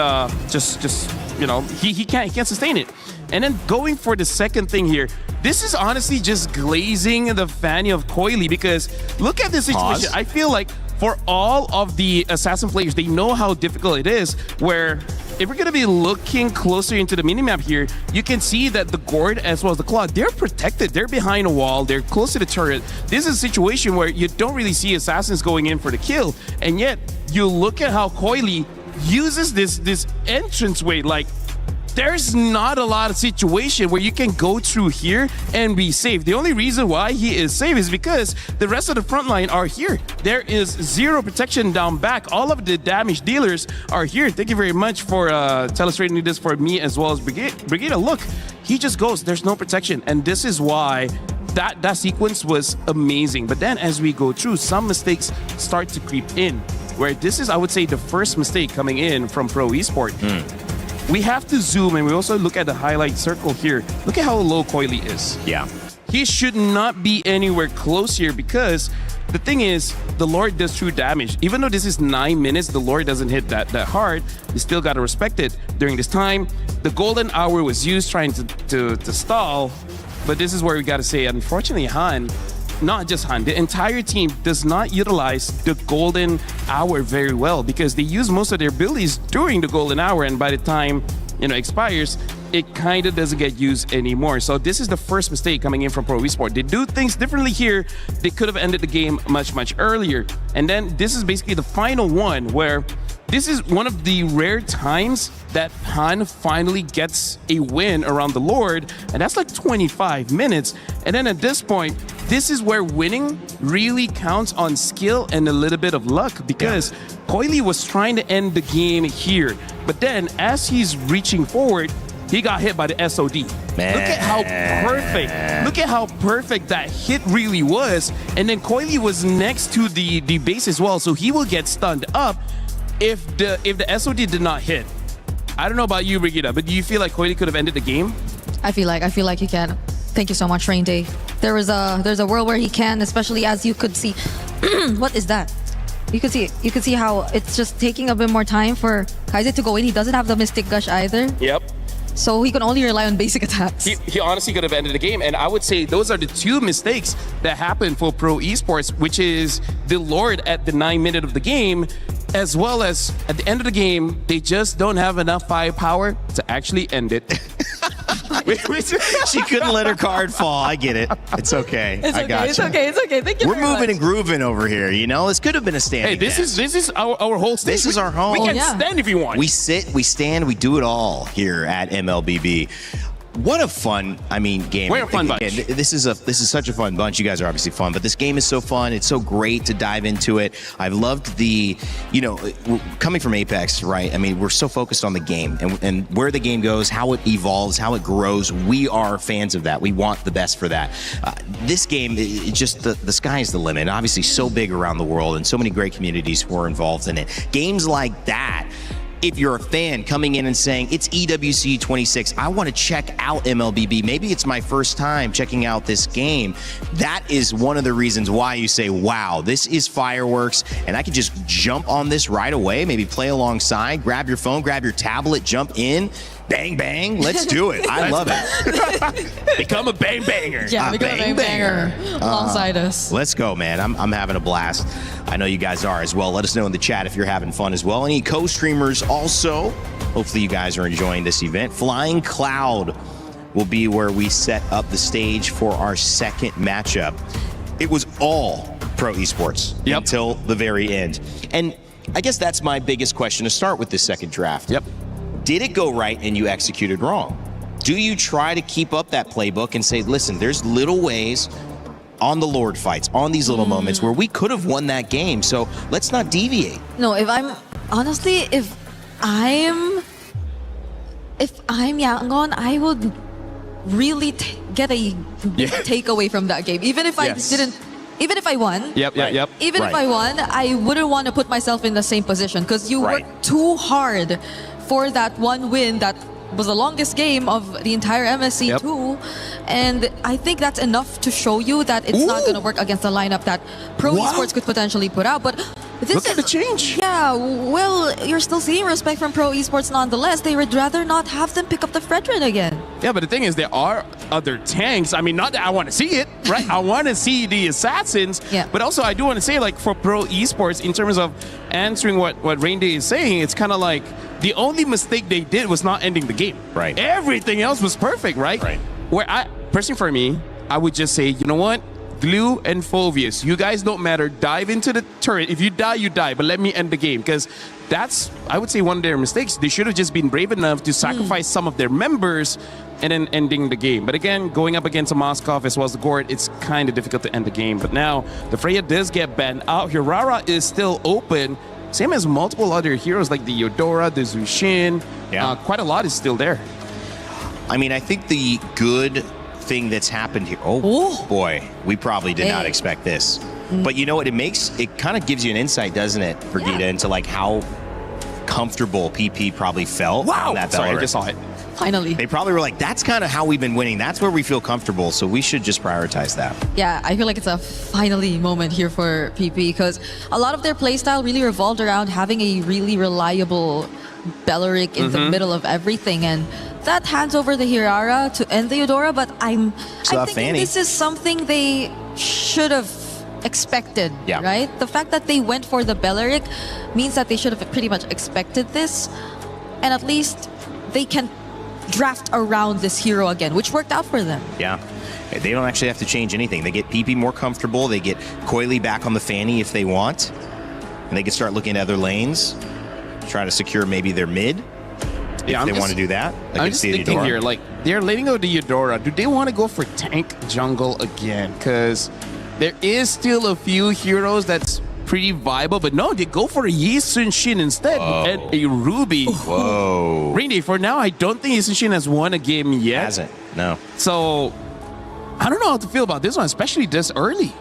he can't sustain it. And then going for the second thing here, this is honestly just glazing the Fanny of Coily, because look at this situation. I feel like for all of the Assassin players, they know how difficult it is, where if we're going to be looking closer into the minimap here, you can see that the Gord as well as the Claw, they're protected. They're behind a wall. They're close to the turret. This is a situation where you don't really see Assassins going in for the kill. And yet, you look at how Coily uses this entranceway. Like, there's not a lot of situation where you can go through here and be safe. The only reason why he is safe is because the rest of the front line are here. There is zero protection down back. All of the damage dealers are here. Thank you very much for illustrating this for me as well as Brigida. Look, he just goes. There's no protection. And this is why that sequence was amazing. But then as we go through, some mistakes start to creep in, where this is, I would say, the first mistake coming in from Pro Esport. We have to zoom, and we also look at the highlight circle here. Look at how low Coily is. Yeah. He should not be anywhere close here, because the thing is, the Lord does true damage. Even though this is 9 minutes, the Lord doesn't hit that hard. You still got to respect it. During this time, the golden hour was used trying to stall, but this is where we got to say, unfortunately, Han, not just Han, the entire team does not utilize the golden hour very well, because they use most of their abilities during the golden hour, and by the time expires, it kind of doesn't get used anymore. So this is the first mistake coming in from Pro Esport. They do things differently here. They could have ended the game much earlier. And then this is basically the final one, where this is one of the rare times that Han finally gets a win around the Lord, and that's like 25 minutes. And then at this point, this is where winning really counts on skill and a little bit of luck, because Coily was trying to end the game here. But then as he's reaching forward, he got hit by the SOD. Man. Look at how perfect that hit really was. And then Coily was next to the base as well, so he will get stunned up if the SOD did not hit. I don't know about you, Brigida, but do you feel like Coily could have ended the game? I feel like he can. Thank you so much, Rain Day. There's a world where he can, especially as you could see. What is that? You could see how it's just taking a bit more time for Kaiser to go in. He doesn't have the Mystic Gush either. Yep. So he can only rely on basic attacks. He honestly could have ended the game. And I would say those are the two mistakes that happened for Pro Esports, which is the Lord at the 9 minute of the game, as well as at the end of the game, they just don't have enough firepower to actually end it. She couldn't let her card fall. I get it. It's okay. It's I okay. got It's okay. It's okay. Thank you. We're very moving much. and grooving over here. You know, this could have been a standing. Hey, this is our whole stage. This is our home. We can stand if you want. We sit, we stand, we do it all here at MLBB. What a fun, game. We're a fun bunch. Again, this is such a fun bunch. You guys are obviously fun, but this game is so fun. It's so great to dive into it. I've loved coming from Apex, right? I mean, we're so focused on the game and where the game goes, how it evolves, how it grows. We are fans of that. We want the best for that. This game, just the sky is the limit. And obviously, so big around the world and so many great communities who are involved in it. Games like that. If you're a fan coming in and saying, it's EWC 26, I want to check out MLBB. Maybe it's my first time checking out this game. That is one of the reasons why you say, wow, this is fireworks. And I could just jump on this right away, maybe play alongside, grab your phone, grab your tablet, jump in. Bang, bang. Let's do it. I love it. Become a bang banger. Yeah, become a bang banger alongside us. Let's go, man. I'm having a blast. I know you guys are as well. Let us know in the chat if you're having fun as well. Any co-streamers also. Hopefully you guys are enjoying this event. Flying Cloud will be where we set up the stage for our second matchup. It was all pro esports until the very end. And I guess that's my biggest question to start with this second draft. Did it go right and you executed wrong? Do you try to keep up that playbook and say, listen, there's little ways on the Lord fights, on these little moments where we could have won that game, so let's not deviate. No, if I'm Yangon, I would really get a takeaway from that game. Even if even if I won, even if I won, I wouldn't want to put myself in the same position because you worked too hard for that one win that was the longest game of the entire MSC too. And I think that's enough to show you that it's not going to work against the lineup that Pro Esports could potentially put out. But this Look at the change. Yeah, well, you're still seeing respect from Pro Esports nonetheless. They would rather not have them pick up the Fredrin again. Yeah, but the thing is, there are other tanks. I mean, not that I want to see it, right? I want to see the assassins. Yeah. But also, I do want to say, like, for Pro Esports, in terms of answering what Rain Day is saying, it's kind of like the only mistake they did was not ending the game. Right. Everything else was perfect, right? Right. Where personally for me, I would just say, you know what? Glue and Phoveus, you guys don't matter. Dive into the turret. If you die, you die. But let me end the game, because that's, I would say, one of their mistakes. They should have just been brave enough to sacrifice some of their members and then ending the game. But again, going up against a Moskov as well as the Gord, it's kind of difficult to end the game. But now the Freya does get banned out. Hirara is still open. Same as multiple other heroes like the Eudora, the Zushin. Quite a lot is still there. I mean, I think the good thing that's happened here. Oh boy, we probably did not expect this. But you know what? It kind of gives you an insight, doesn't it, Brigida, into like how comfortable PP probably felt on that Sorry, Valorant. I just saw it. Finally. They probably were like, that's kind of how we've been winning. That's where we feel comfortable. So we should just prioritize that. Yeah, I feel like it's a finally moment here for PP because a lot of their playstyle really revolved around having a really reliable Belleric in the middle of everything, and that hands over the Hirara to end the Eudora. But I'm thinking this is something they should have expected, right? The fact that they went for the Belleric means that they should have pretty much expected this, and at least they can draft around this hero again, which worked out for them. Yeah. They don't actually have to change anything. They get PP more comfortable. They get Coily back on the Fanny if they want. And they can start looking at other lanes, try to secure maybe their mid if they want to do that. I'm just thinking here, like, they're letting go the Eudora. Do they want to go for tank jungle again? Because there is still a few heroes that's pretty viable, but no, they go for a Yi Sun Shin instead and a Ruby. Whoa. Randy, for now, I don't think Yi Sun Shin has won a game yet. Hasn't, no. So, I don't know how to feel about this one, especially this early.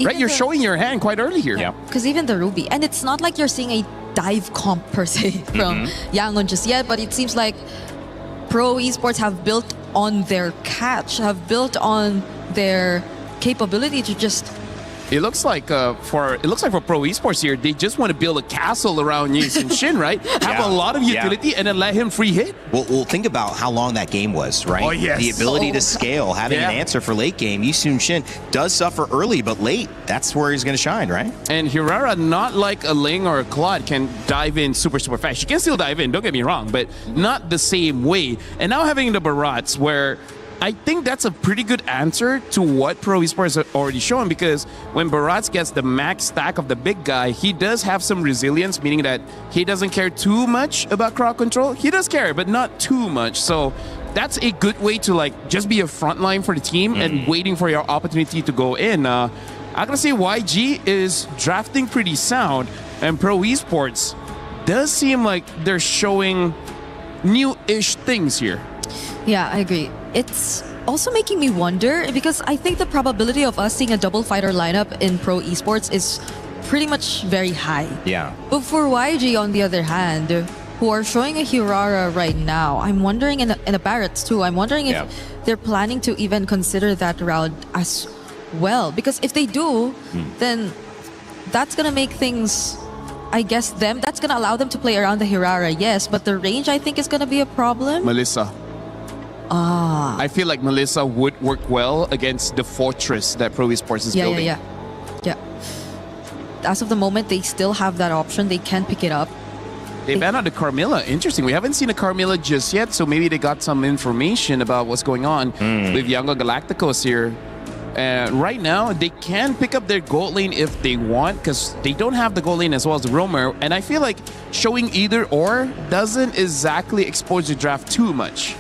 Right, you're showing your hand quite early here. Yeah. Because even the Ruby, and it's not like you're seeing a dive comp per se from Yangon just yet, but it seems like Pro Esports have built on their catch, have built on their capability to just it looks like for Pro Esports here, they just want to build a castle around Yi Shin, right? Have a lot of utility and then let him free hit. Well, think about how long that game was, right? Oh, yes. The ability to scale, having Yeah. an answer for late game. Yi Shin does suffer early, but late, that's where he's going to shine, right? And Hirara, not like a Ling or a Claude, can dive in super fast. She can still dive in, don't get me wrong, but not the same way. And now having the Barats, where I think that's a pretty good answer to what Pro Esports have already shown, because when Barats gets the max stack of the big guy, he does have some resilience, meaning that he doesn't care too much about crowd control. He does care, but not too much. So that's a good way to like just be a front line for the team and waiting for your opportunity to go in. I gotta say YG is drafting pretty sound, and Pro Esports does seem like they're showing new-ish things here. Yeah, I agree. It's also making me wonder, because I think the probability of us seeing a double fighter lineup in Pro Esports is pretty much very high. Yeah. But for YG, on the other hand, who are showing a Hirara right now, I'm wondering, and a Barretts too, I'm wondering if they're planning to even consider that round as well. Because if they do, then that's going to make things, I guess, that's going to allow them to play around the Hirara, yes, but the range, I think, is going to be a problem. Melissa. I feel like Melissa would work well against the fortress that Pro Esports is building. Yeah. As of the moment, they still have that option. They can pick it up. They banned out the Carmilla. Interesting. We haven't seen a Carmilla just yet, so maybe they got some information about what's going on with Younger Galacticos here. Right now, they can pick up their gold lane if they want, because they don't have the gold lane as well as the roamer. And I feel like showing either or doesn't exactly expose the draft too much.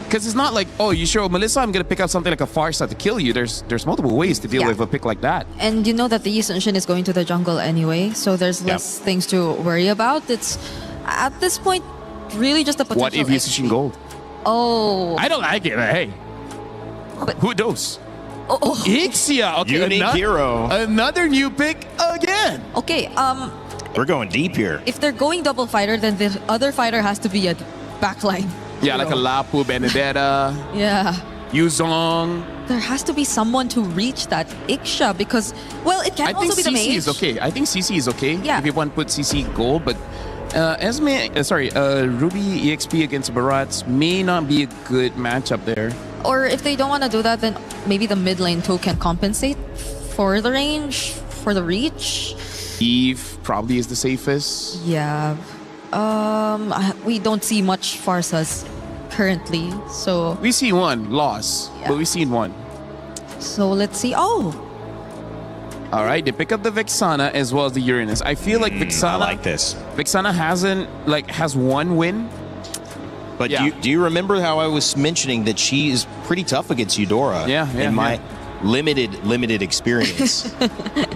Because it's not like, oh, you show Melissa, I'm going to pick up something like a Farsa to kill you. There's multiple ways to deal with a pick like that. And you know that the Yi Shin is going to the jungle anyway, so there's less things to worry about. It's, at this point, really just a potential. What if Yi Shin gold? Oh. I don't like it. Hey. Who knows? Oh. Ixia. Okay, Unique hero. Another new pick again. Okay, we're going deep here. if they're going double fighter, then the other fighter has to be a backline. Yeah, like a Lapu, Benedetta, Yeah. Yuzong. There has to be someone to reach that Ixia, because, well, it can I think also be the CC mage. is okay. I think CC is okay. Yeah. If you want to put CC gold, but Ruby EXP against Barats may not be a good matchup there. Or if they don't want to do that, then maybe the mid lane too can compensate for the range, for the reach. Eve probably is the safest. Yeah. We don't see much Farsas currently, so We see one loss, but we've seen one. let's see. Oh, All right, they pick up the Vexana as well as the Uranus. I feel like Vexana. I like this. Vexana has one win. But do you remember how I was mentioning that she is pretty tough against Eudora? In my limited experience.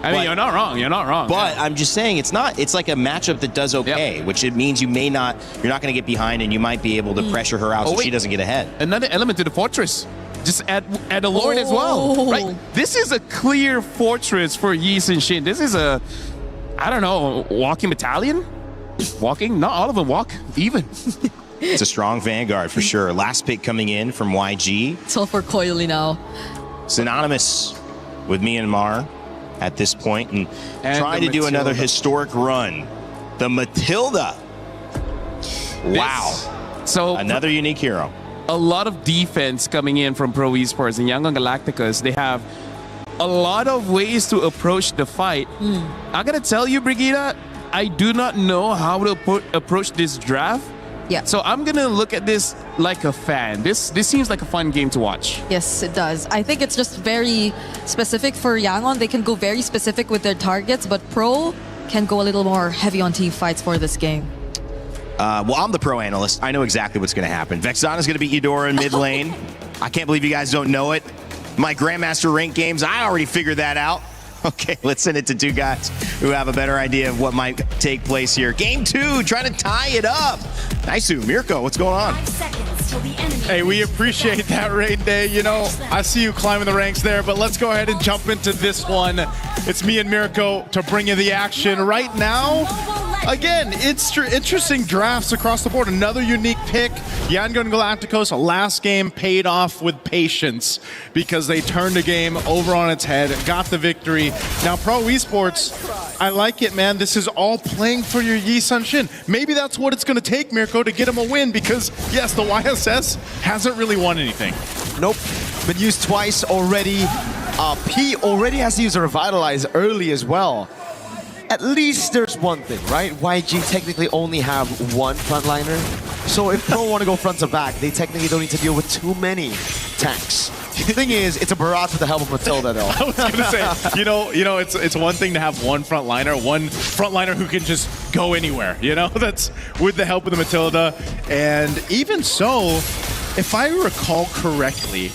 I mean, you're not wrong. But I'm just saying it's like a matchup that does okay, which it means you're not going to get behind, and you might be able to pressure her out so she doesn't get ahead. Another element to the fortress. Just add a Lord as well, right? This is a clear fortress for Yi Shin. This is a, I don't know, walking battalion? Walking? Not all of them walk even. It's a strong vanguard for sure. Last pick coming in from YG. Sulfur Coily now. Synonymous with Myanmar at this point, and trying to do another historic run. The Matilda. Wow. So another unique hero. A lot of defense coming in from Pro Esports and Young Galacticos. They have a lot of ways to approach the fight. I gotta tell you, Brigida, I do not know how to approach this draft. Yeah. So I'm gonna look at this like a fan. This seems like a fun game to watch. Yes, it does. I think it's just very specific for Yangon. They can go very specific with their targets, but Pro can go a little more heavy on team fights for this game. Well, I'm the pro analyst. I know exactly what's going to happen. Vexana's going to beat Eudora in mid lane. I can't believe you guys don't know it. My Grandmaster rank games, I already figured that out. Okay, let's send it to two guys who have a better idea of what might take place here. Game 2, trying to tie it up. Nice, Mirko, what's going on? Hey, we appreciate that, Rain Day. You know, I see you climbing the ranks there, but let's go ahead and jump into this one. It's me and Mirko to bring you the action right now. Again, it's interesting drafts across the board. Another unique pick. Yangon Galacticos, last game paid off with patience because they turned the game over on its head, got the victory. Now, Pro Esports, I like it, man. This is all playing for your Yi Sun-shin. Maybe that's what it's going to take, Mirko, to get him a win because, yes, the YSS hasn't really won anything. Nope. Been used twice already. P already has to use a Revitalize early as well. At least there's one thing, right? YG technically only have one frontliner. So if Pro want to go front to back, they technically don't need to deal with too many tanks. The thing is, it's a barrage with the help of Matilda, though. I was going to say, you know, it's one thing to have one frontliner who can just go anywhere, you know? That's with the help of the Matilda. And even so, if I recall correctly,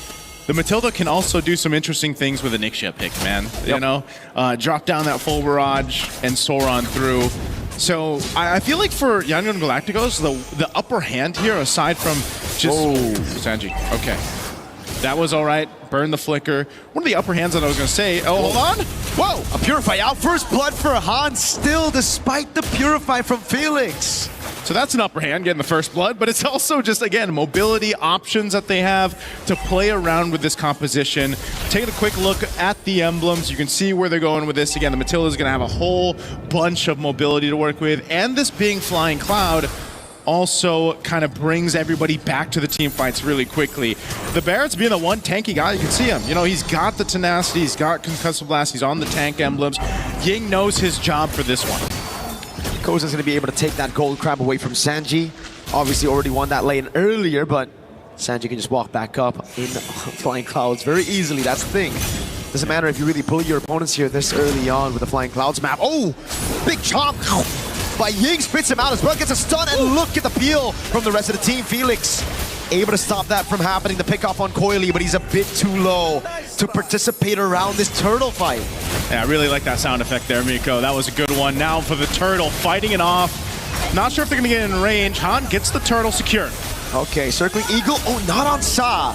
the Matilda can also do some interesting things with a Nixia pick, man. Yep. You know, drop down that full barrage and soar on through. So I feel like for Yangon Galacticos, the upper hand here, aside from just Sanji. Okay, that was all right. Burn the flicker. One of the upper hands that I was going to say. Oh, hold on. Whoa, a Purify out. First blood for Han still, despite the Purify from Felix. So that's an upper hand, getting the first blood, but it's also just, again, mobility options that they have to play around with this composition. Taking a quick look at the emblems, you can see where they're going with this. Again, the Matilda is going to have a whole bunch of mobility to work with, and this being Flying Cloud also kind of brings everybody back to the team fights really quickly. The Barrett's being the one tanky guy, you can see him. You know, he's got the tenacity, he's got concussive blast, he's on the tank emblems. Ying knows his job for this one. Koza's going to be able to take that gold crab away from Sanji. Obviously already won that lane earlier, but Sanji can just walk back up in Flying Clouds very easily. That's the thing. Doesn't matter if you really bully your opponents here this early on with the Flying Clouds map. Oh, big chomp by Ying, spits him out as well, gets a stun, and look at the peel from the rest of the team. Felix able to stop that from happening, the pick off on Coily, but he's a bit too low to participate around this turtle fight. Yeah, I really like that sound effect there, Miko. That was a good one. Now for the turtle, fighting it off. Not sure if they're going to get in range. Han gets the turtle secured. Okay, circling Eagle. Oh, not on Sa.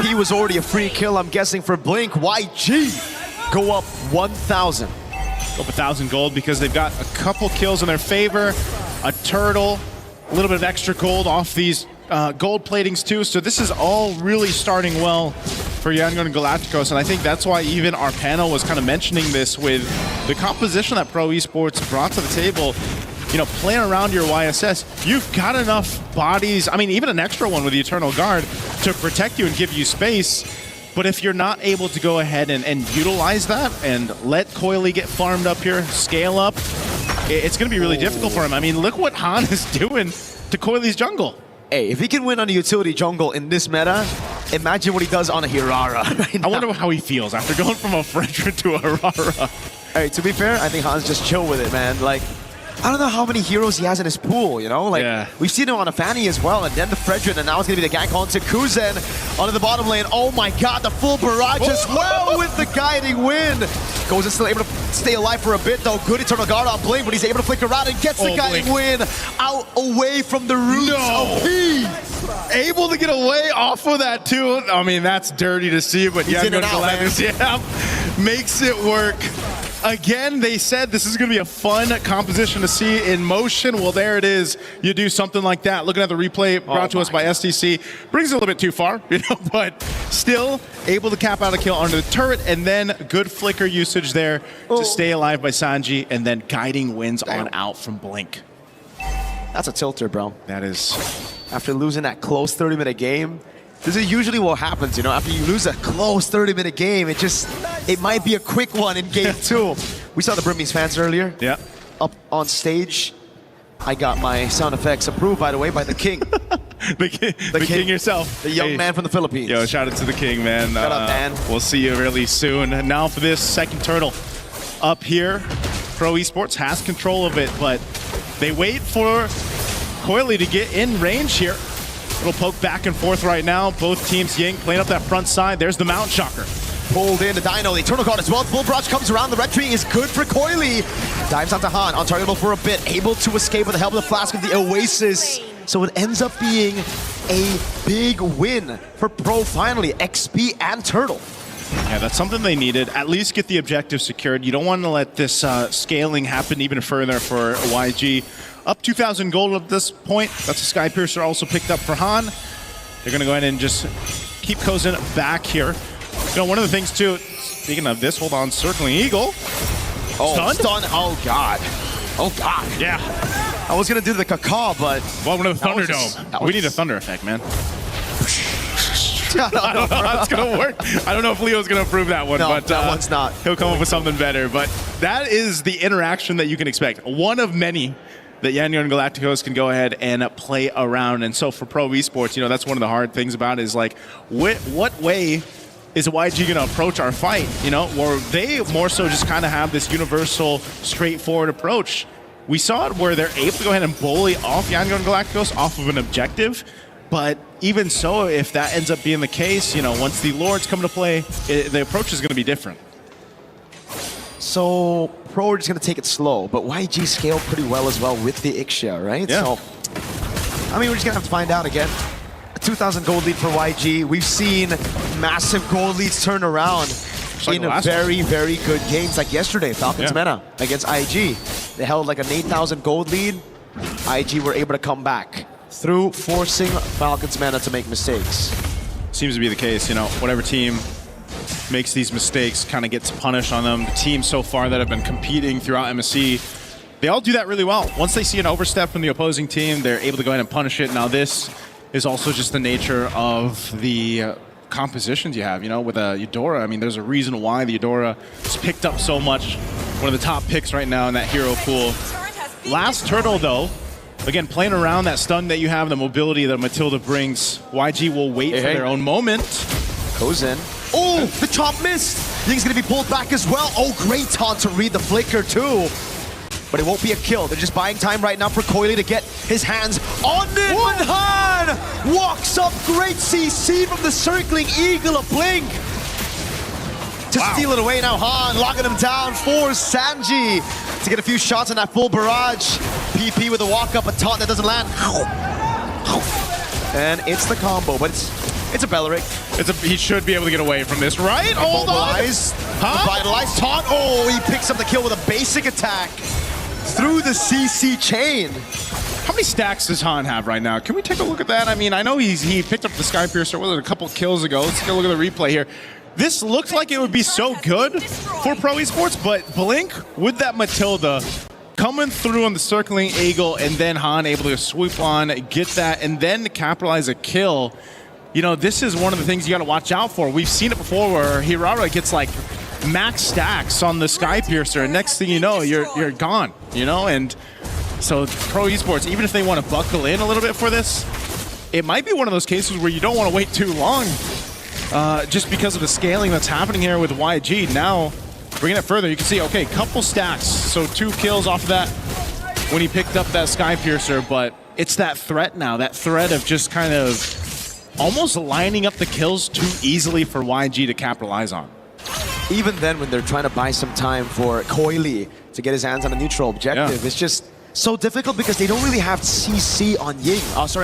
He was already a free kill, I'm guessing, for Blink. YG go up 1,000. Go up 1,000 gold because they've got a couple kills in their favor. A turtle, a little bit of extra gold off these gold platings too. So this is all really starting well for Yangon Galacticos, and I think that's why even our panel was kind of mentioning this with the composition that Pro Esports brought to the table. You know, playing around your YSS, you've got enough bodies, I mean, even an extra one with the Eternal Guard to protect you and give you space. But if you're not able to go ahead and utilize that and let Coily get farmed up here, scale up, it's going to be really difficult for him. I mean, look what Han is doing to Coily's jungle. Hey, if he can win on a utility jungle in this meta, imagine what he does on a Hirara right now. I wonder how he feels after going from a Frederick to a Hirara. Hey, to be fair, I think Han's just chill with it, man. Like, I don't know how many heroes he has in his pool, you know? Like, we've seen him on a Fanny as well, and then the Frederick, and now it's going to be the gank onto Kuzen onto the bottom lane. Oh my god, the full barrage as well with the guiding wind. Kuzen still able to stay alive for a bit, though. Good Eternal Guard on Blink, but he's able to flick around and gets the guiding wind out away from the roots of P. Able to get away off of that, too. I mean, that's dirty to see, but yeah, makes it work. Again, they said this is going to be a fun composition to see in motion. Well, there it is. You do something like that. Looking at the replay brought to us by STC. Brings it a little bit too far, you know, but still able to cap out a kill under the turret, and then good flicker usage there to stay alive by Sanji, and then guiding wins on out from Blink. That's a tilter, bro. That is. After losing that close 30-minute game, this is usually what happens, you know, after you lose a close 30-minute game, it might be a quick one in game 2. We saw the Brimmies fans earlier. Yeah. Up on stage. I got my sound effects approved, by the way, by the king. the king yourself. The young man from the Philippines. Yo, shout out to the king, man. Shout out, man. We'll see you really soon. And now for this second turtle. Up here, Pro Esports has control of it, but they wait for Coily to get in range here. Little poke back and forth right now. Both teams, Ying playing up that front side. There's the Mount Shocker. Pulled in the Dino, the Eternal Guard as well. Full barrage comes around. The red tree is good for Coily. Dives onto Han, untargetable for a bit. Able to escape with the help of the Flask of the Oasis. So it ends up being a big win for Pro finally. XP and Turtle. Yeah, that's something they needed. At least get the objective secured. You don't want to let this scaling happen even further for YG. Up 2,000 gold at this point. That's a Sky Piercer also picked up for Han. They're going to go ahead and just keep Cozen back here. You know, one of the things too, speaking of this, hold on, Circling Eagle. Oh, stun. Oh, God. Oh, God. Yeah. I was going to do the caca, but... Welcome to the Thunderdome. We need a Thunder effect, man. I don't know how it's going to work. I don't know if Leo's going to approve that one, but that one's not. He'll come up with something better. But that is the interaction that you can expect. One of many that Yangon Galacticos can go ahead and play around. And so for Pro Esports, you know, that's one of the hard things about it is like, what way is YG going to approach our fight? You know, or they more so just kind of have this universal, straightforward approach. We saw it where they're able to go ahead and bully off Yangon Galacticos off of an objective. But even so, if that ends up being the case, you know, once the Lords come to play, the approach is going to be different. So Pro are just going to take it slow, but YG scaled pretty well as well with the Ixia, right? Yeah. So, I mean, we're just going to have to find out again. A 2,000 gold lead for YG. We've seen massive gold leads turn around in very, very good games like yesterday, Falcons Meta against IG. They held like an 8,000 gold lead. IG were able to come back through forcing Falcons Meta to make mistakes. Seems to be the case, you know, whatever team makes these mistakes kind of gets punished on them. The teams so far that have been competing throughout MSC, they all do that really well. Once they see an overstep from the opposing team, they're able to go ahead and punish it. Now this is also just the nature of the compositions you have, you know, with Eudora. I mean, there's a reason why the Eudora is picked up so much. One of the top picks right now in that hero pool. Last Turtle, though, again, playing around that stun that you have, the mobility that Matilda brings, YG will wait for their own moment. Goes in. Oh, the chop missed. I think he's going to be pulled back as well. Oh, great taunt to read the flicker too. But it won't be a kill. They're just buying time right now for Coily to get his hands on it. And Han walks up. Great CC from the Circling Eagle. A blink to steal it away now. Han locking him down for Sanji to get a few shots on that full barrage. PP with a walk up, a taunt that doesn't land. And it's the combo, but it's a Belleric. He should be able to get away from this, right? Hold on. Revitalized taunt. Oh, he picks up the kill with a basic attack through the CC chain. How many stacks does Han have right now? Can we take a look at that? I mean, I know he picked up the Sky Piercer, was it a couple kills ago? Let's take a look at the replay here. This looks like it would be so good for Pro Esports, but Blink with that Matilda coming through on the Circling Eagle, and then Han able to swoop on, get that, and then capitalize a kill. You know, this is one of the things you got to watch out for. We've seen it before where Hirara gets like max stacks on the Sky Piercer, and next thing you know, you're gone, you know? And so Pro Esports, even if they want to buckle in a little bit for this, it might be one of those cases where you don't want to wait too long just because of the scaling that's happening here with YG. Now, bringing it further, you can see, okay, couple stacks. So 2 kills off of that when he picked up that Sky Piercer, but it's that threat now, that threat of just kind of almost lining up the kills too easily for YG to capitalize on. Even then, when they're trying to buy some time for Coily to get his hands on a neutral objective, it's just so difficult because they don't really have CC on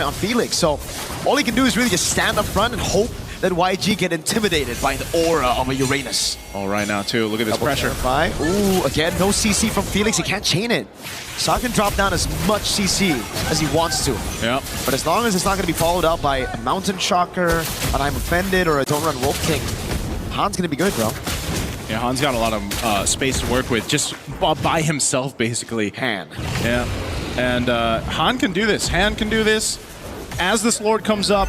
on Felix. So all he can do is really just stand up front and hope that YG get intimidated by the aura of a Uranus. All right now too, look at this pressure. Ooh, again, no CC from Felix, he can't chain it. So I can drop down as much CC as he wants to. Yeah. But as long as it's not going to be followed up by a Mountain Shocker, an I'm Offended, or a Don't Run Wolf King, Han's going to be good, bro. Yeah, Han's got a lot of space to work with, just by himself, basically. Han. Yeah. And Han can do this. Han can do this. As this Lord comes up,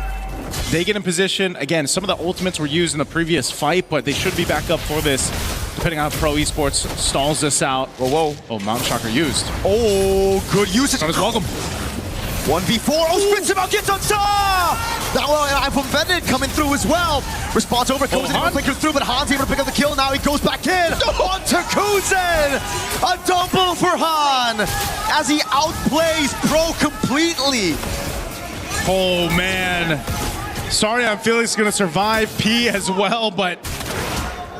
they get in position. Again, some of the ultimates were used in the previous fight, but they should be back up for this, depending on how Pro Esports stalls this out. Whoa. Oh, Mountain Shocker used. Oh, good usage. Not as welcome. 1v4. Oh, spits him out, gets on top! Now, I'm from Vended coming through as well. Response over, goes in, flicker through, but Han's able to pick up the kill. Now he goes back in. Onto Kuzen! A double for Han as he outplays Pro completely. Oh, man. Sorry, I'm feeling he's going to survive P as well, but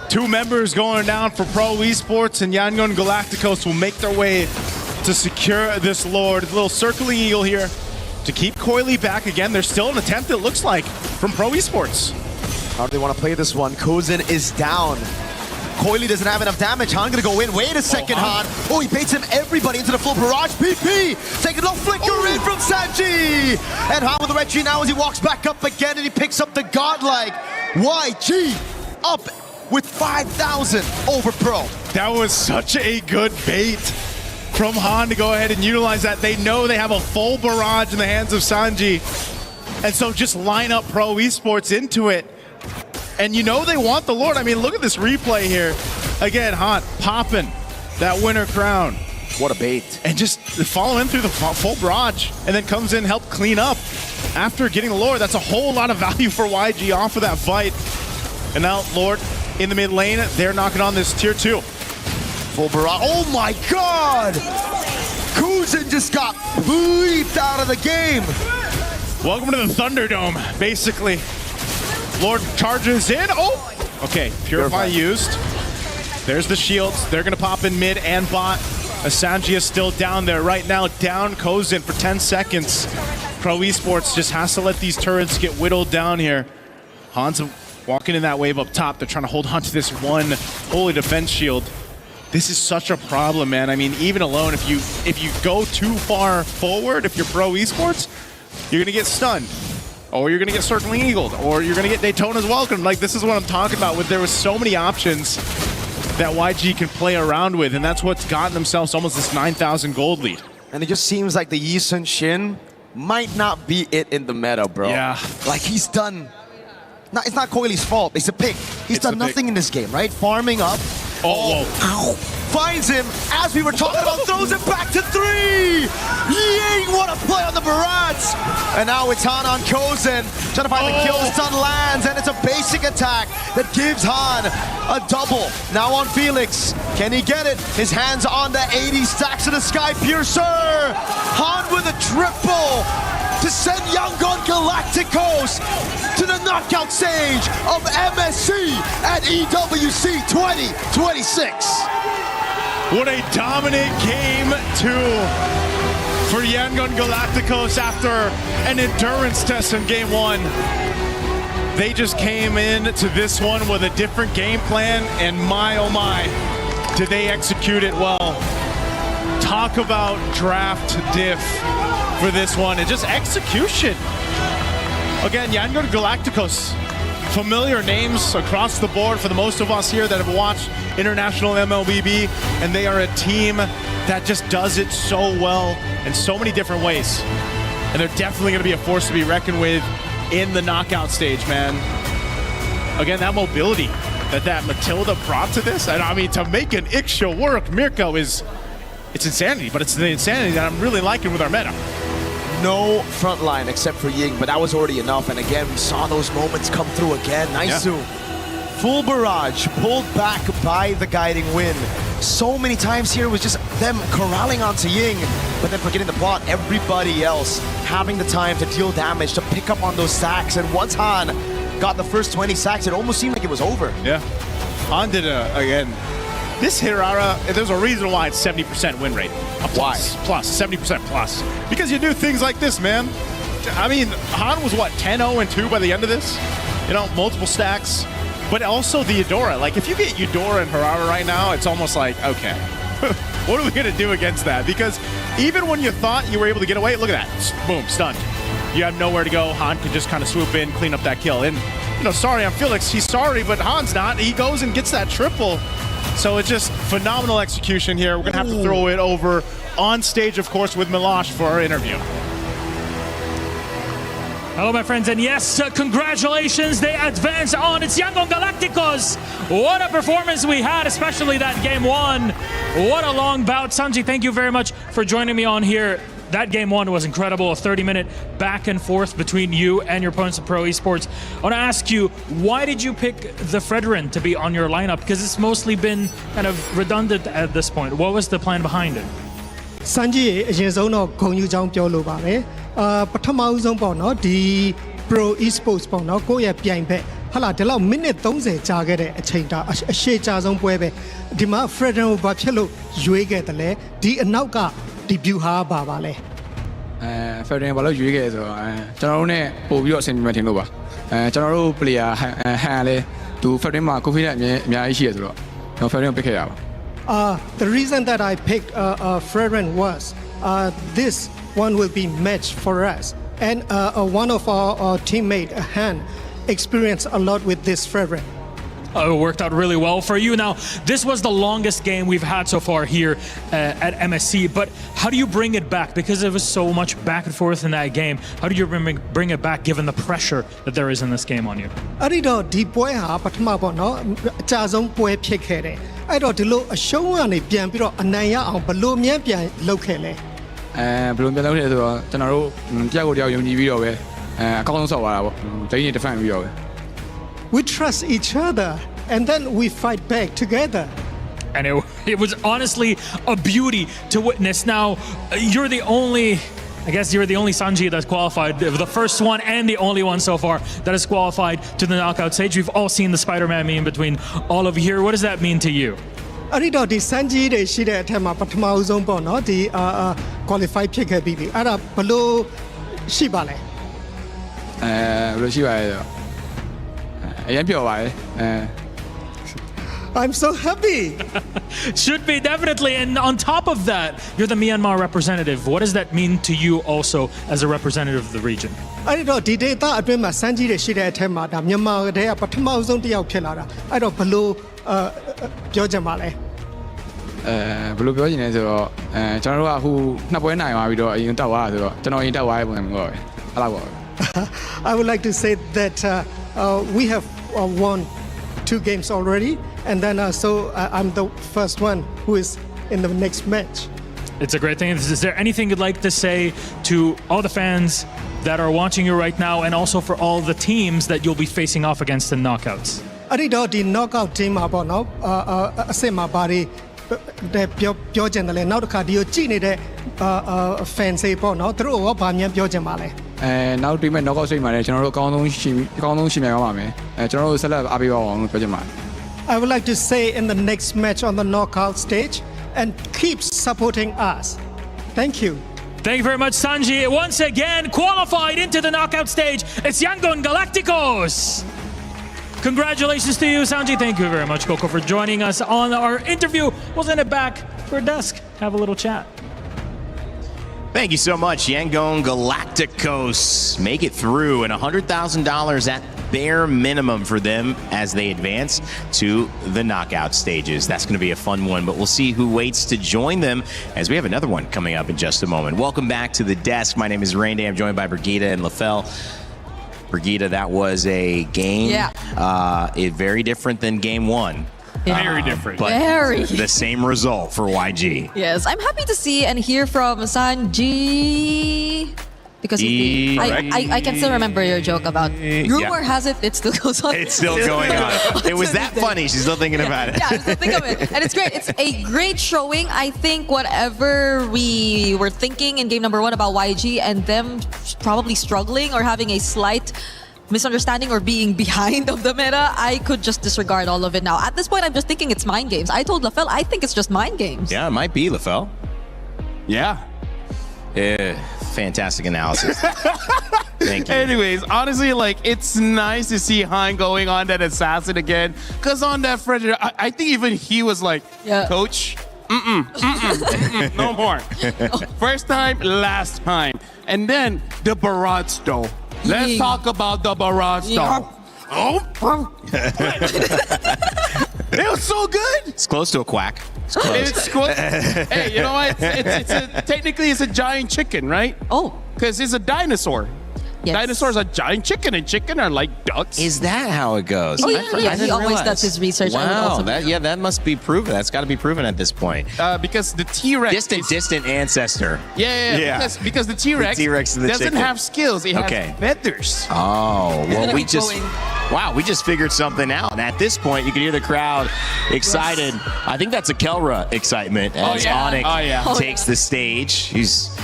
2 members going down for Pro Esports, and Yangon Galacticos will make their way to secure this Lord. A little Circling Eagle here to keep Coily back again. There's still an attempt, it looks like, from Pro Esports. How do they want to play this one? Kozin is down. Coily doesn't have enough damage. Han gonna go in. Wait a second, Han. Oh, he baits him everybody into the full barrage. PP taking a little flicker in from Sanji. And Han with the red tree now as he walks back up again and he picks up the godlike YG up with 5,000 over Pro. That was such a good bait from Han to go ahead and utilize that. They know they have a full barrage in the hands of Sanji. And so just line up Pro Esports into it. And you know they want the Lord. I mean, look at this replay here. Again, Han popping that winner crown. What a bait. And just follow in through the full barrage and then comes in, help clean up after getting the Lord. That's a whole lot of value for YG off of that fight. And now Lord in the mid lane, they're knocking on this tier 2. Full barrage. Oh my God! Kozin just got bleeped out of the game. Welcome to the Thunderdome, basically. Lord charges in. Oh! Okay, Purify used. There's the shields. They're going to pop in mid and bot. Asanji is still down there right now. Down Kozin for 10 seconds. Pro Esports just has to let these turrets get whittled down here. Han's walking in that wave up top. They're trying to hold on to this one holy defense shield. This is such a problem, man. I mean, even alone, if you go too far forward, if you're Pro Esports, you're going to get stunned. Or you're going to get Circling Eagled, or you're going to get Daytona's Welcome. Like, this is what I'm talking about. There was so many options that YG can play around with, and that's what's gotten themselves almost this 9,000 gold lead. And it just seems like the Yi Sun Shin might not be it in the meta, bro. Yeah. Like, he's done... it's not Coily's fault. It's a pick. He's done nothing in this game, right? Farming up. Oh, whoa. Finds him, as we were talking about, throws it back to 3! Ying, what a play on the barrage! And now it's Han on Kozin, trying to find the kill, stun lands, and it's a basic attack that gives Han a double. Now on Felix, can he get it? His hands on the 80 stacks of the Sky Piercer! Han with a triple to send Yangon Galacticos to the knockout stage of MSC at EWC 2026. What a dominant game 2 for Yangon Galacticos after an endurance test in game 1. They just came in to this one with a different game plan, and my oh my, did they execute it well. Talk about draft diff for this one, and just execution. Again, Yangon Galacticos, familiar names across the board for the most of us here that have watched international MLBB, and they are a team that just does it so well in so many different ways. And they're definitely going to be a force to be reckoned with in the knockout stage, man. Again, that mobility that Matilda brought to this, and I mean, to make an Ixia work, Mirko it's insanity, but it's the insanity that I'm really liking with our meta. No front line except for Ying, but that was already enough. And again, we saw those moments come through again. Naisu, full barrage, pulled back by the guiding wind. So many times here was just them corralling onto Ying, but then forgetting the plot. Everybody else having the time to deal damage, to pick up on those stacks. And once Han got the first 20 stacks, it almost seemed like it was over. Yeah, Han did again. This Hirara, there's a reason why it's 70% win rate. Why? Plus, 70% plus. Because you do things like this, man. I mean, Han was what, 10-0-2 by the end of this? You know, multiple stacks. But also the Eudora. Like, if you get Eudora and Hirara right now, it's almost like, okay, what are we going to do against that? Because even when you thought you were able to get away, look at that. Boom, stunned. You have nowhere to go. Han can just kind of swoop in, clean up that kill. And, you know, sorry, I'm Felix. He's sorry, but Han's not. He goes and gets that triple. So it's just phenomenal execution here. We're going to have to throw it over on stage, of course, with Milosh for our interview. Hello, my friends, and yes, congratulations, they advance on. It's Yangon Galacticos. What a performance we had, especially that game 1. What a long bout. Sanji, thank you very much for joining me on here. That game 1 was incredible, a 30-minute back and forth between you and your opponents at Pro Esports. I want to ask you, why did you pick the Fredrin to be on your lineup? Because it's mostly been kind of redundant at this point. What was the plan behind it? Sanji အရင်ဆုံးတော့ဂုဏ်ယူကြောင်းပြောလိုပါတယ်ပထမဦးဆုံးပေါ့နော်ဒီ Pro Esports ပေါ့နော်ကိုယ့်ရဲ့ပြိုင်ဘက်ဟာလာဒီလောက်မိနစ်30ကြာခဲ့တဲ့အချိန်တာအရှေ့ကြာဆုံးပွဲပဲဒီမှာ Fredrin ကိုဘာဖြစ်လို့ရွေးခဲ့တယ်လဲဒီအနောက်ကဒီ view ဟာပါပါလဲ Federation ဘာလို့ရွေးခဲ့ဆိုတော့ကျွန်တော်တို့ ਨੇ ပို့ပြီးတော့အဆင်ပြေမှထင်လို့ပါကျွန်တော်တို့ player ဟန်လည်းသူ Federation မှာ confidence အများကြီးရှိရဆိုတော့ကျွန်တော် Federation ပြစ်ခဲ့ရပါ The reason that I picked Fredrin was this one will be match for us, and one of our teammate Han experienced a lot with this Fredrin. It worked out really well for you. Now, this was the longest game we've had so far here at MSC, but how do you bring it back? Because there was so much back and forth in that game. How do you bring it back given the pressure that there is in this game on you? အဲ့ဒီတော့ဒီပွဲဟာပထမပေါ့နော်အကြဆုံးပွဲဖြစ်ခဲ့တယ်အဲ့တော့ဒီလိုအရှုံးကနေပြန်ပြီးတော့အနိုင်ရအောင်ဘလို့မြန်ပြန်လုပ်ခဲ့လဲ ဘယ်လိုပြန်လုပ်လဲဆိုတော့ကျွန်တော်တို့တယောက်ကိုတယောက်ယုံကြည်ပြီးတော့ပဲအကောင်းဆုံးဆော့သွားတာပေါ့ဒိန်းနေ defend ပြီးတော့ပဲ We trust each other and then we fight back together. And it was honestly a beauty to witness. Now, you're the only Sanji that's qualified, the first one and the only one so far that has qualified to the knockout stage. We've all seen the Spider-Man meme between all of you here. What does that mean to you? အဲ့ဒီတော့ဒီ Sanji တွေရှိတဲ့အထက်မှာပထမအဆုံးပေါ့နော်ဒီqualify ဖြစ်ခဲ့ပြီးပြီအဲ့ဒါဘလို့ရှိပါလဲ ဘယ်လိုရှိပါလဲဆိုအရင်ပြောပါလေ I'm so happy. Should be, definitely. And on top of that, you're the Myanmar representative. What does that mean to you also as a representative of the region? အဲ့ဒီတော့ဒီ data အတွင်းမှာ Sanji တွေရှိတဲ့အထက်မှာဒါမြန်မာတဲ့ပထမဆုံးတစ်ယောက်ဖြစ်လာတာအဲ့တော့ဘလို့ပြောချင်ပါလဲ ဘယ်လိုပြောချင်လဲဆိုတော့ကျွန်တော်တို့ကအခုနှစ်ပွဲနိုင်သွားပြီးတော့အရင်တက်သွားတာဆိုတော့ကျွန်တော်အရင်တက်သွားတဲ့ပုံစံမျိုးပဲအဲ့လောက်ပါပဲ I would like to say that we have won 2 games already and then so I'm the first one who is in the next match. It's a great thing. Is there anything you'd like to say to all the fans that are watching you right now and also for all the teams that you'll be facing off against in knockouts? အဲ့ဒီတော့ဒီ knockout team မှာပေါ့နော်အစစ်မှာဘာတွေပြောချင်တယ်လဲနောက်တစ်ခါဒီကိုကြည့်နေတဲ့ fans တွေပေါ့နော်သူတို့ရောဗာမြန်ပြောချင်ပါလဲနောက်ဒီမဲ့ knockout stage မှာလည်းကျွန်တော်တို့အကောင်းဆုံးရှင်မြန်သွားပါမယ်ကျွန်တော်တို့ဆက်လက်အားပေးပါအောင်လို့ပြောချင်ပါတယ် I would like to say in the next match on the knockout stage and keep supporting us. Thank you. Thank you very much, Sanji. Once again, qualified into the knockout stage, it's Yangon Galacticos. Congratulations to you, Sanji. Thank you very much, Coco, for joining us on our interview. We'll send it back for dusk. Have a little chat. Thank you so much, Yangon Galacticos. Make it through, and $100,000 at bare minimum for them as they advance to the knockout stages. That's going to be a fun one, but we'll see who waits to join them as we have another one coming up in just a moment. Welcome back to the desk. My name is Rain Day. I'm joined by Brigida and LaFell. Brigida, that was a game. Very different than game one. Very different. But Very. the same result for YG. Yes, I'm happy to see and hear from Sanji. Because I can still remember your joke about rumor has it still goes on. It's still going on. It was that funny. She's still thinking about it. Yeah, I'm still thinking of it. And it's great. It's a great showing. I think whatever we were thinking in game number 1 about YG and them probably struggling or having a slight misunderstanding or being behind of the meta, I could just disregard all of it now. At this point, I'm just thinking it's mind games. I told LaFell, I think it's just mind games. Yeah, it might be, LaFell. Yeah. Fantastic analysis. Thank you. Anyways, honestly, like, it's nice to see Hein going on that assassin again. Because on that Frederick, I think even he was like, Coach, no more. First time, last time. And then the barrage though. Let's talk about the barrage though. It was so good. It's close to a quack. It's close. Hey, you know what? Technically, it's a giant chicken, right? Oh. Because it's a dinosaur. Yes. Dinosaurs are giant chicken, and chicken are like ducks. Is that how it goes? Oh, yeah, he always does his research. Wow, that must be proven. That's got to be proven at this point. Because the T-Rex... Distant ancestor. Yeah. Because the T-Rex doesn't have skills. It has feathers. Oh, well, we just figured something out. And at this point, you can hear the crowd excited. I think that's a Kelra excitement as Onyx takes the stage. He's...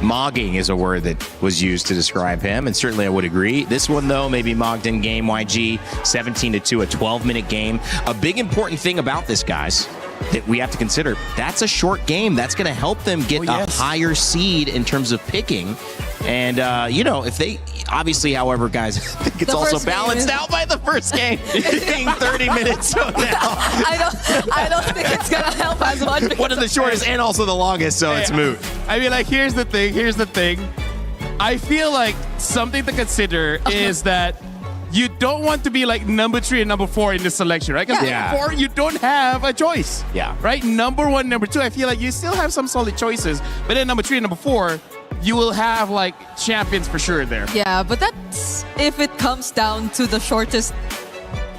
Mogging is a word that was used to describe him, and certainly I would agree. This one, though, maybe mogged in game YG, 17-2, a 12-minute game. A big important thing about this, guys, that we have to consider. That's a short game. That's going to help them get a higher seed in terms of picking. And, if they obviously, however, guys, I think it's also balanced out by the first game being 30 minutes from now. I don't think it's going to help as much. One of the shortest and also the longest, so it's moot. I mean, like, here's the thing. I feel like something to consider is that you don't want to be like number 3 and number 4 in this selection, right? Because number 4, you don't have a choice. Yeah. Right? Number 1, number 2, I feel like you still have some solid choices. But then number 3 and number 4, you will have like champions for sure there. Yeah, but that's if it comes down to the shortest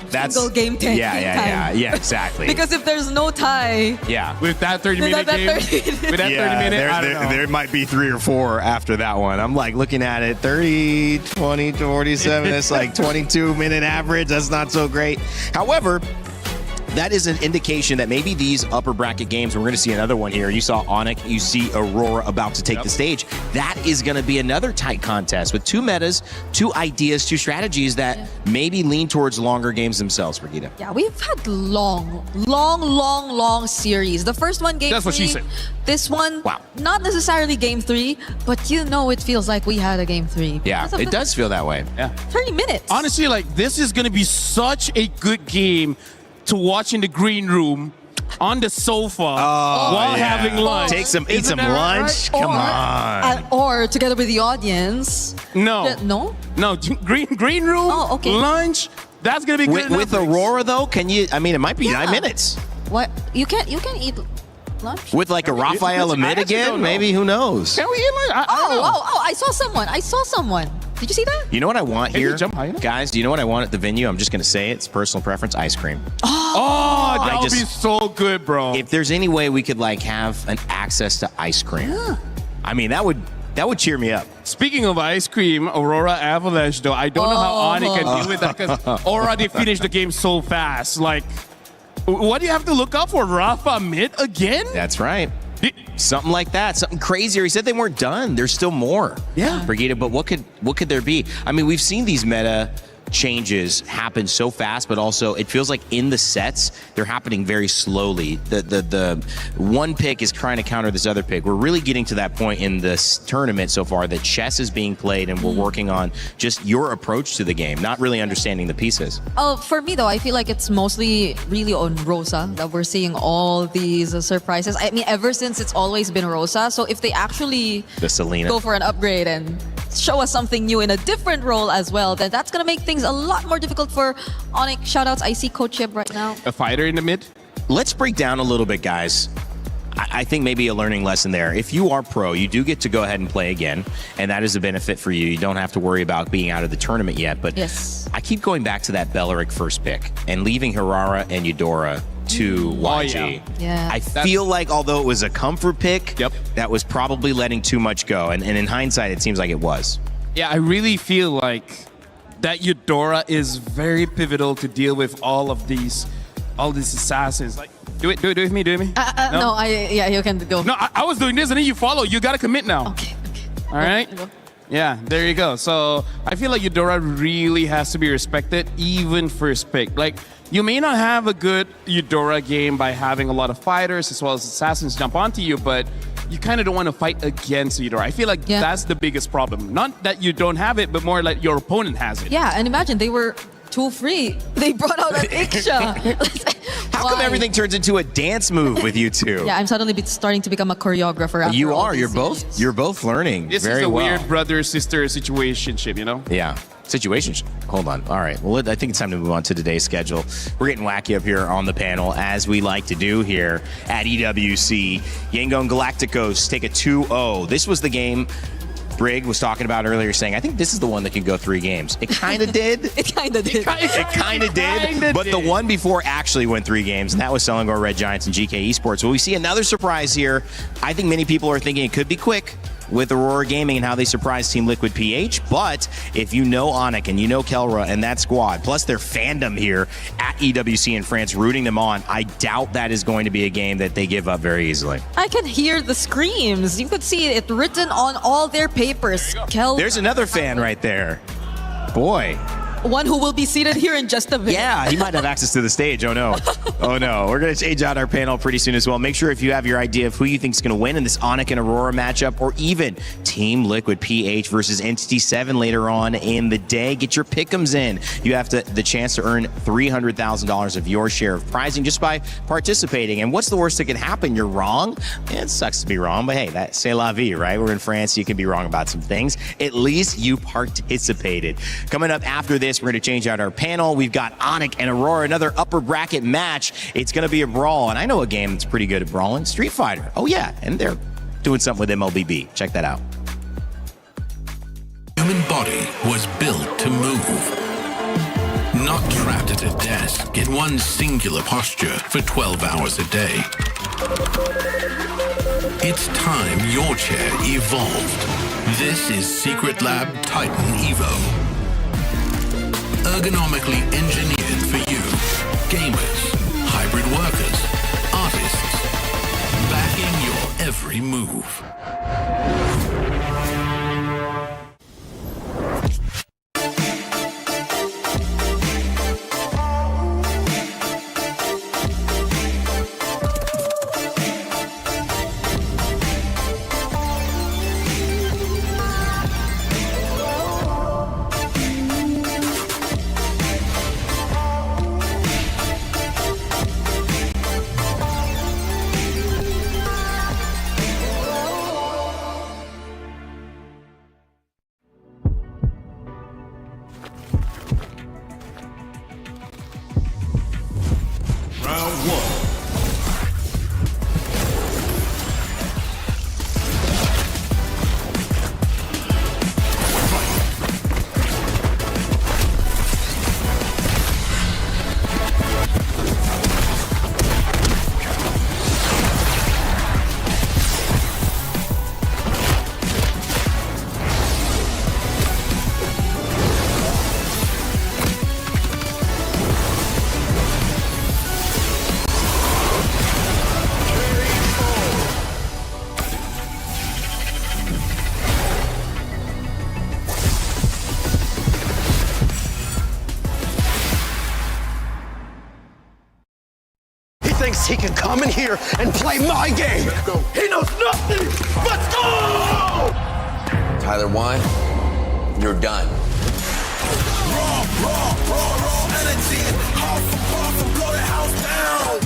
single game time. Yeah, exactly. Because if there's no tie, with that 30-minute game, with that 30-minute, I don't know. There might be 3 or 4 after that one. I'm like looking at it, 30, 20, 47. That's like 22-minute average. That's not so great. However, that is an indication that maybe these upper bracket games, we're going to see another one here. You saw Onyx, you see Aurora about to take the stage. That is going to be another tight contest with 2 metas, 2 ideas, 2 strategies that maybe lean towards longer games themselves, Brigitte. Yeah, we've had long series. The first one, game 3. That's what she said. This one, not necessarily game 3, but it feels like we had a game 3. Yeah, it does feel that way. Yeah. 30 minutes. Honestly, like, this is going to be such a good game to watch in the green room on the sofa while having lunch. Eat some lunch. Come on. Or together with the audience. No. No, green room, lunch. That's going to be good with Aurora, though, can you, I mean, it might be 9 minutes. What? You can't eat lunch? With like a Raphael Amid again? Maybe, who knows? Can we eat lunch? I don't know. I saw someone. Did you see that? You know what I want here? Guys, do you know what I want at the venue? I'm just going to say it. It's personal preference, ice cream. Oh, that would be so good, bro. If there's any way we could like have an access to ice cream. I mean, that would cheer me up. Speaking of ice cream, Aurora Avalanche, though, I don't know how Ani can deal with that because Aurora, they finished the game so fast. Like, what do you have to look out for? Rafa mid again? That's right. Something like that, something crazier. He said they weren't done. There's still more. Yeah. Brigitte, but what could there be? I mean, we've seen these meta changes happen so fast, but also it feels like in the sets they're happening very slowly. The one pick is trying to counter this other pick. We're really getting to that point in this tournament so far that chess is being played and we're working on just your approach to the game, not really understanding the pieces. For me though, I feel like it's mostly really on Rosa that we're seeing all these surprises. I mean, ever since it's always been Rosa, so if they actually go for an upgrade and show us something new in a different role as well, then that's gonna make things a lot more difficult for Onyx. Shoutouts, I see Coach Chip right now. A fighter in the mid? Let's break down a little bit, guys. I think maybe a learning lesson there. If you are pro, you do get to go ahead and play again, and that is a benefit for you. You don't have to worry about being out of the tournament yet, but I keep going back to that Belleric first pick and leaving Hirara and Eudora to YG. I feel like although it was a comfort pick, that was probably letting too much go, and in hindsight, it seems like it was. Yeah, I really feel like that Eudora is very pivotal to deal with all these assassins. Like, do it with me, do it with me. No, you can go. No, I was doing this and then you follow. You gotta commit now. Okay. All right. Yeah, there you go. So I feel like Eudora really has to be respected, even first pick. Like, you may not have a good Eudora game by having a lot of fighters as well as assassins jump onto you, but you kind of don't want to fight against Eudora. I feel like that's the biggest problem. Not that you don't have it, but more like your opponent has it. Yeah, and imagine they were too free. They brought out an Iksha. How come everything turns into a dance move with you two? Yeah, I'm suddenly starting to become a choreographer. After You all are. these You're both learning This very is a well. weird brother-sister situationship, you know? Yeah. Situations. Hold on. All right. Well, I think it's time to move on to today's schedule. We're getting wacky up here on the panel, as we like to do here at EWC. Yangon Galacticos take a 2-0. This was the game Brig was talking about earlier, saying, I think this is the one that can go 3 games. It kind of did. It kind of did. It kind of did. But the one before actually went 3 games, and that was Selangor Red Giants and GK Esports. Well, we see another surprise here. I think many people are thinking it could be quick with Aurora Gaming and how they surprised Team Liquid PH. But if you know Onyx and you know Kelra and that squad, plus their fandom here at EWC in France, rooting them on, I doubt that is going to be a game that they give up very easily. I can hear the screams. You could see it written on all their papers. There's another fan right there. Boy. one who will be seated here in just a bit. Yeah, he might have access to the stage. Oh no. Oh no. We're going to change out our panel pretty soon as well. Make sure if you have your idea of who you think is going to win in this Onic and Aurora matchup, or even Team Liquid PH versus Entity 7 later on in the day, get your pick'ems in. You have the chance to earn $300,000 of your share of prizing just by participating. And what's the worst that can happen? You're wrong. It sucks to be wrong, but hey, that's c'est la vie, right? We're in France. You can be wrong about some things. At least you participated. Coming up after this, we're going to change out our panel. We've got Onic and Aurora, another upper bracket match. It's going to be a brawl, and I know a game that's pretty good at brawling, Street Fighter. Oh yeah, and they're doing something with MLBB. Check that out. Human body was built to move. Not trapped at a desk in one singular posture for 12 hours a day. It's time your chair evolved. This is Secret Lab Titan Evo. Ergonomically engineered for you, gamers, hybrid workers, artists, backing your every move. He can come in here and play my game. He knows nothing. Let's go! Tyler 1, you're done. Raw energy. Off and blow the house down.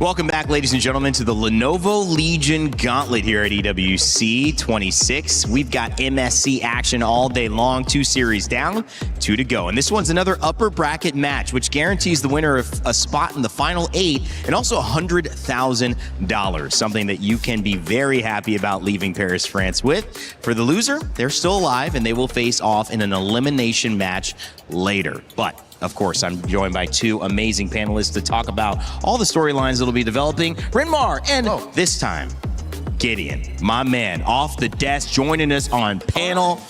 Welcome back, ladies and gentlemen, to the Lenovo Legion Gauntlet here at EWC 26. We've got MSC action all day long. 2 series down, 2 to go. And this one's another upper bracket match, which guarantees the winner of a spot in the final 8 and also $100,000, something that you can be very happy about leaving Paris, France with. For the loser, they're still alive, and they will face off in an elimination match later. But of course, I'm joined by 2 amazing panelists to talk about all the storylines that'll be developing. Bryn Mawr and this time, Gideon, my man, off the desk, joining us on panel.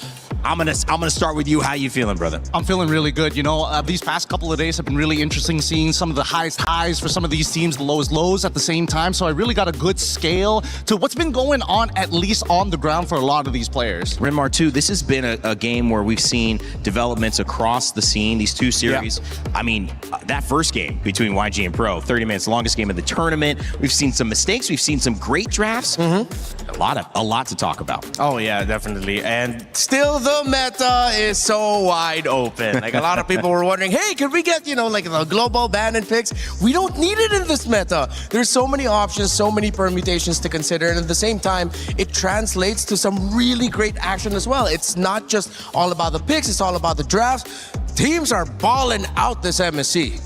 I'm gonna start with you. How you feeling, brother? I'm feeling really good. You know, these past couple of days have been really interesting, seeing some of the highest highs for some of these teams, the lowest lows at the same time. So I really got a good scale to what's been going on, at least on the ground, for a lot of these players. Bryn Mawr, too, this has been a game where we've seen developments across the scene, these 2 series. Yeah. I mean, that first game between YG and Pro, 30 minutes, longest game of the tournament. We've seen some mistakes. We've seen some great drafts. A lot to talk about. Oh, yeah, definitely. And still the meta is so wide open. Like, a lot of people were wondering, hey, could we get, like the global ban and picks? We don't need it in this meta. There's so many options, so many permutations to consider. And at the same time, it translates to some really great action as well. It's not just all about the picks, it's all about the drafts. Teams are balling out this MSC.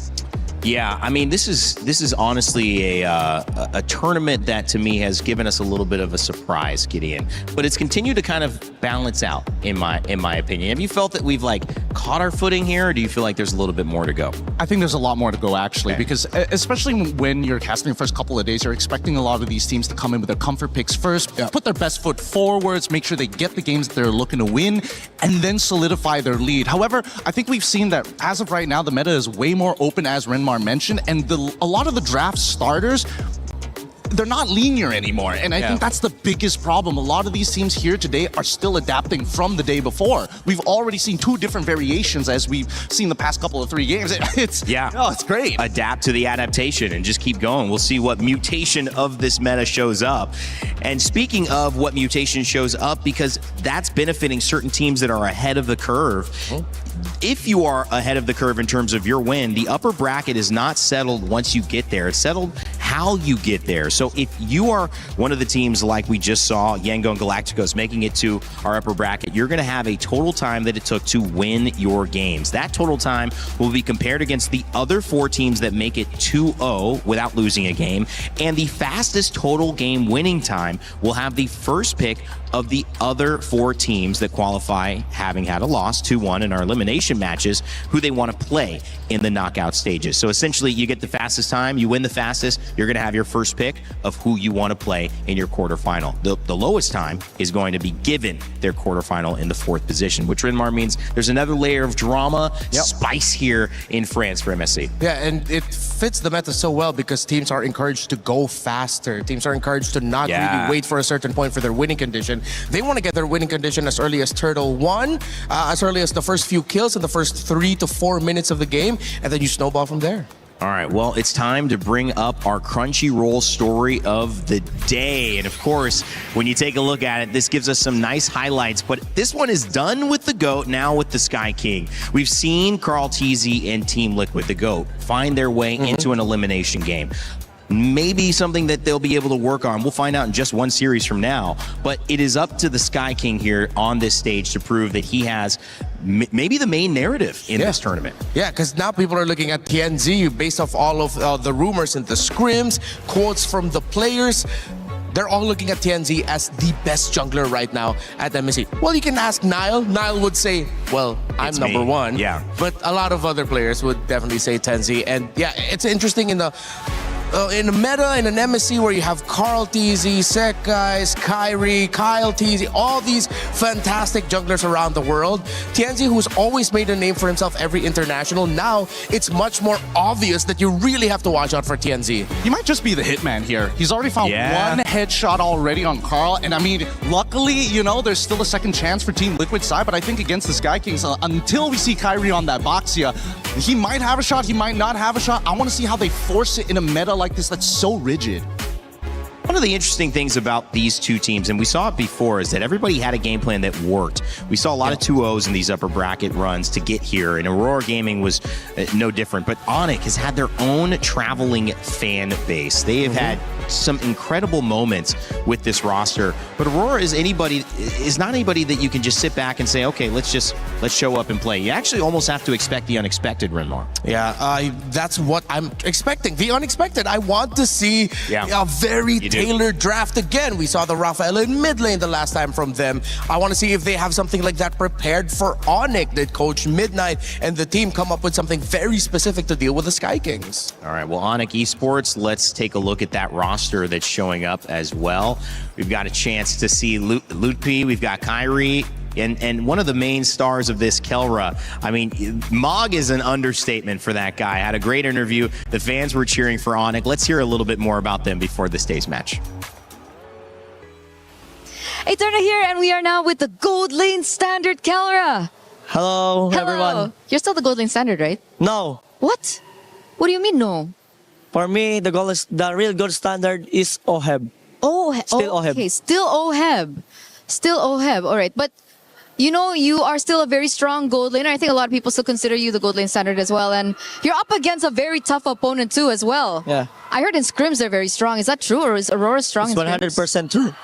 Yeah, I mean, this is honestly a tournament that to me has given us a little bit of a surprise, Gideon. But it's continued to kind of balance out, in my opinion. Have you felt that we've like caught our footing here, or do you feel like there's a little bit more to go? I think there's a lot more to go, actually, because especially when you're casting the first couple of days, you're expecting a lot of these teams to come in with their comfort picks first, put their best foot forwards, make sure they get the games that they're looking to win, and then solidify their lead. However, I think we've seen that as of right now, the meta is way more open, as Renmar mentioned, and a lot of the draft starters, they're not linear anymore. And I think that's the biggest problem. A lot of these teams here today are still adapting from the day before. We've already seen 2 different variations as we've seen the past couple of 3 games. It's great. Adapt to the adaptation and just keep going. We'll see what mutation of this meta shows up. And speaking of what mutation shows up, because that's benefiting certain teams that are ahead of the curve. If you are ahead of the curve in terms of your win, the upper bracket is not settled once you get there. It's settled how you get there. So if you are one of the teams like we just saw, Yango and Galacticos making it to our upper bracket, you're going to have a total time that it took to win your games. That total time will be compared against the other 4 teams that make it 2-0 without losing a game. And the fastest total game winning time will have the first pick of the other 4 teams that qualify, having had a loss 2-1 in our elimination matches, who they want to play in the knockout stages. So essentially, you get the fastest time, you win the fastest, you're going to have your first pick of who you want to play in your quarterfinal. The lowest time is going to be given their quarterfinal in the 4th position, which Renmar means there's another layer of drama, spice here in France for MSC. Yeah, and it fits the meta so well because teams are encouraged to go faster. Teams are encouraged to not really wait for a certain point for their winning condition. They want to get their winning condition as early as Turtle 1, as early as the first few kills in the first 3 to 4 minutes of the game, and then you snowball from there. All right, well, it's time to bring up our Crunchyroll story of the day. And of course, when you take a look at it, this gives us some nice highlights. But this one is done with the GOAT, now with the Sky King. We've seen Carl TZ and Team Liquid, the GOAT, find their way into an elimination game. Maybe something that they'll be able to work on. We'll find out in just 1 series from now. But it is up to the Sky King here on this stage to prove that he has maybe the main narrative in this tournament. Yeah, because now people are looking at TNZ based off all of the rumors and the scrims, quotes from the players. They're all looking at TNZ as the best jungler right now at MSC. Well, you can ask Niall. Niall would say, well, I'm number 1. Yeah. But a lot of other players would definitely say TNZ. And yeah, it's interesting in the meta, in an MSC where you have Carl TZ, Sekais, Kyrie, Kyle TZ, all these fantastic junglers around the world. TNZ, who's always made a name for himself every international, now it's much more obvious that you really have to watch out for TNZ. He might just be the hitman here. He's already found 1 headshot already on Carl, and I mean, luckily, you know, there's still a second chance for Team Liquid side, but I think against the Sky Kings, until we see Kyrie on that Boxia, he might have a shot, he might not have a shot. I want to see how they force it in a meta like this that's so rigid. One of the interesting things about these 2 teams, and we saw it before, is that everybody had a game plan that worked. We saw a lot of 2-0s in these upper bracket runs to get here, and Aurora Gaming was no different. But Onyx has had their own traveling fan base. They have had some incredible moments with this roster. But Aurora is not anybody that you can just sit back and say, okay, let's show up and play. You actually almost have to expect the unexpected, Renmar. Yeah, that's what I'm expecting. The unexpected. I want to see a very tailored draft again. We saw the Rafael in mid lane the last time from them. I want to see if they have something like that prepared for Onyx. Did Coach Midnight and the team come up with something very specific to deal with the Sky Kings? All right, well, Onyx Esports, let's take a look at that roster that's showing up as well. We've got a chance to see Lutpi, we've got Kyrie, and one of the main stars of this, Kelra. I mean, Mog is an understatement for that guy. Had a great interview. The fans were cheering for Onyx. Let's hear a little bit more about them before this day's match. ENTRÁ here, and we are now with the Gold Lane Standard, Kelra. Hello, everyone. You're still the Gold Lane Standard, right? No. What? What do you mean, no? For me, the real gold standard is OHEB. Still OHEB. Okay, still OHEB. Still OHEB, all right. But you know, you are still a very strong gold laner. I think a lot of people still consider you the gold lane standard as well. And you're up against a very tough opponent too as well. Yeah. I heard in scrims they're very strong. Is that true, or is Aurora strong in scrims? 100% true.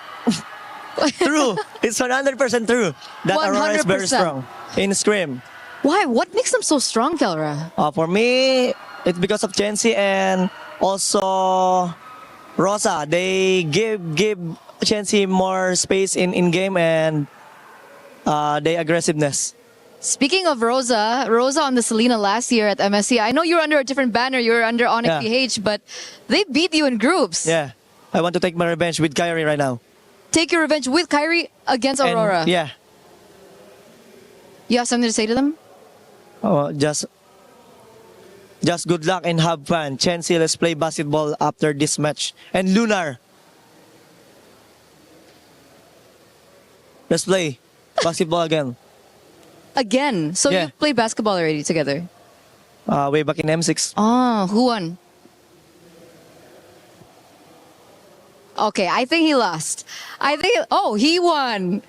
True. It's 100% true that 100%. Aurora is very strong in scrim. Why? What makes them so strong, Kelra? For me, it's because of Chancy and also Rosa. They give Chancy more space in game and their aggressiveness. Speaking of Rosa on the Selena last year at MSC, I know you're under a different banner, you're under Onyx PH, but they beat you in groups. Yeah, I want to take my revenge with Kyrie right now. Take your revenge with Kyrie against Aurora. Yeah. You have something to say to them? Oh, just good luck and have fun. Chancy, let's play basketball after this match. And Lunar, let's play basketball again. Again? So you played basketball already together? Way back in M6. Oh, who won? Okay, I think he lost. He won.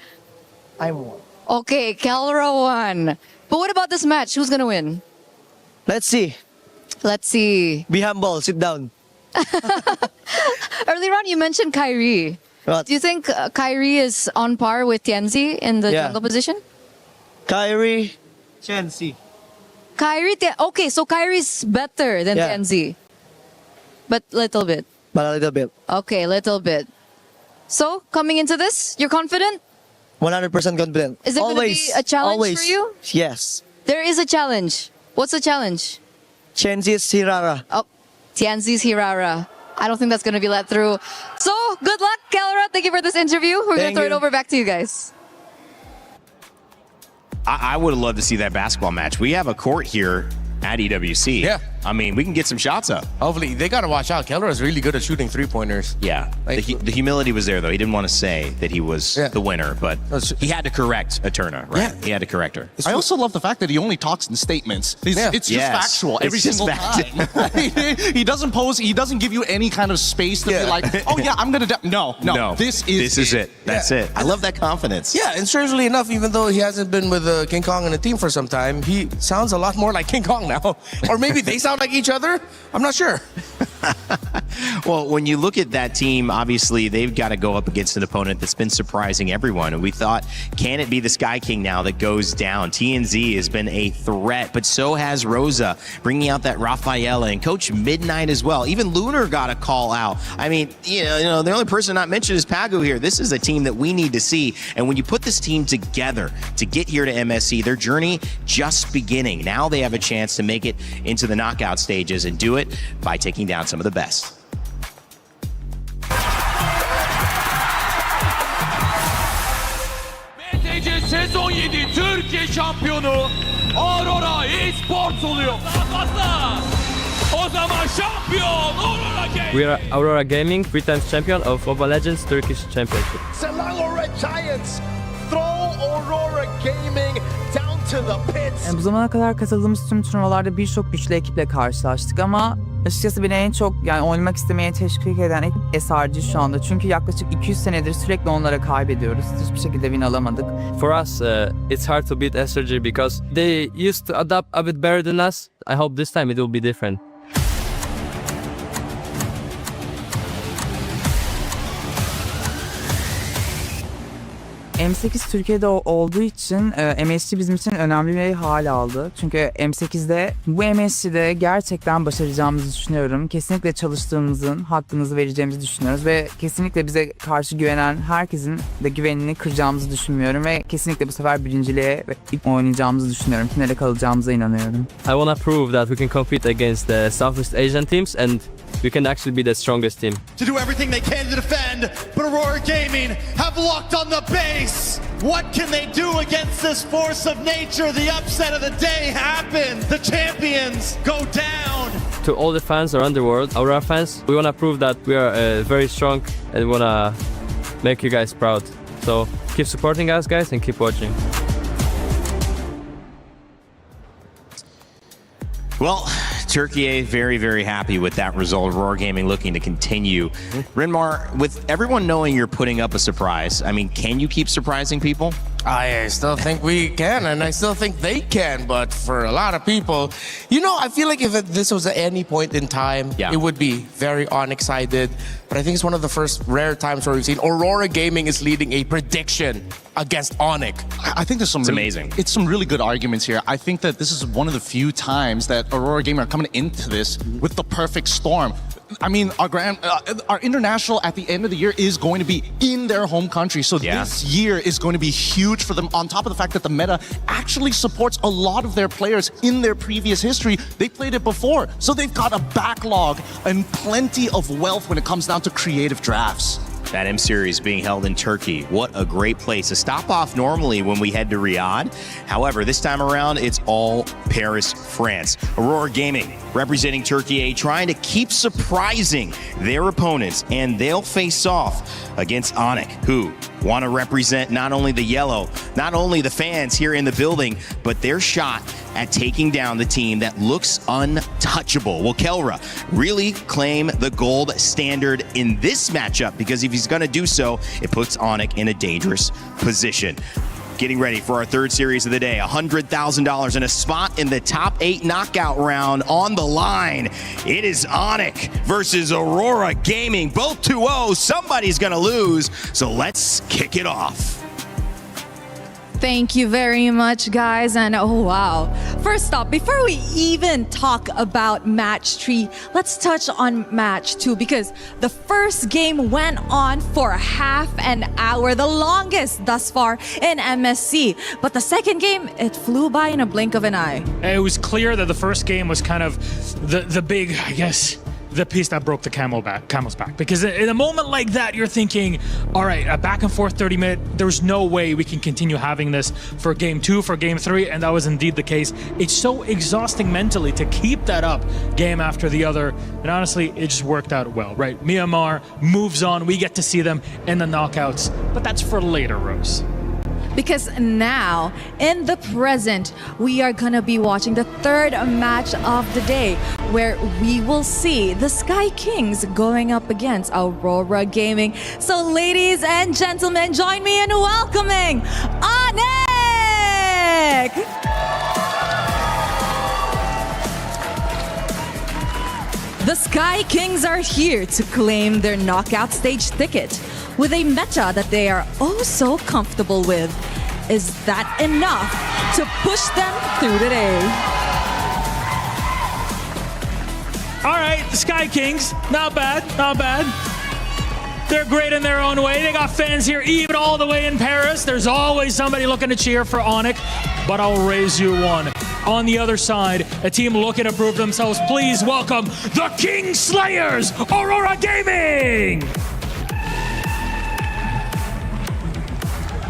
I won. Okay, Kelra won. But what about this match? Who's gonna win? Let's see. Be humble. Sit down. Earlier on, you mentioned Kyrie. What? Do you think Kyrie is on par with Tianzi in the jungle position? Kyrie, Chancy. Okay, so Kyrie's better than Tianzi. But a little bit. Okay, little bit. So, coming into this, you're confident? 100% confident. Is there going to be a challenge for you? Yes. There is a challenge. What's the challenge? Chancy's Hirara. Oh, Tianzi's Hirara. I don't think that's going to be let through. So, good luck, Kelra. Thank you for this interview. We're going to throw it over back to you guys. I would have loved to see that basketball match. We have a court here at EWC. Yeah. I mean, we can get some shots up. Hopefully, they got to watch out. Kelra is really good at shooting three-pointers. Yeah. The humility was there, though. He didn't want to say that he was the winner, but he had to correct Eterna, right? Yeah. He had to correct her. I also love the fact that he only talks in statements. It's just factual every single time. He doesn't pose. He doesn't give you any kind of space to be like, oh, yeah, I'm going to... No. This is it. That's it. I love that confidence. Yeah, and strangely enough, even though he hasn't been with King Kong and the team for some time, he sounds a lot more like King Kong now. Or maybe they sound like each other. I'm not sure. Well, when you look at that team, obviously they've got to go up against an opponent that's been surprising everyone. And we thought, can it be the Sky King now that goes down? TNZ has been a threat, but so has Rosa, bringing out that Rafaela and Coach Midnight as well. Even Lunar got a call out. I mean, you know, the only person not mentioned is Pagu here. This is a team that we need to see. And when you put this team together to get here to MSC, their journey just beginning. Now they have a chance to make it into the knockout stages and do it by taking down some of the best. BTC sezon 7 Türkiye şampiyonu Aurora Esports oluyor. O zaman şampiyon Aurora Gaming. We are Aurora Gaming, 3 times champion of Mobile Legends Turkish Championship. Selangor Red Giants throw Aurora Gaming down to the pits. Bu zamana kadar katıldığımız tüm turnuvalarda birçok güçlü ekiple karşılaştık ama açıkçası beni en çok oynamak istemeye teşvik eden ekip SRG şu anda. Çünkü yaklaşık 200 senedir sürekli onlara kaybediyoruz. Hiçbir şekilde win alamadık. For us, it's hard to beat SRG because they used to adapt a bit better than us. I hope this time it will be different. M8 Türkiye'de olduğu için MSC bizim için önemli bir hal aldı. Çünkü M8'de bu MSC'de gerçekten başaracağımızı düşünüyorum. Kesinlikle çalıştığımızın hakkımızı vereceğimizi düşünüyoruz ve kesinlikle bize karşı güvenen herkesin de güvenini kıracağımızı düşünmüyorum ve kesinlikle bu sefer birinciliğe oynayacağımızı düşünüyorum. Finale kalacağımıza inanıyorum. I want to prove that we can compete against the Southeast Asian teams and we can actually be the strongest team. To do everything they can to defend, but Aurora Gaming have locked on the base. What can they do against this force of nature? The upset of the day happens. The champions go down. To all the fans around the world, Aurora fans, we want to prove that we are very strong and we want to make you guys proud. So keep supporting us, guys, and keep watching. Well, Turkey very, very happy with that result. Aurora Gaming looking to continue. Rinmar, with everyone knowing you're putting up a surprise, I mean, can you keep surprising people? I still think we can, and I still think they can, but for a lot of people, I feel like if this was at any point in time, it would be very Onyx-sided. But I think it's one of the first rare times where we've seen Aurora Gaming is leading a prediction against Onyx. I think there's amazing. It's some really good arguments here. I think that this is one of the few times that Aurora Gaming are coming into this with the perfect storm. I mean, our international at the end of the year is going to be in their home country. So this year is going to be huge for them. On top of the fact that the meta actually supports a lot of their players in their previous history. They played it before. So they've got a backlog and plenty of wealth when it comes down to creative drafts. That M Series being held in Turkey. What a great place. To stop off normally when we head to Riyadh. However, this time around, it's all Paris, France. Aurora Gaming representing Turkey A, trying to keep surprising their opponents, and they'll face off against Onyx, who want to represent not only the yellow, not only the fans here in the building, but their shot at taking down the team that looks untouchable. Will Kelra really claim the gold standard in this matchup? Because if he's going to do so, it puts Onyx in a dangerous position. Getting ready for our third series of the day, $100,000 and a spot in the top 8 knockout round on the line. It is Onyx versus Aurora Gaming, both 2-0. Somebody's going to lose, so let's kick it off. Thank you very much, guys. And oh, wow. First up, before we even talk about match 3, let's touch on match 2, because the first game went on for half an hour, the longest thus far in MSC. But the second game, it flew by in a blink of an eye. It was clear that the first game was kind of the big, I guess, the piece that broke the camel's back. Because in a moment like that, you're thinking, all right, a back and forth 30-minute, there's no way we can continue having this for game 2, for game 3, and that was indeed the case. It's so exhausting mentally to keep that up game after the other, and honestly, it just worked out well, right? Myanmar moves on, we get to see them in the knockouts, but that's for later, Rose. Because now, in the present, we are gonna be watching the third match of the day, where we will see the Sky Kings going up against Aurora Gaming. So ladies and gentlemen, join me in welcoming Onyx! The Sky Kings are here to claim their knockout stage ticket with a meta that they are oh so comfortable with. Is that enough to push them through today? All right, the Sky Kings, not bad, not bad. They're great in their own way. They got fans here even all the way in Paris. There's always somebody looking to cheer for Onyx, but I'll raise you one. On the other side, a team looking to prove themselves. Please welcome the King Slayers, Aurora Gaming!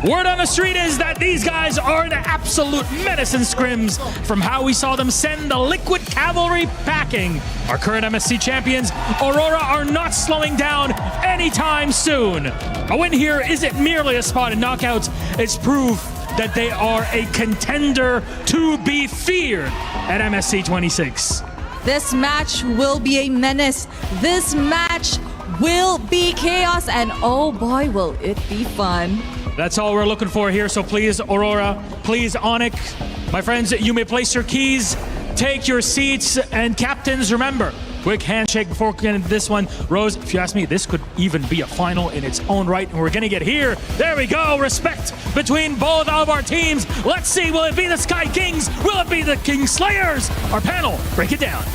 Word on the street is that these guys are an absolute menace in scrims from how we saw them send the Liquid Cavalry packing. Our current MSC champions, Aurora, are not slowing down anytime soon. A win here isn't merely a spot in knockouts, it's proof that they are a contender to be feared at MSC 26. This match will be a menace. This match will be chaos, and oh boy, will it be fun. That's all we're looking for here, so please, Aurora, please, Onyx. My friends, you may place your keys, take your seats, and captains, remember, quick handshake before getting this one. Rose, if you ask me, this could even be a final in its own right, and we're gonna get here. There we go, respect between both of our teams. Let's see, will it be the Sky Kings? Will it be the King Slayers? Our panel, break it down.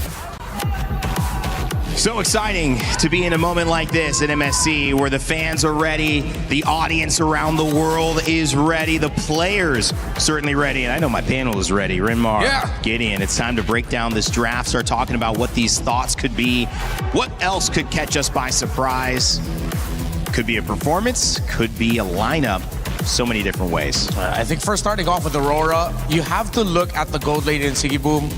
So exciting to be in a moment like this at MSC, where the fans are ready, the audience around the world is ready, the players certainly ready, and I know my panel is ready. Renmar, Gideon, it's time to break down this draft, start talking about what these thoughts could be, what else could catch us by surprise. Could be a performance, could be a lineup, so many different ways. I think first starting off with Aurora, you have to look at the gold lady in Siggy Boom.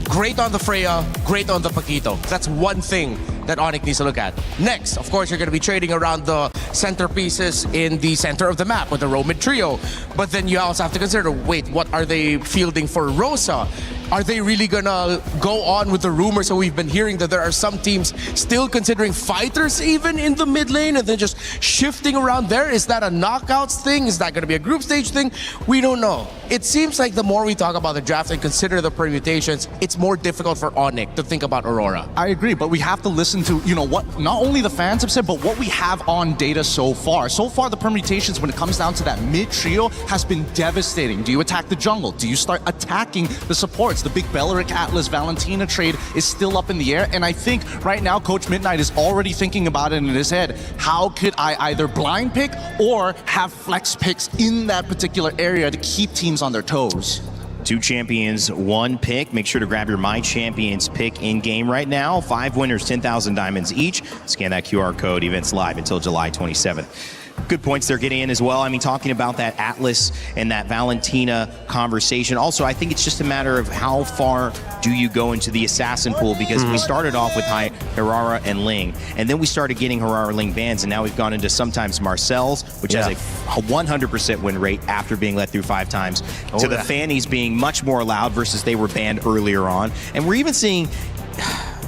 Great on the Freya, great on the Paquito. That's one thing that Onyx needs to look at. Next, of course, you're going to be trading around the centerpieces in the center of the map with the Roman trio. But then you also have to consider, wait, what are they fielding for Rosa? Are they really gonna go on with the rumors that we've been hearing that there are some teams still considering fighters even in the mid lane and then just shifting around there? Is that a knockouts thing? Is that gonna be a group stage thing? We don't know. It seems like the more we talk about the draft and consider the permutations, it's more difficult for Onyx to think about Aurora. I agree, but we have to listen to, what not only the fans have said, but what we have on data so far. So far, the permutations when it comes down to that mid trio has been devastating. Do you attack the jungle? Do you start attacking the supports? The big Belleric Atlas Valentina trade is still up in the air, and I think right now Coach Midnight is already thinking about it in his head. How could I either blind pick or have flex picks in that particular area to keep teams on their toes? 2 champions, 1 pick. Make sure to grab your My Champions pick in game right now. 5 winners, 10,000 diamonds each. Scan that QR code. Events live until July 27th. Good points they're getting in as well. I mean, talking about that Atlas and that Valentina conversation. Also, I think it's just a matter of how far do you go into the assassin pool, because we started off with Hirara and Ling, and then we started getting Hirara Ling bans, and now we've gone into sometimes Marcel's, which has a 100% win rate after being let through 5 times, to the Fannies being much more allowed versus they were banned earlier on. And we're even seeing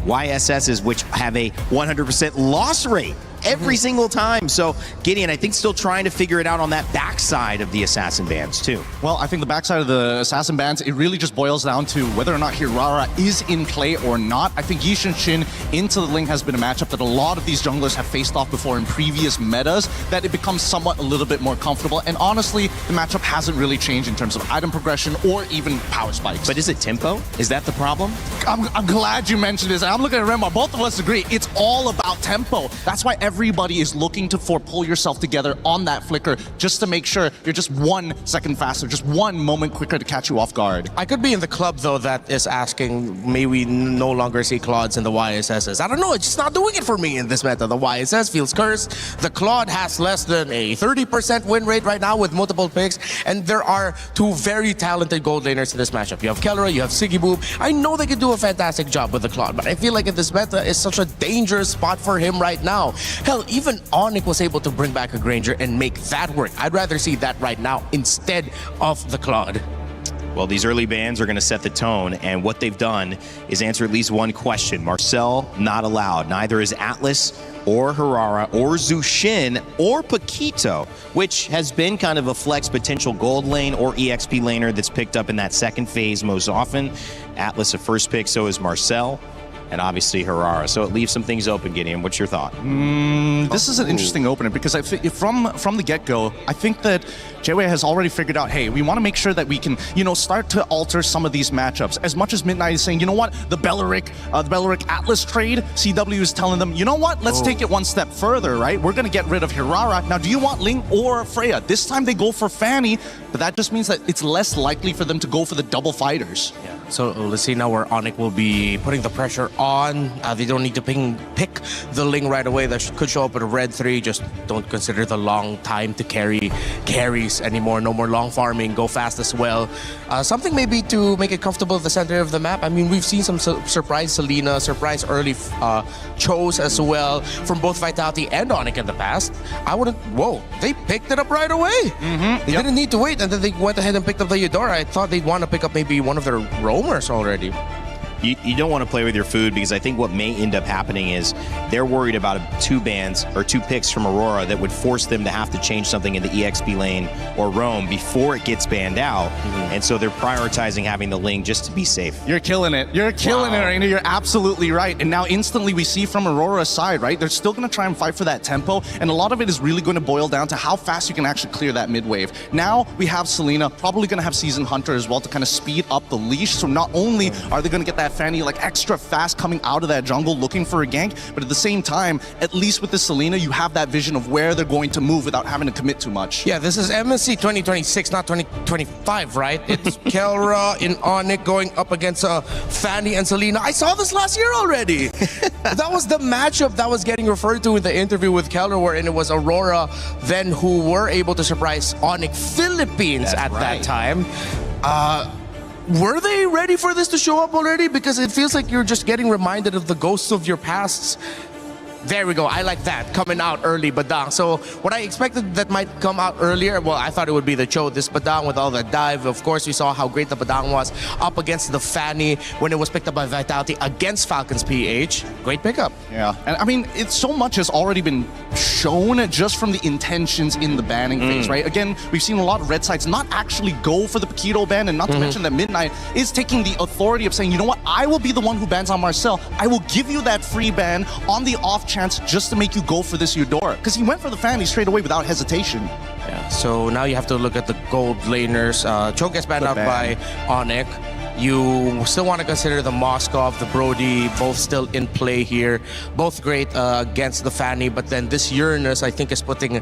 YSSs, which have a 100% loss rate every single time. So Gideon, I think, still trying to figure it out on that backside of the assassin bans too. Well, I think the backside of the assassin bans, it really just boils down to whether or not Hirara is in play or not. I think Yi Shin into the Ling has been a matchup that a lot of these junglers have faced off before in previous metas, that it becomes somewhat a little bit more comfortable. And honestly, the matchup hasn't really changed in terms of item progression or even power spikes. But is it tempo? Is that the problem? I'm glad you mentioned this. I'm looking at Remar. Both of us agree. It's all about tempo. That's why everybody is looking to pull yourself together on that flicker, just to make sure you're just 1 second faster, just 1 moment quicker to catch you off guard. I could be in the club, though, that is asking, may we no longer see Claudes in the YSSs? I don't know, it's just not doing it for me in this meta. The YSS feels cursed. The Claude has less than a 30% win rate right now with multiple picks, and there are 2 very talented gold laners in this matchup. You have Kellera, you have Siggy Boob. I know they could do a fantastic job with the Claude, but I feel like in this meta, it's such a dangerous spot for him right now. Hell, even Onyx was able to bring back a Granger and make that work. I'd rather see that right now instead of the Claude. Well, these early bans are going to set the tone, and what they've done is answer at least one question. Marcel, not allowed. Neither is Atlas or Hirara or Zushin or Paquito, which has been kind of a flex potential gold lane or EXP laner that's picked up in that second phase most often. Atlas a first pick, so is Marcel, and obviously Hirara. So it leaves some things open, Gideon. What's your thought? This is an interesting opener, because from the get-go, I think that JWay has already figured out, hey, we want to make sure that we can, start to alter some of these matchups. As much as Midnight is saying, you know what, the Belleric Atlas trade, CW is telling them, you know what, let's take it 1 step further, right? We're going to get rid of Hirara. Now, do you want Ling or Freya? This time they go for Fanny, but that just means that it's less likely for them to go for the double fighters. Yeah. So let's see now where Onyx will be putting the pressure on. They don't need to pick the Ling right away. That could show up with a red 3. Just don't consider the long time to carries anymore. No more long farming. Go fast as well. Something maybe to make it comfortable at the center of the map. I mean, we've seen some surprise Selena, surprise early Chose as well from both Vitality and Onyx in the past. Whoa, they picked it up right away. They didn't need to wait, and then they went ahead and picked up the Eudora. I thought they'd want to pick up maybe one of their roamers already. You don't want to play with your food, because I think what may end up happening is they're worried about 2 bans or 2 picks from Aurora that would force them to have to change something in the EXP lane or roam before it gets banned out. And so they're prioritizing having the Ling just to be safe. You're killing it. You're killing it, Raina. You're absolutely right. And now instantly we see from Aurora's side, right? They're still going to try and fight for that tempo. And a lot of it is really going to boil down to how fast you can actually clear that mid wave. Now we have Selena, probably going to have Season Hunter as well to kind of speed up the leash. So not only are they going to get that Fanny like extra fast coming out of that jungle looking for a gank, but at the same time, at least with the Selena, you have that vision of where they're going to move without having to commit too much. Yeah, this is MSC 2026, not 2025, right? It's Kellera in Onyx going up against Fanny and Selena. I saw this last year already. That was the matchup that was getting referred to in the interview with Kellera, wherein it was Aurora then who were able to surprise Onyx Philippines that time. Were they ready for this to show up already? Because it feels like you're just getting reminded of the ghosts of your pasts. There we go. I like that. Coming out early, Badang. So what I expected that might come out earlier, well, I thought it would be the Cho. This Badang with all the dive. Of course, we saw how great the Badang was up against the Fanny when it was picked up by Vitality against Falcons PH. Great pickup. Yeah, and I mean, it's so much has already been shown just from the intentions in the banning phase, right? Again, we've seen a lot of red sides not actually go for the Paquito ban, and not to mention that Midnight is taking the authority of saying, you know what, I will be the one who bans on Marcel. I will give you that free ban on the off chance just to make you go for this Eudora. Because he went for the Fanny straight away without hesitation. Yeah, so now you have to look at the gold laners. Cho gets banned out by Onyx. You still want to consider the Moskov, the Brody, both still in play here. Both great against the Fanny, but then this Uranus, I think, is putting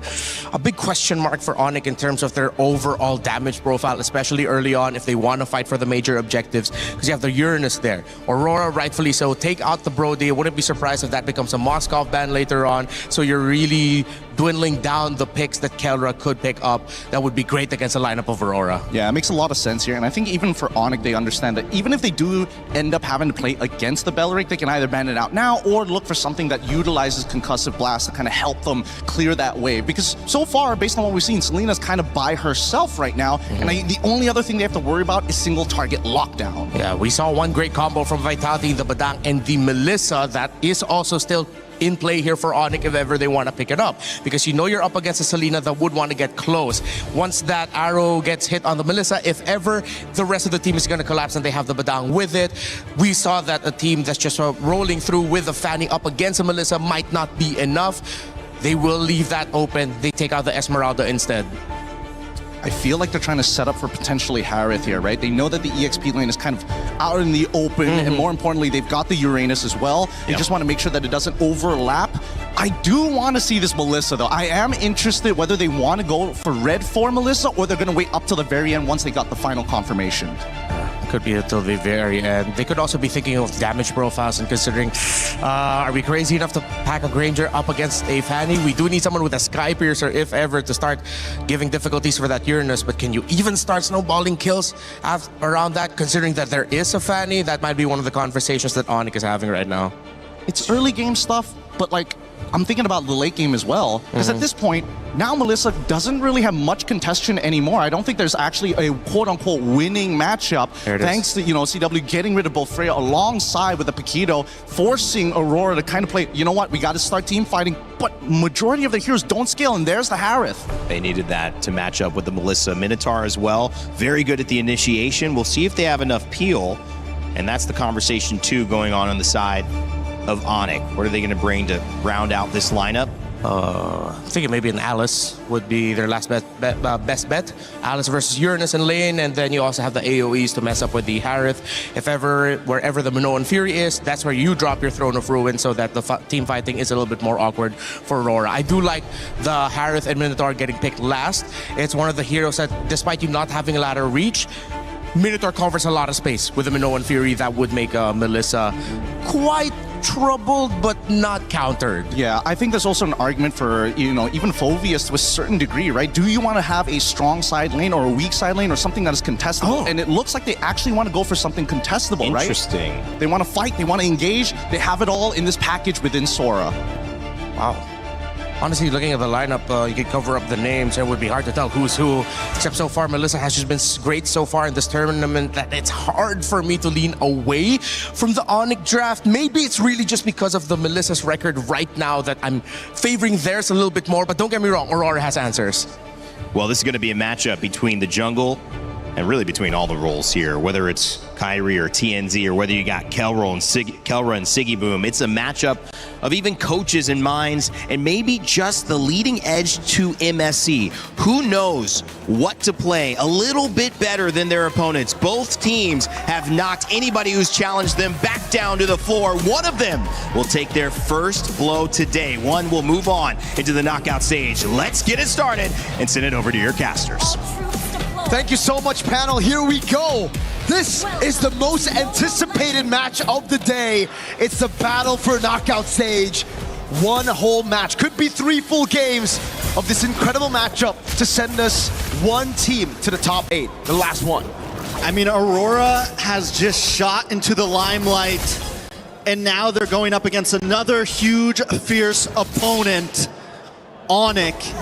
a big question mark for Onyx in terms of their overall damage profile, especially early on if they want to fight for the major objectives, because you have the Uranus there. Aurora, rightfully so, take out the Brody. I wouldn't be surprised if that becomes a Moskov ban later on, so you're really dwindling down the picks that Kelra could pick up. That would be great against a lineup of Aurora. Yeah, it makes a lot of sense here, and I think even for Onyx, they understand that even if they do end up having to play against the Belleric, they can either ban it out now or look for something that utilizes Concussive Blast to kind of help them clear that wave. Because so far, based on what we've seen, Selena's kind of by herself right now, and the only other thing they have to worry about is single target lockdown. Yeah, we saw one great combo from Vitality, the Badang, and the Melissa that is also still in play here for Onyx if ever they want to pick it up, because you know you're up against a Selena that would want to get close. Once that arrow gets hit on the Melissa, if ever the rest of the team is going to collapse and they have the Badang with it, we saw that a team that's just rolling through with the Fanny up against a Melissa might not be enough. They will leave that open. They take out the Esmeralda instead. I feel like they're trying to set up for potentially Harith here, right? They know that the EXP lane is kind of out in the open, and more importantly, they've got the Uranus as well. They just want to make sure that it doesn't overlap. I do want to see this Melissa, though. I am interested whether they want to go for red for Melissa or they're going to wait up till the very end once they got the final confirmation. Could be until the very end. They could also be thinking of damage profiles and considering, are we crazy enough to pack a Granger up against a Fanny? We do need someone with a Sky Piercer, if ever, to start giving difficulties for that Uranus. But can you even start snowballing kills around that, considering that there is a Fanny? That might be one of the conversations that Onyx is having right now. It's early game stuff, but like, I'm thinking about the late game as well, because at this point, now Melissa doesn't really have much contention anymore. I don't think there's actually a quote-unquote winning matchup, thanks to, you know, CW getting rid of both Freya alongside with the Paquito, forcing Aurora to kind of play, you know what, we got to start team fighting, but majority of the heroes don't scale, and there's the Harith. They needed that to match up with the Melissa. Minotaur as well, very good at the initiation. We'll see if they have enough peel, and that's the conversation too going on the side of Onyx. What are they going to bring to round out this lineup? I'm thinking maybe an Alice would be their last best bet. Alice versus Uranus in lane, and then you also have the AoEs to mess up with the Harith. If ever, wherever the Minoan Fury is, that's where you drop your Throne of Ruin so that the team fighting is a little bit more awkward for Aurora. I do like the Harith and Minotaur getting picked last. It's one of the heroes that, despite you not having a ladder reach, Minotaur covers a lot of space with the Minoan Fury that would make Melissa quite troubled but not countered. Yeah, I think there's also an argument for, you know, even Phoveus to a certain degree, right? Do you want to have a strong side lane or a weak side lane or something that is contestable? And it looks like they actually want to go for something contestable, right? Interesting. They want to fight, they want to engage, they have it all in this package within Sora. Wow. Honestly, looking at the lineup, you could cover up the names and it would be hard to tell who's who. Except so far, Melissa has just been great so far in this tournament that it's hard for me to lean away from the Onyx draft. Maybe it's really just because of the Melissa's record right now that I'm favoring theirs a little bit more. But don't get me wrong, Aurora has answers. Well, this is going to be a matchup between the jungle and really between all the roles here, whether it's Kyrie or TNZ or whether you got Kelra and Siggy Boom. It's a matchup of even coaches and minds and maybe just the leading edge to MSC. Who knows what to play a little bit better than their opponents. Both teams have knocked anybody who's challenged them back down to the floor. One of them will take their first blow today. One will move on into the knockout stage. Let's get it started and send it over to your casters. Thank you so much, panel. Here we go. This is the most anticipated match of the day. It's the battle for knockout stage. One whole match, could be 3 full games of this incredible matchup to send us one team to the top 8, the last one. I mean, Aurora has just shot into the limelight And now they're going up against another huge, fierce opponent, Onyx.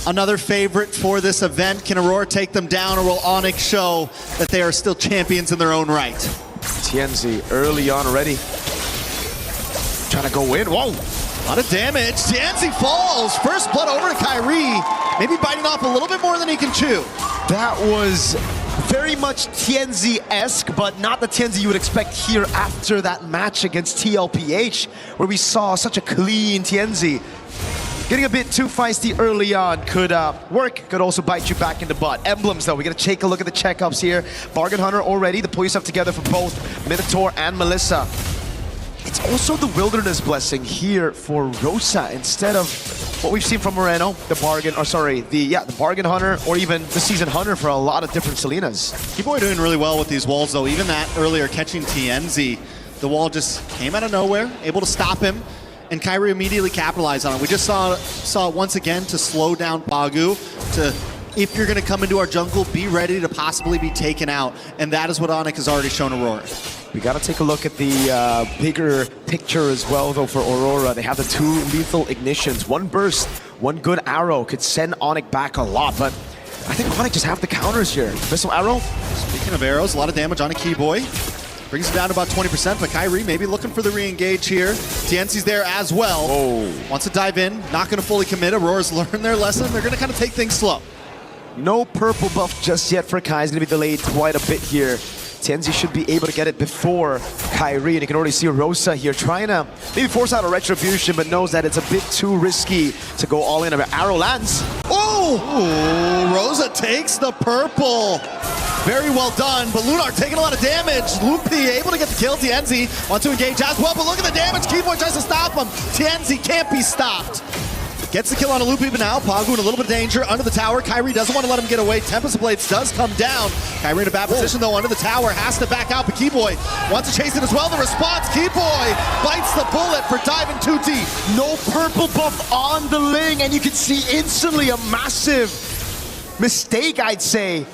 Another favorite for this event. Can Aurora take them down, or will Onyx show that they are still champions in their own right? TNZ early on already. Trying to go in. Whoa! A lot of damage. TNZ falls. First blood over to Kyrie. Maybe biting off a little bit more than he can chew. That was very much TNZ-esque, but not the TNZ you would expect here after that match against TLPH, where we saw such a clean TNZ. Getting a bit too feisty early on could work, could also bite you back in the butt. Emblems though, we gotta take a look at the checkups here. Bargain Hunter already to pull yourself together for both Minotaur and Melissa. It's also the Wilderness Blessing here for Rosa instead of what we've seen from Moreno, the Bargain Hunter, or even the Season Hunter for a lot of different Selenas. Keyboy doing really well with these walls though. Even that earlier catching TNZ, the wall just came out of nowhere, able to stop him. And Kyrie immediately capitalized on it. We just saw it once again to slow down Pagu, to, if you're going to come into our jungle, be ready to possibly be taken out. And that is what Onyx has already shown Aurora. We got to take a look at the bigger picture as well, though, for Aurora. They have the 2 lethal ignitions. One burst, one good arrow could send Onyx back a lot, but I think Onyx just have the counters here. Missile arrow. Speaking of arrows, a lot of damage on a Keyboy. Brings it down to about 20%, but Kyrie maybe looking for the re-engage here. TNC's there as well. Whoa. Wants to dive in, not going to fully commit. Aurora's learned their lesson. They're going to kind of take things slow. No purple buff just yet for Kai. It's going to be delayed quite a bit here. TNZ should be able to get it before Kyrie, and you can already see Rosa here trying to maybe force out a retribution, but knows that it's a bit too risky to go all in. Arrow lands. Oh! Rosa takes the purple. Very well done, but Lunar taking a lot of damage. Loopy able to get the kill. TNZ wants to engage as well, but look at the damage. Keyboy tries to stop him. TNZ can't be stopped. Gets the kill on a Loopy, but now Pagu in a little bit of danger under the tower. Kyrie doesn't want to let him get away. Tempest Blades does come down. Kyrie in a bad position though under the tower. Has to back out, but Keyboy wants to chase it as well. The response, Keyboy bites the bullet for diving 2T. No purple buff on the Ling, and you can see instantly a massive mistake, I'd say.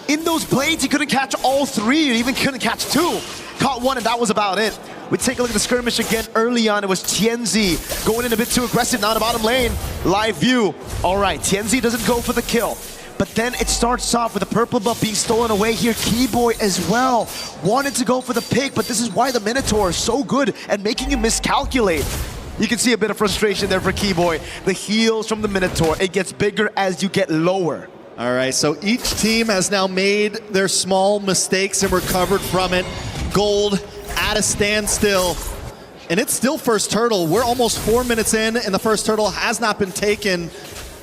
In those blades, he couldn't catch all 3, or even couldn't catch 2. Caught 1, and that was about it. We take a look at the skirmish again early on. It was TNZ going in a bit too aggressive now in the bottom lane. Live view. All right, TNZ doesn't go for the kill. But then it starts off with the purple buff being stolen away here. Keyboy as well wanted to go for the pick, but this is why the Minotaur is so good at making him miscalculate. You can see a bit of frustration there for Keyboy. The heals from the Minotaur, it gets bigger as you get lower. All right, so each team has now made their small mistakes and recovered from it. Gold at a standstill, and it's still first turtle. We're almost 4 minutes in, and the first turtle has not been taken.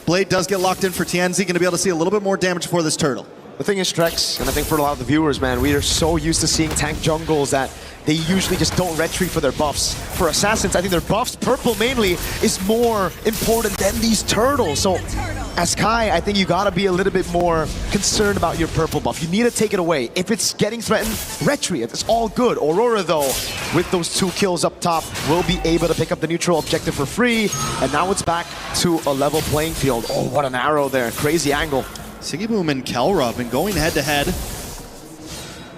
Blade does get locked in for TNZ, going to be able to see a little bit more damage for this turtle. The thing is, Strex, and I think for a lot of the viewers, man, we are so used to seeing tank jungles that they usually just don't retreat for their buffs. For Assassins, I think their buffs, purple mainly, is more important than these turtles. So as Kai, I think you gotta be a little bit more concerned about your purple buff. You need to take it away. If it's getting threatened, retreat. It's all good. Aurora, though, with those 2 kills up top, will be able to pick up the neutral objective for free. And now it's back to a level playing field. Oh, what an arrow there. Crazy angle. Sigiboom and Kelra have been going head-to-head.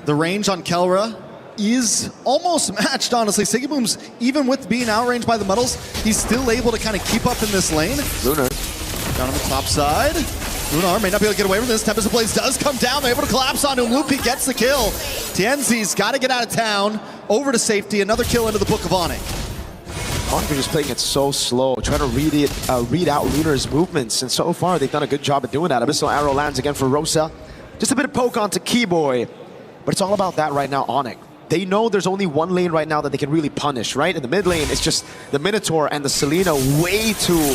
The range on Kelra is almost matched, honestly. Sigiboom's, even with being outranged by the metals, he's still able to kind of keep up in this lane. Lunar. Down on the top side. Lunar may not be able to get away from this. Tempest Blaze does come down. They're able to collapse onto him. Loopy gets the kill. TNZ's got to get out of town. Over to safety. Another kill into the Book of Onyx. Onyx is playing it so slow, trying to read out Lunar's movements, and so far they've done a good job at doing that. Abyssal Arrow lands again for Rosa. Just a bit of poke onto Keyboy, but it's all about that right now, Onyx. They know there's only one lane right now that they can really punish, right? In the mid lane, it's just the Minotaur and the Selena way too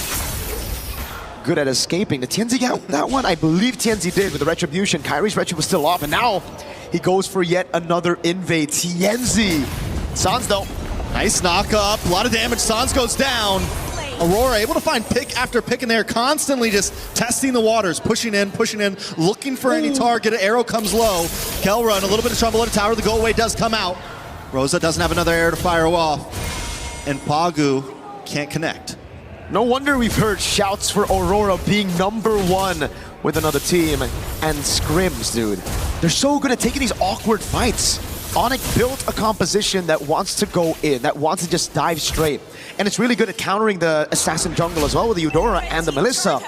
good at escaping. The TNZ got that one? I believe TNZ did with the Retribution. Kyrie's Retri was still off, and now he goes for yet another invade. TNZ. Sans though. Nice knock up, a lot of damage. Sans goes down. Aurora able to find pick after pick in there, constantly just testing the waters, pushing in, looking for any target. Arrow comes low. Kelra in a little bit of trouble at a tower. The go away does come out. Rosa doesn't have another arrow to fire off, and Pagu can't connect. No wonder we've heard shouts for Aurora being #1 with another team, and scrims, dude. They're so good at taking these awkward fights. Onyx built a composition that wants to go in, that wants to just dive straight. And it's really good at countering the assassin jungle as well with the Eudora and the Melissa.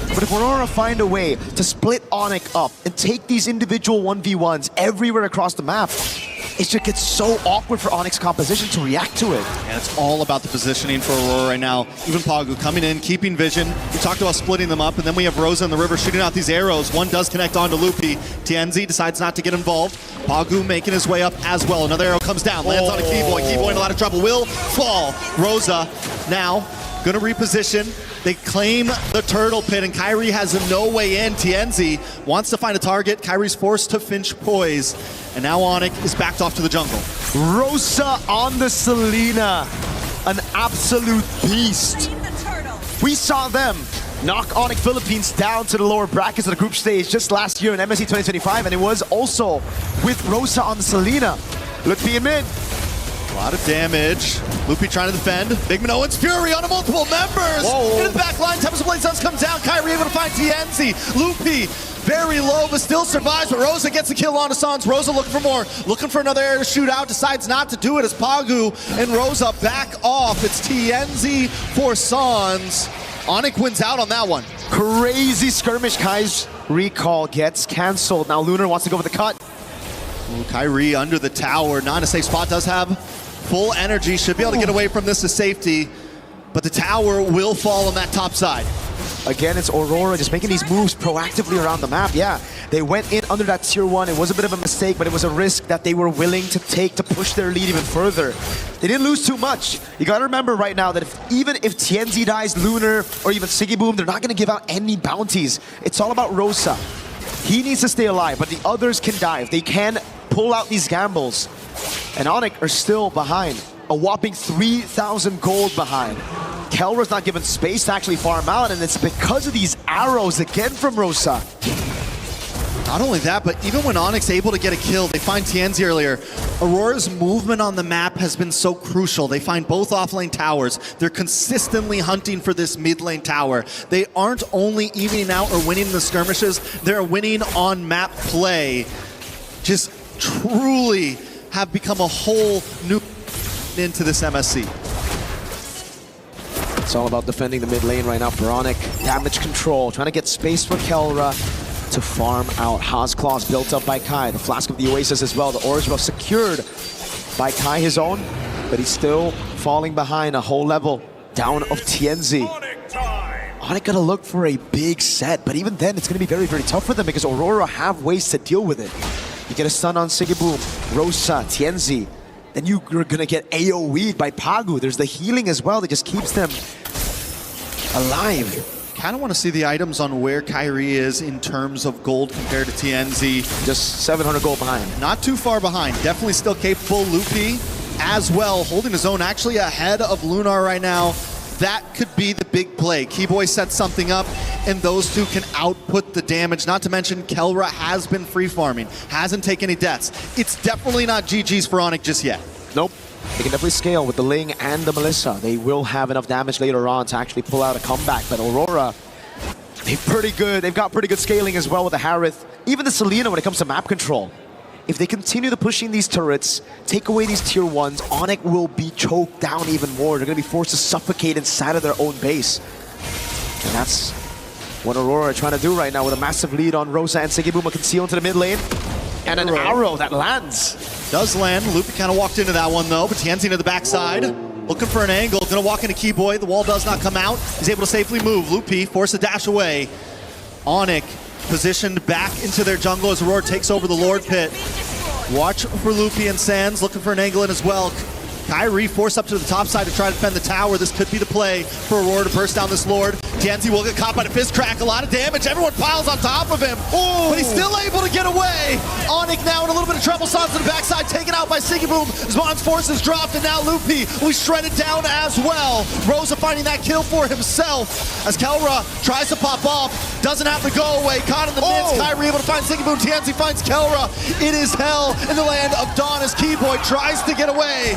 But if Aurora find a way to split Onyx up and take these individual 1v1s everywhere across the map, it just gets so awkward for Onyx composition to react to it. And it's all about the positioning for Aurora right now. Even Pagu coming in, keeping vision. We talked about splitting them up, and then we have Rosa in the river shooting out these arrows. One does connect onto Loopy. TNZ decides not to get involved. Pagu making his way up as well. Another arrow comes down, lands on a Keyboy. Keyboy in a lot of trouble, will fall. Rosa now gonna reposition. They claim the turtle pit, and Kyrie has no way in. TNZ wants to find a target. Kyrie's forced to Finch poise, and now Onyx is backed off to the jungle. Rosa on the Selena, an absolute beast. We saw them knock Onyx Philippines down to the lower brackets of the group stage just last year in MSC 2025, and it was also with Rosa on the Selena. Look being mid. A lot of damage. Loopy trying to defend. Big Minoan's Fury on multiple members. Whoa. Into the back line. Tempest Blade Suns come down. Kyrie able to find TNZ. Loopy very low, but still survives. But Rosa gets the kill on Sans. Rosa looking for more. Looking for another air to shoot out. Decides not to do it as Pagu and Rosa back off. It's TNZ for Sans. Onyx wins out on that one. Crazy skirmish. Kai's recall gets cancelled. Now Lunar wants to go for the cut. Ooh, Kyrie under the tower. Not a safe spot. Does have full energy. Should be able to get away from this to safety. But the tower will fall on that top side. Again, it's Aurora just making these moves proactively around the map. Yeah, they went in under that tier 1. It was a bit of a mistake, but it was a risk that they were willing to take to push their lead even further. They didn't lose too much. You gotta remember right now that even if TNZ dies, Lunar, or even Siggy Boom, they're not gonna give out any bounties. It's all about Rosa. He needs to stay alive, but the others can dive. They can pull out these gambles. And Onyx are still behind. A whopping 3,000 gold behind. Kelra's not given space to actually farm out, and it's because of these arrows again from Rosa. Not only that, but even when Onyx able to get a kill, they find TNZ earlier. Aurora's movement on the map has been so crucial. They find both offlane towers. They're consistently hunting for this mid lane tower. They aren't only evening out or winning the skirmishes, they're winning on map play. Just truly have become a whole new into this MSC. It's all about defending the mid lane right now for Onyx. Damage control, trying to get space for Kelra to farm out. Haas Claws built up by Kai. The Flask of the Oasis as well. The Orange Buff secured by Kai, his own, but he's still falling behind a whole level down of TNZ. Onyx gotta look for a big set, but even then it's gonna be very, very tough for them because Aurora have ways to deal with it. You get a stun on Sigiboom, Rosa, TNZ. Then you're gonna get AoE'd by Pagu. There's the healing as well that just keeps them alive. Kind of want to see the items on where Kyrie is in terms of gold compared to TNZ. Just 700 gold behind. Not too far behind. Definitely still capable. Loopy as well, holding his own, actually ahead of Lunar right now. That could be the big play. Keyboy sets something up, and those two can output the damage. Not to mention, Kelra has been free farming, hasn't taken any deaths. It's definitely not GG's for Onyx just yet. Nope. They can definitely scale with the Ling and the Melissa. They will have enough damage later on to actually pull out a comeback. But Aurora, they're pretty good. They've got pretty good scaling as well with the Harith. Even the Selena when it comes to map control. If they continue to pushing these turrets, take away these tier 1s, Onyx will be choked down even more. They're going to be forced to suffocate inside of their own base. And that's what Aurora are trying to do right now with a massive lead on Rosa and Sigibuma conceal into the mid lane. And an arrow that lands. Does land. Loopy kind of walked into that one though, but Tianzi to the backside. Looking for an angle, gonna walk into Keyboy. The wall does not come out. He's able to safely move. Loopy forced to dash away. Onyx positioned back into their jungle as Aurora takes over the Lord Pit. Watch for Loopy and Sands, looking for an angle in as well. Kyrie forced up to the top side to try to defend the tower. This could be the play for Aurora to burst down this Lord. Tianzi will get caught by the fist crack. A lot of damage. Everyone piles on top of him. Ooh. But he's still able to get away. Onyx now in a little bit of trouble. Sans to the backside, taken out by Sigiboom. Zmon's forces dropped, and now Loopy will be shredded down as well. Rosa finding that kill for himself as Kelra tries to pop off. Doesn't have to go away. Caught in the midst. Kyrie able to find Sigiboom. Tianzi finds Kelra. It is hell in the land of Dawn as Keyboy tries to get away.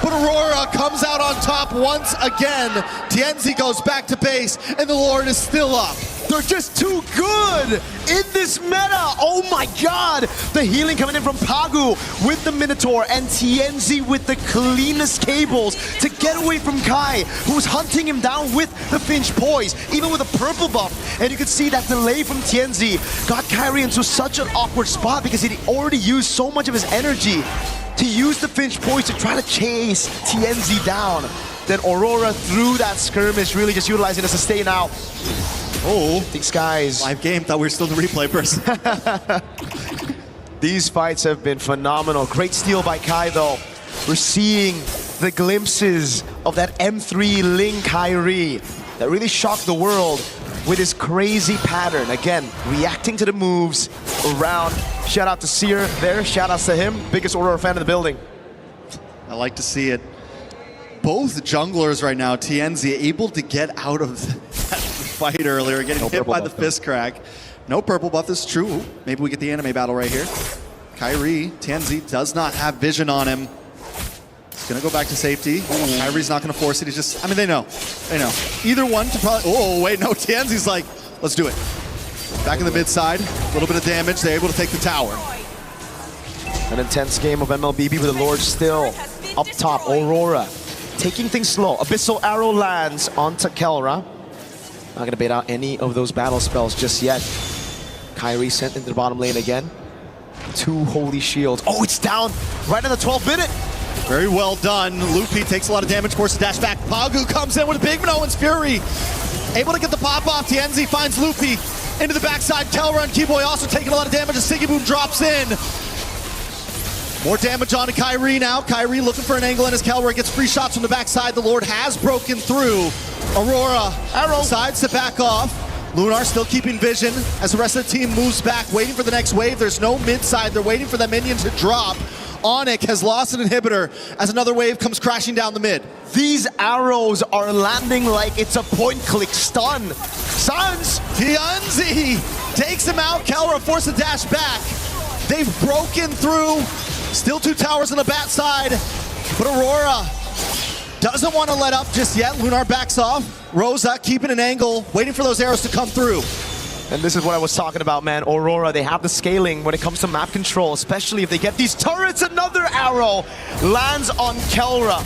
But Aurora comes out on top once again. Tienzi goes back to base, and the Lord is still up. They're just too good in this meta. Oh my god. The healing coming in from Pagu with the Minotaur and TNZ with the cleanest cables to get away from Kai, who's hunting him down with the Finch Poise, even with a purple buff. And you can see that delay from TNZ got Kyrie into such an awkward spot because he already used so much of his energy to use the Finch Poise to try to chase TNZ down. Then Aurora through that skirmish, really just utilizing the sustain out. Oh, these guys. Live game, thought we were still the replay person. These fights have been phenomenal. Great steal by Kai though. We're seeing the glimpses of that M3 Ling Kyrie that really shocked the world with his crazy pattern. Again, reacting to the moves around. Shout out to Seer there, shout outs to him. Biggest Aurora fan in the building. I like to see it. Both junglers right now, TNZ, able to get out of that fight earlier, getting hit by the fist crack. No purple buff, this is true. Maybe we get the anime battle right here. Kyrie, TNZ does not have vision on him. He's gonna go back to safety. Kyrie's not gonna force it, he's just, I mean, they know. Either one to probably, oh wait, no, TNZ's like, let's do it. Back in the mid side, a little bit of damage, they're able to take the tower. An intense game of MLBB with the Lord still up top. Aurora taking things slow. Abyssal Arrow lands onto Kelra. Not gonna bait out any of those battle spells just yet. Kyrie sent into the bottom lane again. 2 holy shields. Oh, it's down right in the 12th minute. Very well done. Lupi takes a lot of damage, forces the dash back. Pagu comes in with a big Minoan's Fury. Able to get the pop off. TNZ finds Lupi into the backside. Kelra and Keyboy also taking a lot of damage as Siggy Boom drops in. More damage onto Kyrie now. Kyrie looking for an angle, and as Kelra gets free shots from the backside, the Lord has broken through. Aurora decides to back off. Lunar still keeping vision as the rest of the team moves back, waiting for the next wave. There's no mid side. They're waiting for that minion to drop. Onyx has lost an inhibitor as another wave comes crashing down the mid. These arrows are landing like it's a point-click stun. Suns! TNZ takes him out. Kelra forced the dash back. They've broken through. Still 2 towers on the bat side, but Aurora doesn't want to let up just yet. Lunar backs off. Rosa keeping an angle, waiting for those arrows to come through. And this is what I was talking about, man. Aurora, they have the scaling when it comes to map control, especially if they get these turrets. Another arrow lands on Kelra.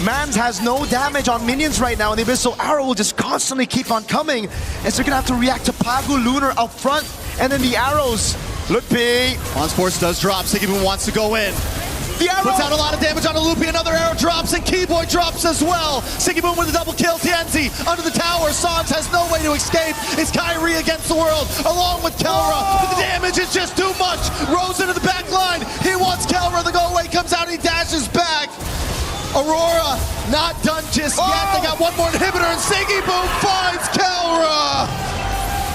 Mans has no damage on minions right now, and the Abyssal Arrow will just constantly keep on coming, as they're gonna have to react to Pagu Lunar up front, and then the arrows. Lupi. On-Sports does drop. Siggy Boom wants to go in. The arrow puts out a lot of damage on Lupi. Another arrow drops, and Keyboy drops as well. Siggy Boom with a double kill. TNZ under the tower. Sans has no way to escape. It's Kyrie against the world, along with Kelra. But the damage is just too much. Rose into the back line. He wants Kelra. The go away comes out. He dashes back. Aurora not done just yet. They got one more inhibitor, and Siggy Boom finds Kelra.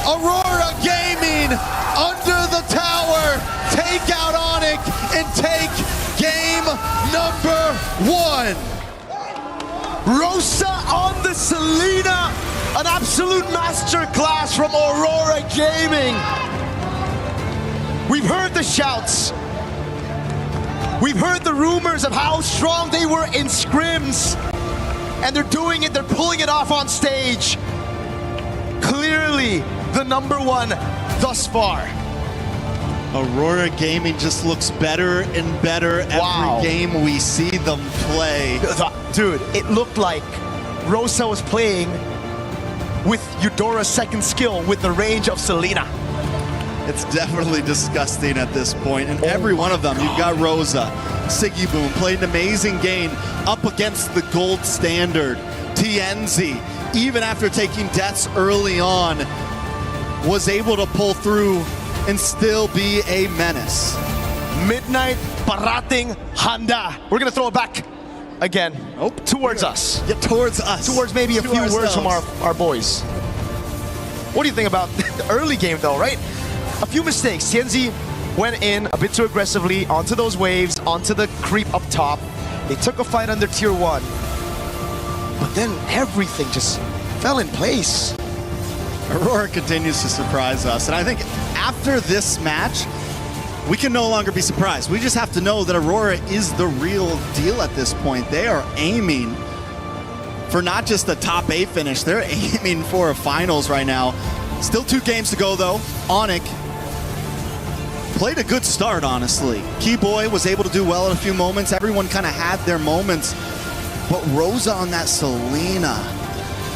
Aurora Gaming under the tower, take out Onyx and take game number 1. Rosa on the Selena, an absolute masterclass from Aurora Gaming. We've heard the shouts. We've heard the rumors of how strong they were in scrims, and they're doing it, they're pulling it off on stage. Clearly the number 1 thus far. Aurora Gaming just looks better and better every game we see them play. Dude, it looked like Rosa was playing with Eudora's second skill with the range of Selena. It's definitely disgusting at this point. And every one of them, you've got Rosa, Siggy Boom, played an amazing game up against the gold standard. TNZ, even after taking deaths early on, was able to pull through and still be a menace. Midnight Parating Handa. We're gonna throw it back again. Towards us. Yeah, towards us. Towards maybe a few words from our boys. What do you think about the early game though, right? A few mistakes. TNZ went in a bit too aggressively onto those waves, onto the creep up top. They took a fight under tier 1. But then everything just fell in place. Aurora continues to surprise us. And I think after this match, we can no longer be surprised. We just have to know that Aurora is the real deal at this point. They are aiming for not just a top 8 finish, they're aiming for a finals right now. Still 2 games to go, though. Onic played a good start, honestly. Keyboy was able to do well in a few moments. Everyone kind of had their moments. But Rosa on that Selena,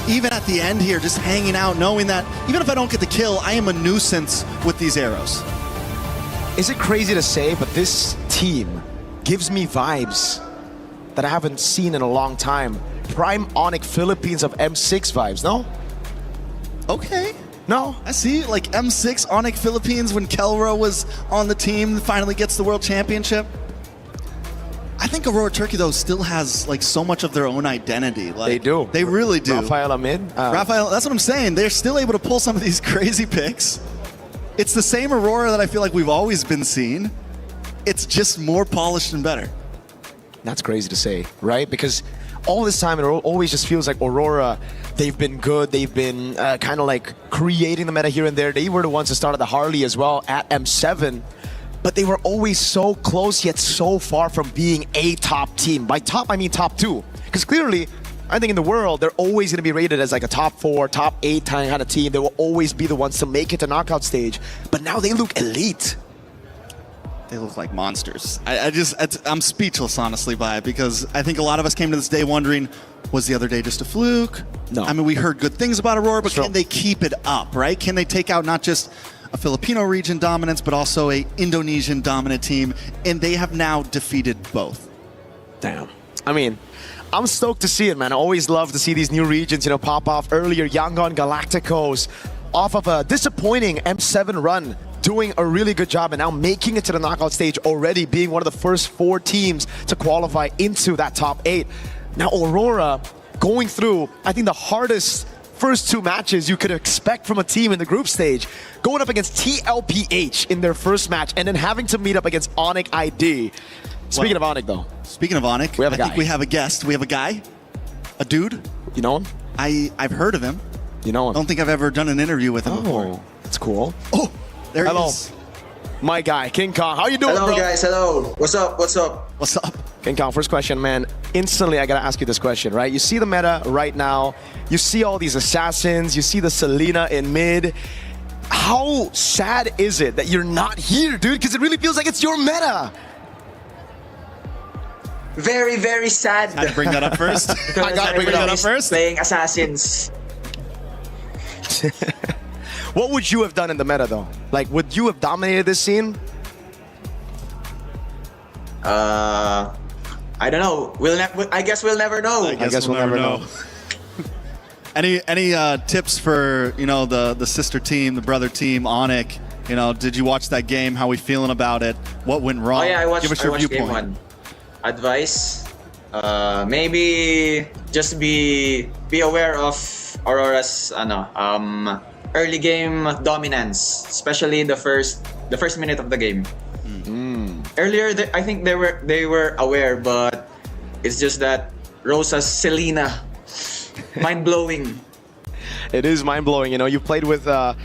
even at the end here, just hanging out, knowing that even if I don't get the kill, I am a nuisance with these arrows. Is it crazy to say, but this team gives me vibes that I haven't seen in a long time. Prime Onic Philippines of M6 vibes, no? Okay. No? I see, like M6 Onic Philippines when Kelro was on the team, finally gets the World Championship. I think Aurora Turkey, though, still has like so much of their own identity. Like, they do. They really do. Rafael Amid. Rafael, that's what I'm saying. They're still able to pull some of these crazy picks. It's the same Aurora that I feel like we've always been seeing. It's just more polished and better. That's crazy to say, right? Because all this time, it always just feels like Aurora, they've been good. They've been kind of like creating the meta here and there. They were the ones that started the Harley as well at M7. But they were always so close, yet so far from being a top team. By top, I mean top 2. Because clearly, I think in the world, they're always going to be rated as like a top 4, top 8 kind of team. They will always be the ones to make it to knockout stage. But now they look elite. They look like monsters. I'm speechless, honestly, by it, because I think a lot of us came to this day wondering, was the other day just a fluke? No. I mean, we heard good things about Aurora, but can they keep it up, right? Can they take out not just a Filipino region dominance, but also a Indonesian dominant team? And they have now defeated both. Damn. I mean, I'm stoked to see it, man. I always love to see these new regions, you know, pop off. Earlier, Yangon Galacticos, off of a disappointing M7 run, doing a really good job and now making it to the knockout stage already, being one of the first 4 teams to qualify into that top 8. Now Aurora going through, I think, the hardest first 2 matches you could expect from a team in the group stage, going up against TLPH in their first match and then having to meet up against Onic ID. Speaking of Onic, though. Speaking of Onic, we have a guy. I think we have a guest. We have a guy, a dude. You know him? I've heard of him. You know him? I don't think I've ever done an interview with him before. That's cool. Oh, there Hello. he is. My guy, King Kong. How you doing, Hello, bro? guys. Hello. What's up? What's up? What's up? King Kong, first question, man. Instantly, I gotta ask you this question, right? You see the meta right now. You see all these assassins. You see the Selena in mid. How sad is it that you're not here, dude? Because it really feels like it's your meta. Very, very sad. I bring that up first. I gotta bring that up first. Playing assassins. What would you have done in the meta, though? Like, would you have dominated this scene? I don't know. I guess we'll never know. I guess we'll never know. Any tips for, you know, the sister team, the brother team, Onic? You know, did you watch that game? How are we feeling about it? What went wrong? Oh yeah, I watched. Give us your Game viewpoint. 1. Advice: maybe just be aware of Aurora's early game dominance, especially the first minute of the game. Earlier, I think they were aware, but it's just that Rosa's Selena, mind blowing. It is mind blowing. You know, you played with a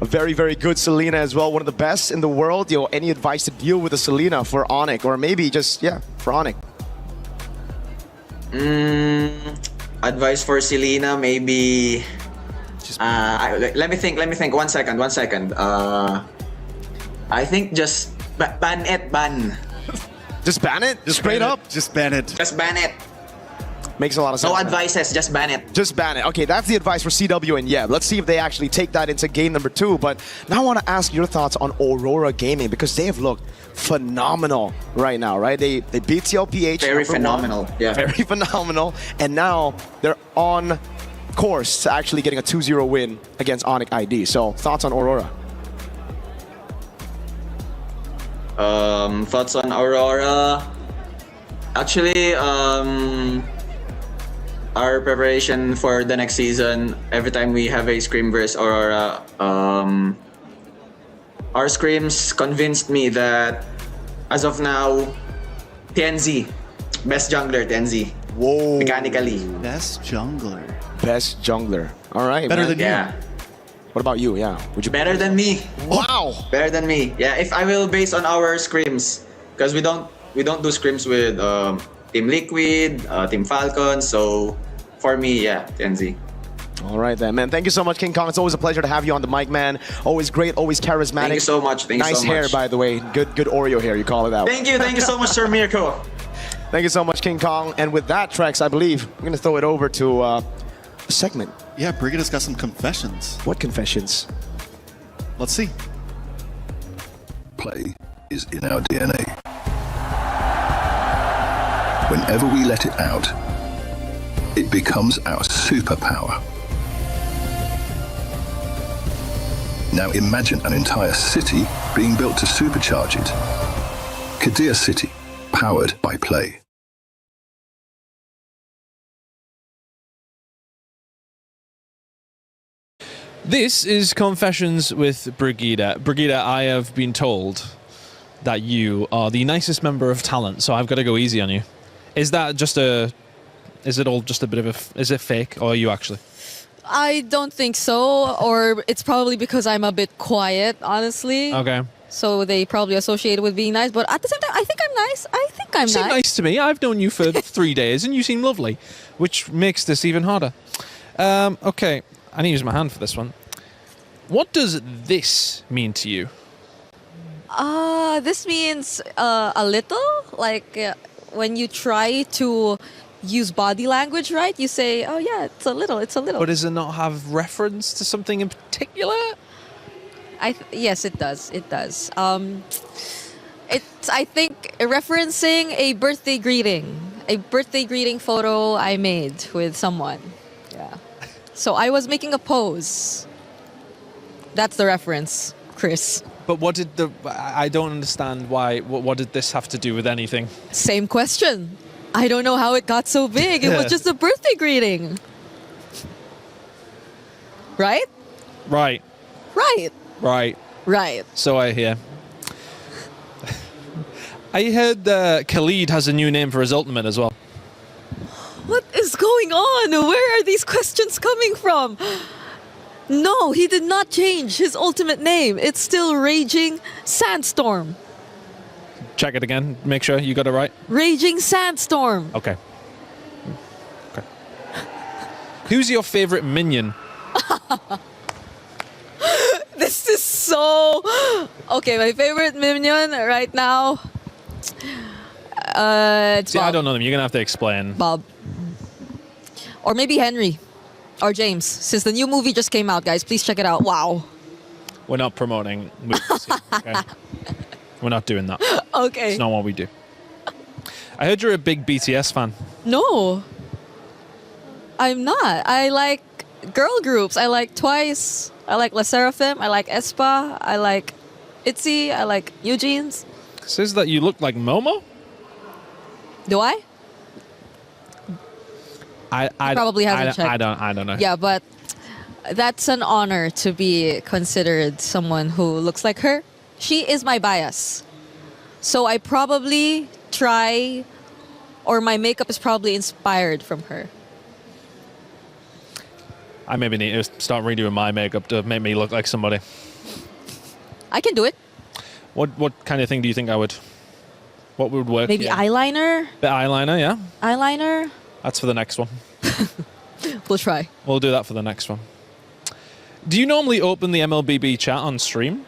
very, very good Selena as well, one of the best in the world. You know, any advice to deal with a Selena for Onic, or maybe just for Onic? Advice for Selena, maybe. Let me think. 1 second. I think just ban it. Just ban it? Just straight up? Just ban it. Just ban it. Makes a lot of sense. No advices, just ban it. Just ban it. Okay, that's the advice for CW and Yeb. Let's see if they actually take that into game number 2. But now I want to ask your thoughts on Aurora Gaming, because they have looked phenomenal right now, right? They beat TLPH. Very phenomenal. Yeah. Very phenomenal. And now they're on course to actually getting a 2-0 win against Onic ID. So, thoughts on Aurora? Thoughts on Aurora? Actually, our preparation for the next season, every time we have a scrim versus Aurora, our scrims convinced me that as of now, TNZ, best jungler, TNZ. Whoa. Mechanically. Best jungler. Best jungler. All right. Better man. than Yeah. What about you? Yeah. Would you? Better than me. Wow. Better than me. Yeah. If I will base on our scrims, because we don't do scrims with Team Liquid, Team Falcon. So for me, yeah, TNZ. All right then, man. Thank you so much, King Kong. It's always a pleasure to have you on the mic, man. Always great, always charismatic. Thank you so much. Thank you nice so hair, much. by the way. Good Oreo hair. You call it out. Thank you so much, Sir Mirko. Thank you so much, King Kong. And with that, Trex, I believe we're gonna throw it over to a segment. Yeah, Brigida's got some confessions. What confessions? Let's see. Play is in our DNA. Whenever we let it out, it becomes our superpower. Now imagine an entire city being built to supercharge it. Kadir City, powered by play. This is Confessions with Brigida. Brigida, I have been told that you are the nicest member of talent, so I've got to go easy on you. Is that just is it all just a bit of is it fake, or are you actually? I don't think so, or it's probably because I'm a bit quiet, honestly. Okay. So they probably associate it with being nice, but at the same time, I think I'm nice. You seem nice to me. I've known you for 3 days, and you seem lovely, which makes this even harder. Okay. I need to use my hand for this one. What does this mean to you? This means a little. Like when you try to use body language, right? You say, oh yeah, it's a little. But does it not have reference to something in particular? Yes, it does. It does. It's, I think, referencing a birthday greeting photo I made with someone. Yeah. So I was making a pose. That's the reference, Chris. But what did I don't understand why. What did this have to do with anything? Same question. I don't know how it got so big. It was just a birthday greeting. Right? Right. Right. Right. Right. So I hear. I heard Khalid has a new name for his ultimate as well. What is going on? Where are these questions coming from? No, he did not change his ultimate name. It's still Raging Sandstorm. Check it again. Make sure you got it right. Raging Sandstorm. Okay. Okay. Who's your favorite minion? This is so... Okay, my favorite minion right now... it's See, Bob. I don't know them. You're going to have to explain. Bob. Or maybe Henry. Or James. Since the new movie just came out, guys. Please check it out. Wow. We're not promoting movies here, okay? We're not doing that. Okay. It's not what we do. I heard you're a big BTS fan. No. I'm not. I like girl groups. I like Twice. I like La Seraphim. I like aespa. I like ITZY. I like Eugene's. It says that you look like Momo? Do I? I probably haven't checked. I don't know. Yeah, but that's an honor to be considered someone who looks like her. She is my bias. So I probably try, or my makeup is probably inspired from her. I maybe need to start redoing my makeup to make me look like somebody. I can do it. What kind of thing do you think what would work? Maybe eyeliner? The eyeliner, yeah. Eyeliner? That's for the next one. We'll try. We'll do that for the next one. Do you normally open the MLBB chat on stream?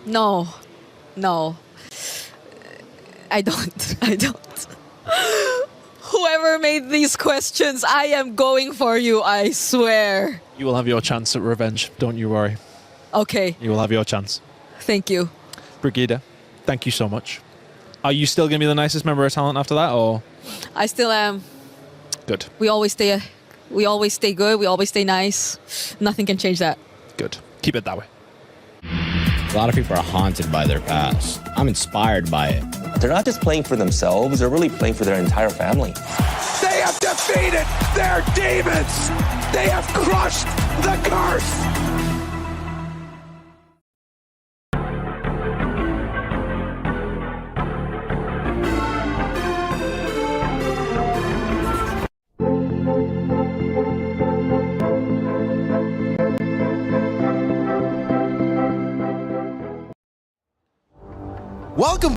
No. I don't. Whoever made these questions, I am going for you, I swear. You will have your chance at revenge. Don't you worry. Okay. You will have your chance. Thank you. Brigida, thank you so much. Are you still going to be the nicest member of talent after that, or? I still am. Good. We always stay good. We always stay nice. Nothing can change that. Good. Keep it that way. A lot of people are haunted by their past. I'm inspired by it. They're not just playing for themselves, they're really playing for their entire family. They have defeated their demons. They have crushed the curse. Welcome